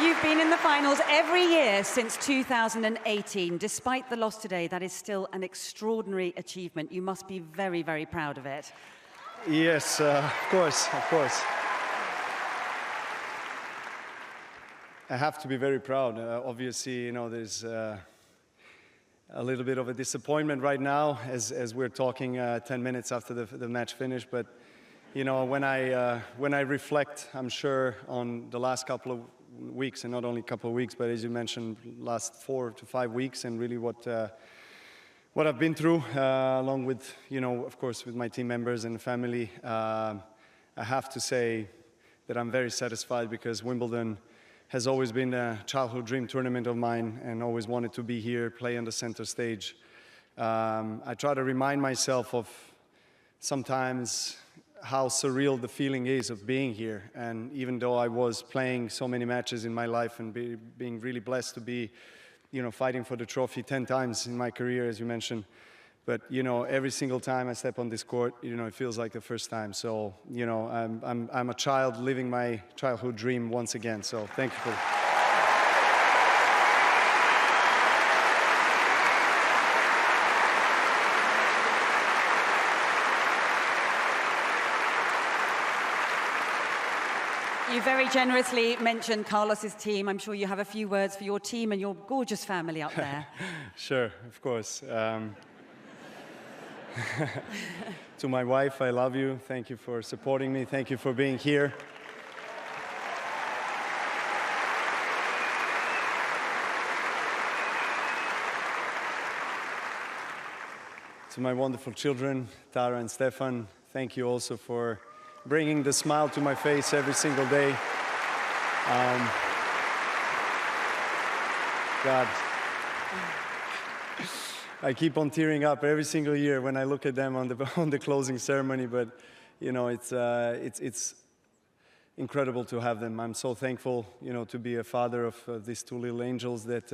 S8: You've been in the finals every year since 2018. Despite the loss today, that is still an extraordinary achievement. You must be very, very proud of it.
S9: Yes, of course. I have to be very proud. Obviously, you know, there's a little bit of a disappointment right now as we're talking 10 minutes after the match finished. But you know, when I reflect, I'm sure, on the last couple of weeks, and not only a couple of weeks, but as you mentioned, last 4 to 5 weeks, and really what I've been through, along with, you know, of course, with my team members and family, I have to say that I'm very satisfied, because Wimbledon has always been a childhood dream tournament of mine, and always wanted to be here, play on the center stage. I try to remind myself of sometimes how surreal the feeling is of being here. And even though I was playing so many matches in my life and being really blessed to be, you know, fighting for the trophy 10 times in my career, as you mentioned, but, you know, every single time I step on this court, you know, it feels like the first time. So, you know, I'm a child living my childhood dream once again. So thank you for that.
S8: You very generously mentioned Carlos's team. I'm sure you have a few words for your team and your gorgeous family up there.
S9: Sure, of course. To my wife, I love you. Thank you for supporting me. Thank you for being here. To my wonderful children, Tara and Stefan, thank you also for bringing the smile to my face every single day. God, I keep on tearing up every single year when I look at them on the closing ceremony, but you know, it's incredible to have them. I'm so thankful, you know, to be a father of these two little angels that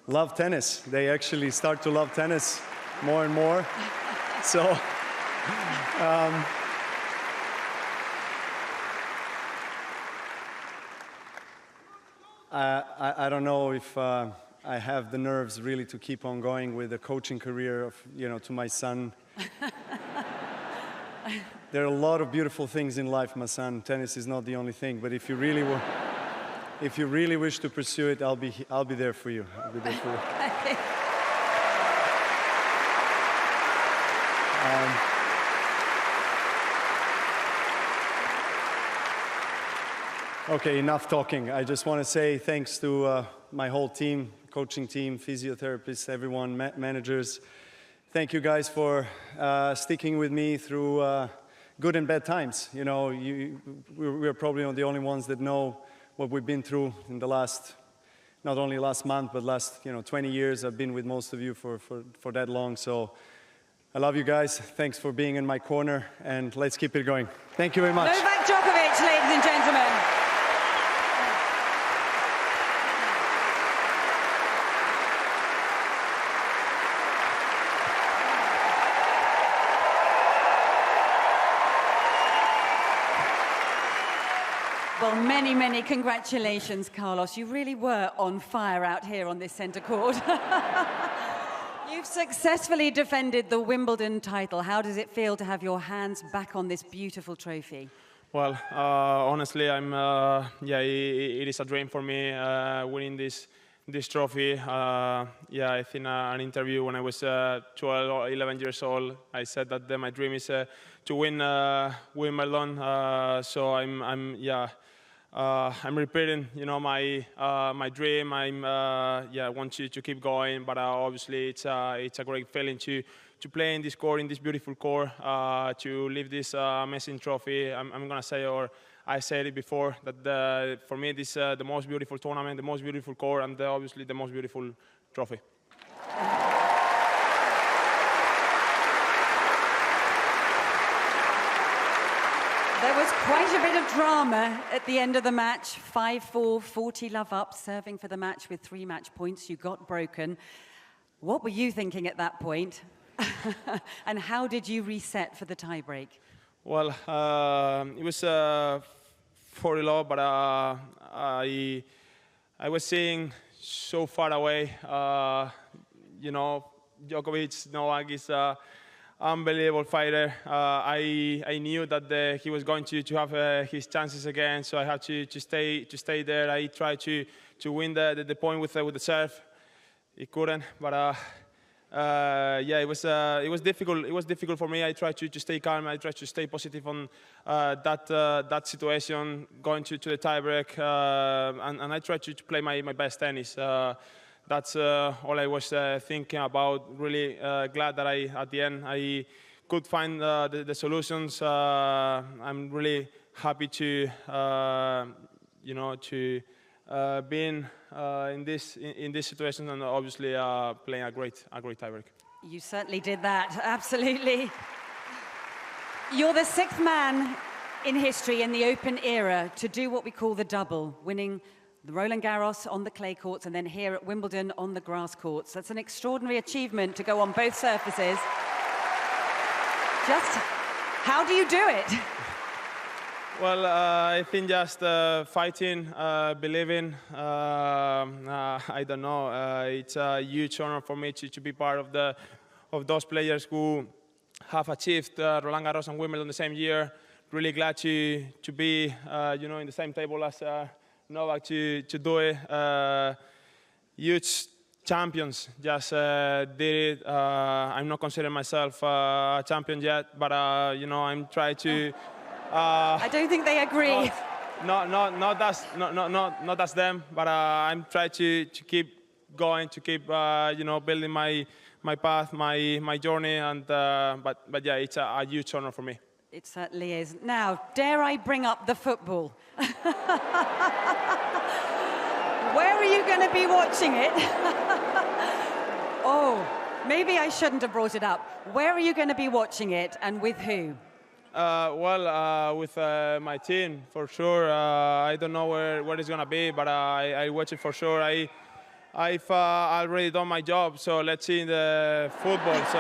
S9: love tennis. They actually start to love tennis more and more. So. I don't know if I have the nerves really to keep on going with the coaching career of, you know, to my son. There are a lot of beautiful things in life, my son. Tennis is not the only thing, but if you really wish to pursue it, I'll be there for you. I'll be there for you. Okay, enough talking. I just want to say thanks to my whole team, coaching team, physiotherapists, everyone, managers. Thank you guys for sticking with me through good and bad times. You know, we're probably the only ones that know what we've been through in the last, not only last month, but last, you know, 20 years. I've been with most of you for that long. So I love you guys. Thanks for being in my corner, and let's keep it going. Thank you very much.
S8: Novak Djokovic, ladies and gentlemen. Well, many, many congratulations, Carlos. You really were on fire out here on this centre court. You've successfully defended the Wimbledon title. How does it feel to have your hands back on this beautiful trophy?
S10: Well, honestly, it is a dream for me winning this trophy. I think an interview when I was 12 or 11 years old, I said that my dream is to win Wimbledon. So I'm repeating, you know, my dream. I want to keep going, but obviously it's a great feeling to play in this court, in this beautiful court, to lift this amazing trophy. I'm gonna say, or I said it before, that for me this is the most beautiful tournament, the most beautiful court, and obviously the most beautiful trophy.
S8: There was quite a bit of drama at the end of the match. 5-4, 40 love up, serving for the match with 3 match points. You got broken. What were you thinking at that point? And how did you reset for the tiebreak?
S10: Well, it was 40 love, but I was seeing so far away. You know, Djokovic, Novak is unbelievable fighter. I knew that he was going to have his chances again, so I had to stay there. I tried to win the point with the serve. He couldn't, but yeah, it was difficult. It was difficult for me. I tried to stay calm. I tried to stay positive on that situation, going to the tiebreak, and I tried to play my best tennis. That's all I was thinking about. Really glad that at the end I could find the solutions. I'm really happy to being in this situation, and obviously playing a great tiebreak.
S8: You certainly did that, absolutely. You're the 6th man in history in the Open era to do what we call the double, winning the Roland Garros on the clay courts and then here at Wimbledon on the grass courts. That's an extraordinary achievement to go on both surfaces. Just how do you do it?
S10: Well, I think just fighting, believing. I don't know. It's a huge honor for me to be part of those players who have achieved Roland Garros and Wimbledon the same year. Really glad to be, in the same table as Novak to do it. Huge champions just did it. I'm not considering myself a champion yet, but I'm trying to.
S8: I don't think they agree.
S10: Not as them, but I'm trying to keep going, to keep building my path, my journey, and but yeah, it's a huge honor for me.
S8: It certainly is. Now, dare I bring up the football? Where are you going to be watching it? Oh, maybe I shouldn't have brought it up. Where are you going to be watching it, and with who?
S10: With my team, for sure. I don't know where it's going to be, but I watch it for sure. I've already done my job, so let's see in the football. So.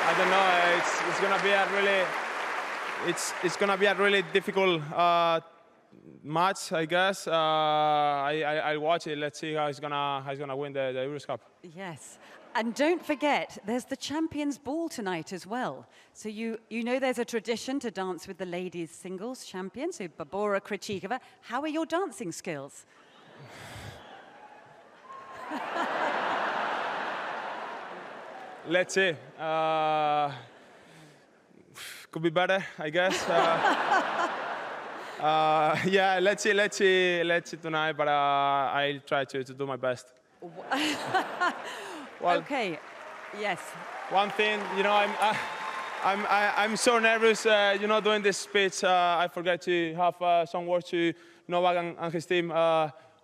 S10: I don't know. It's gonna be a really. It's gonna be a really difficult match, I guess. I'll watch it. Let's see how he's gonna win the Euros Cup.
S8: Yes, and don't forget, there's the Champions Ball tonight as well. So you know there's a tradition to dance with the ladies singles champion, so Barbora Krejcikova. How are your dancing skills?
S10: Let's see. Could be better, I guess. Yeah, let's see tonight. But I'll try to do my best.
S8: Well, okay. Yes.
S10: One thing, I'm so nervous. Doing this speech, I forget to have some words to Novak and his team.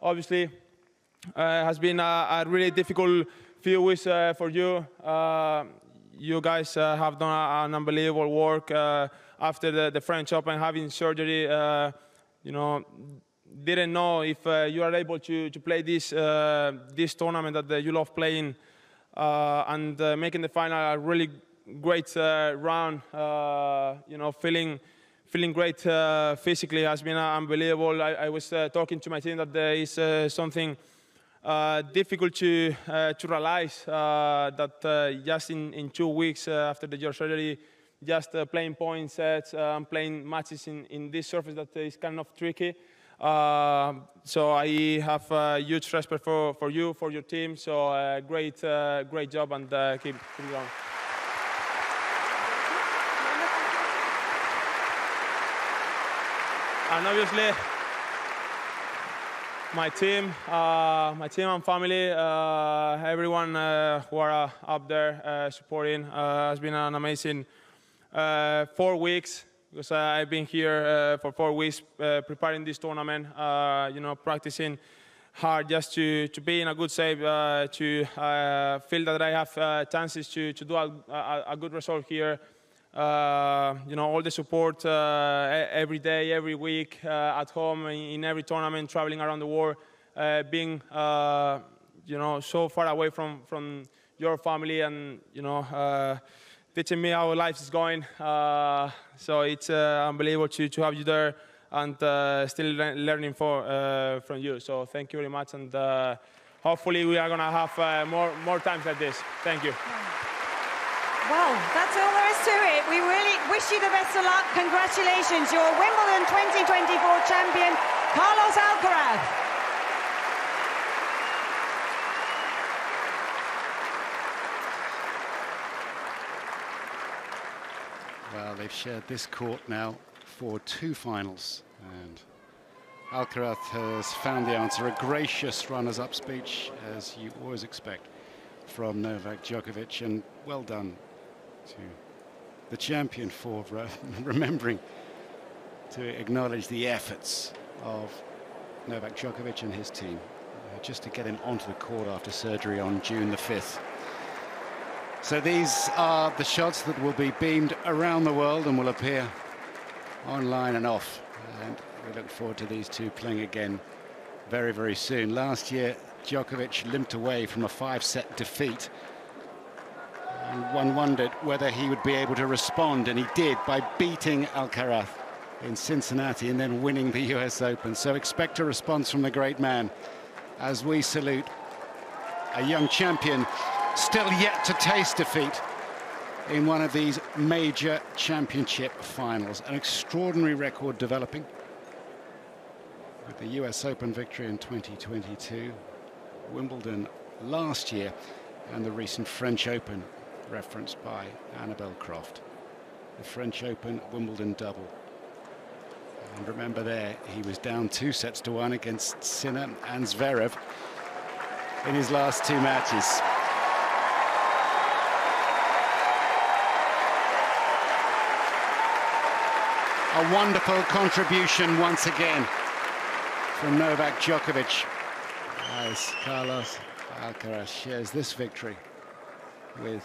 S10: Obviously, has been a really difficult few weeks for you. You guys have done an unbelievable work after the French Open, having surgery. Didn't know if you are able to play this tournament that you love playing, and making the final a really great round. Feeling great physically has been unbelievable. I was talking to my team that there is something difficult to realize that just in 2 weeks after your surgery, just playing point sets and playing matches in this surface that is kind of tricky. So I have huge respect for you, for your team. So great job, and keep going. And obviously, my team and family, everyone who are up there supporting, has been an amazing 4 weeks, because I've been here for 4 weeks preparing this tournament, practicing hard just to be in a good shape, to feel that I have chances to do a good result here. All the support every day, every week, at home, in every tournament, traveling around the world, being so far away from your family, and teaching me how life is going. So it's unbelievable to have you there, and still learning from you. So thank you very much, and hopefully we are gonna have more times like this. Thank you.
S8: Well, that's all there is to it. We really wish you the best of luck. Congratulations, you're Wimbledon 2024 champion. Carlos Alcaraz.
S2: Well, they've shared this court now for 2 finals, and Alcaraz has found the answer. A gracious runners-up speech, as you always expect from Novak Djokovic, and well done to the champion for remembering to acknowledge the efforts of Novak Djokovic and his team just to get him onto the court after surgery on June the 5th. So these are the shots that will be beamed around the world and will appear online and off. And we look forward to these two playing again very, very soon. Last year, Djokovic limped away from a 5-set defeat. And one wondered whether he would be able to respond, and he did by beating Alcaraz in Cincinnati and then winning the US Open. So expect a response from the great man as we salute a young champion still yet to taste defeat in one of these major championship finals. An extraordinary record developing with the US Open victory in 2022, Wimbledon last year, and the recent French Open referenced by Annabel Croft. The French Open Wimbledon double. And remember there, he was down 2-1 against Sinner and Zverev in his last 2 matches. A wonderful contribution once again from Novak Djokovic as Carlos Alcaraz shares this victory with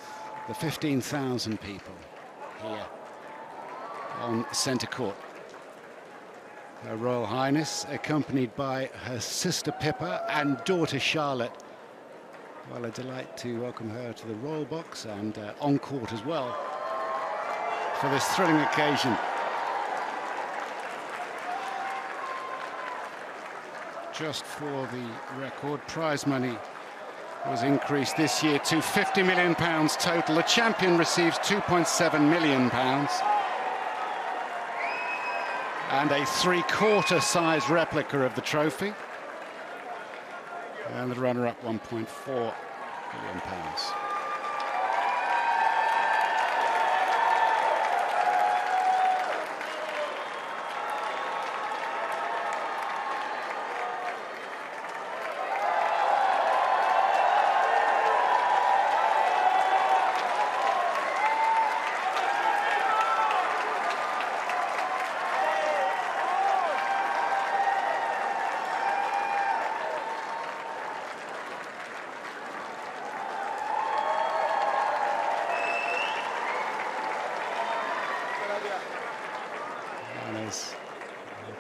S2: the 15,000 people here on centre court. Her Royal Highness, accompanied by her sister Pippa and daughter Charlotte. Well, a delight to welcome her to the Royal Box and on court as well for this thrilling occasion. Just for the record, prize money was increased this year to £50 million total. The champion receives £2.7 million. And a 3/4 size replica of the trophy. And the runner-up £1.4 million.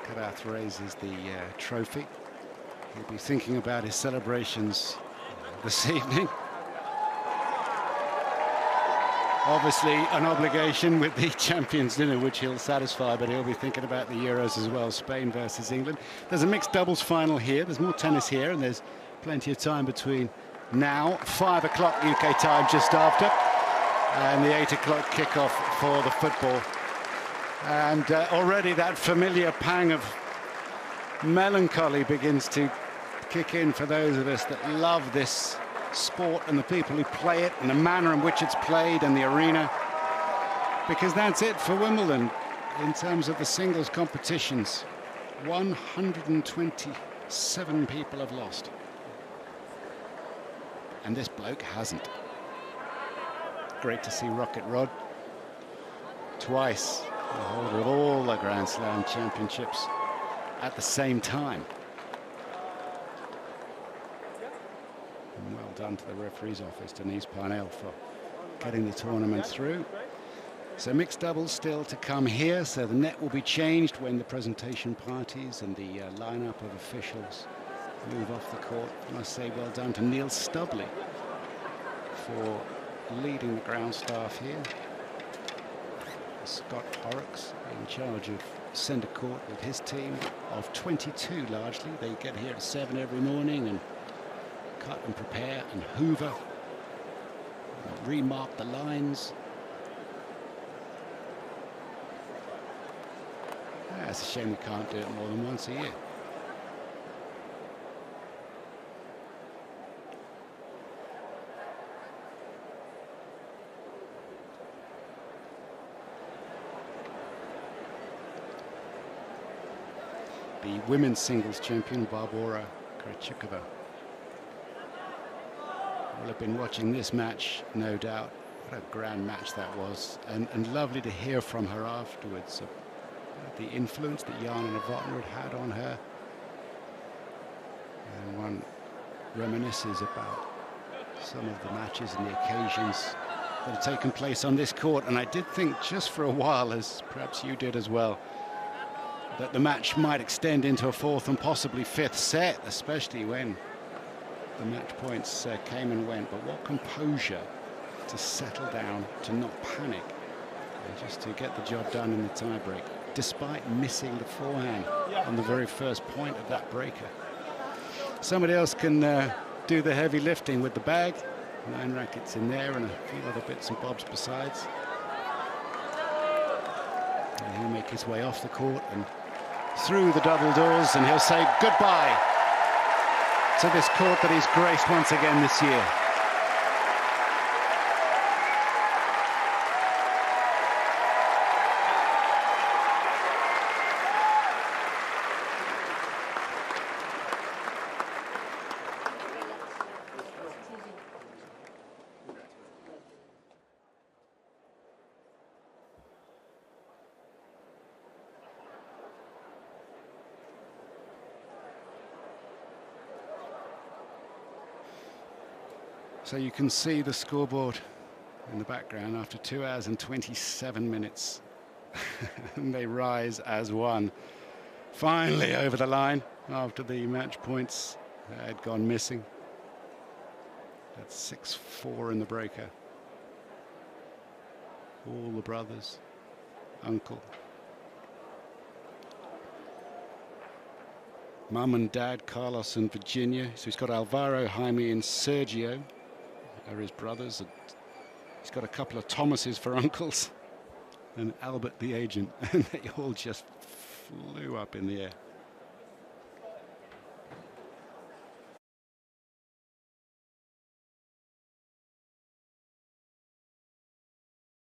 S2: Alcaraz raises the trophy. He'll be thinking about his celebrations this evening. Obviously an obligation with the Champions Dinner, which he'll satisfy, but he'll be thinking about the Euros as well, Spain versus England. There's a mixed doubles final here. There's more tennis here, and there's plenty of time between now, 5 o'clock UK time just after, and the 8 o'clock kickoff for the football. And already that familiar pang of melancholy begins to kick in for those of us that love this sport and the people who play it and the manner in which it's played and the arena. Because that's it for Wimbledon in terms of the singles competitions. 127 people have lost. And this bloke hasn't. Great to see Rocket Rod twice the holder of all the Grand Slam championships at the same time. And well done to the referee's office, Denise Parnell, for getting the tournament through. So mixed doubles still to come here, so the net will be changed when the presentation parties and the lineup of officials move off the court. I must say well done to Neil Stubley for leading the ground staff here. Scott Horrocks in charge of centre court with his team of 22 largely. They get here at 7 every morning and cut and prepare and hoover and remark the lines. It's a shame we can't do it more than once a year. the women's singles champion, Barbora Krejcikova. Will have been watching this match, no doubt. What a grand match that was, and lovely to hear from her afterwards. The influence that Jana Novotná had on her. And one reminisces about some of the matches and the occasions that have taken place on this court. And I did think just for a while, as perhaps you did as well, that the match might extend into a fourth and possibly fifth set, especially when the match points came and went. But what composure to settle down, to not panic, and just to get the job done in the tiebreak, despite missing the forehand on the very first point of that breaker. Somebody else can do the heavy lifting with the bag. 9 rackets in there and a few other bits and bobs besides. And he'll make his way off the court and through the double doors, and he'll say goodbye to this court that he's graced once again this year. So you can see the scoreboard in the background after 2 hours and 27 minutes. And they rise as one. Finally over the line after the match points had gone missing. That's 6-4 in the breaker. All the brothers, uncle, mum and dad, Carlos and Virginia. So he's got Alvaro, Jaime and Sergio are his brothers. And he's got a couple of Thomases for uncles and Albert the agent. And they all just flew up in the air.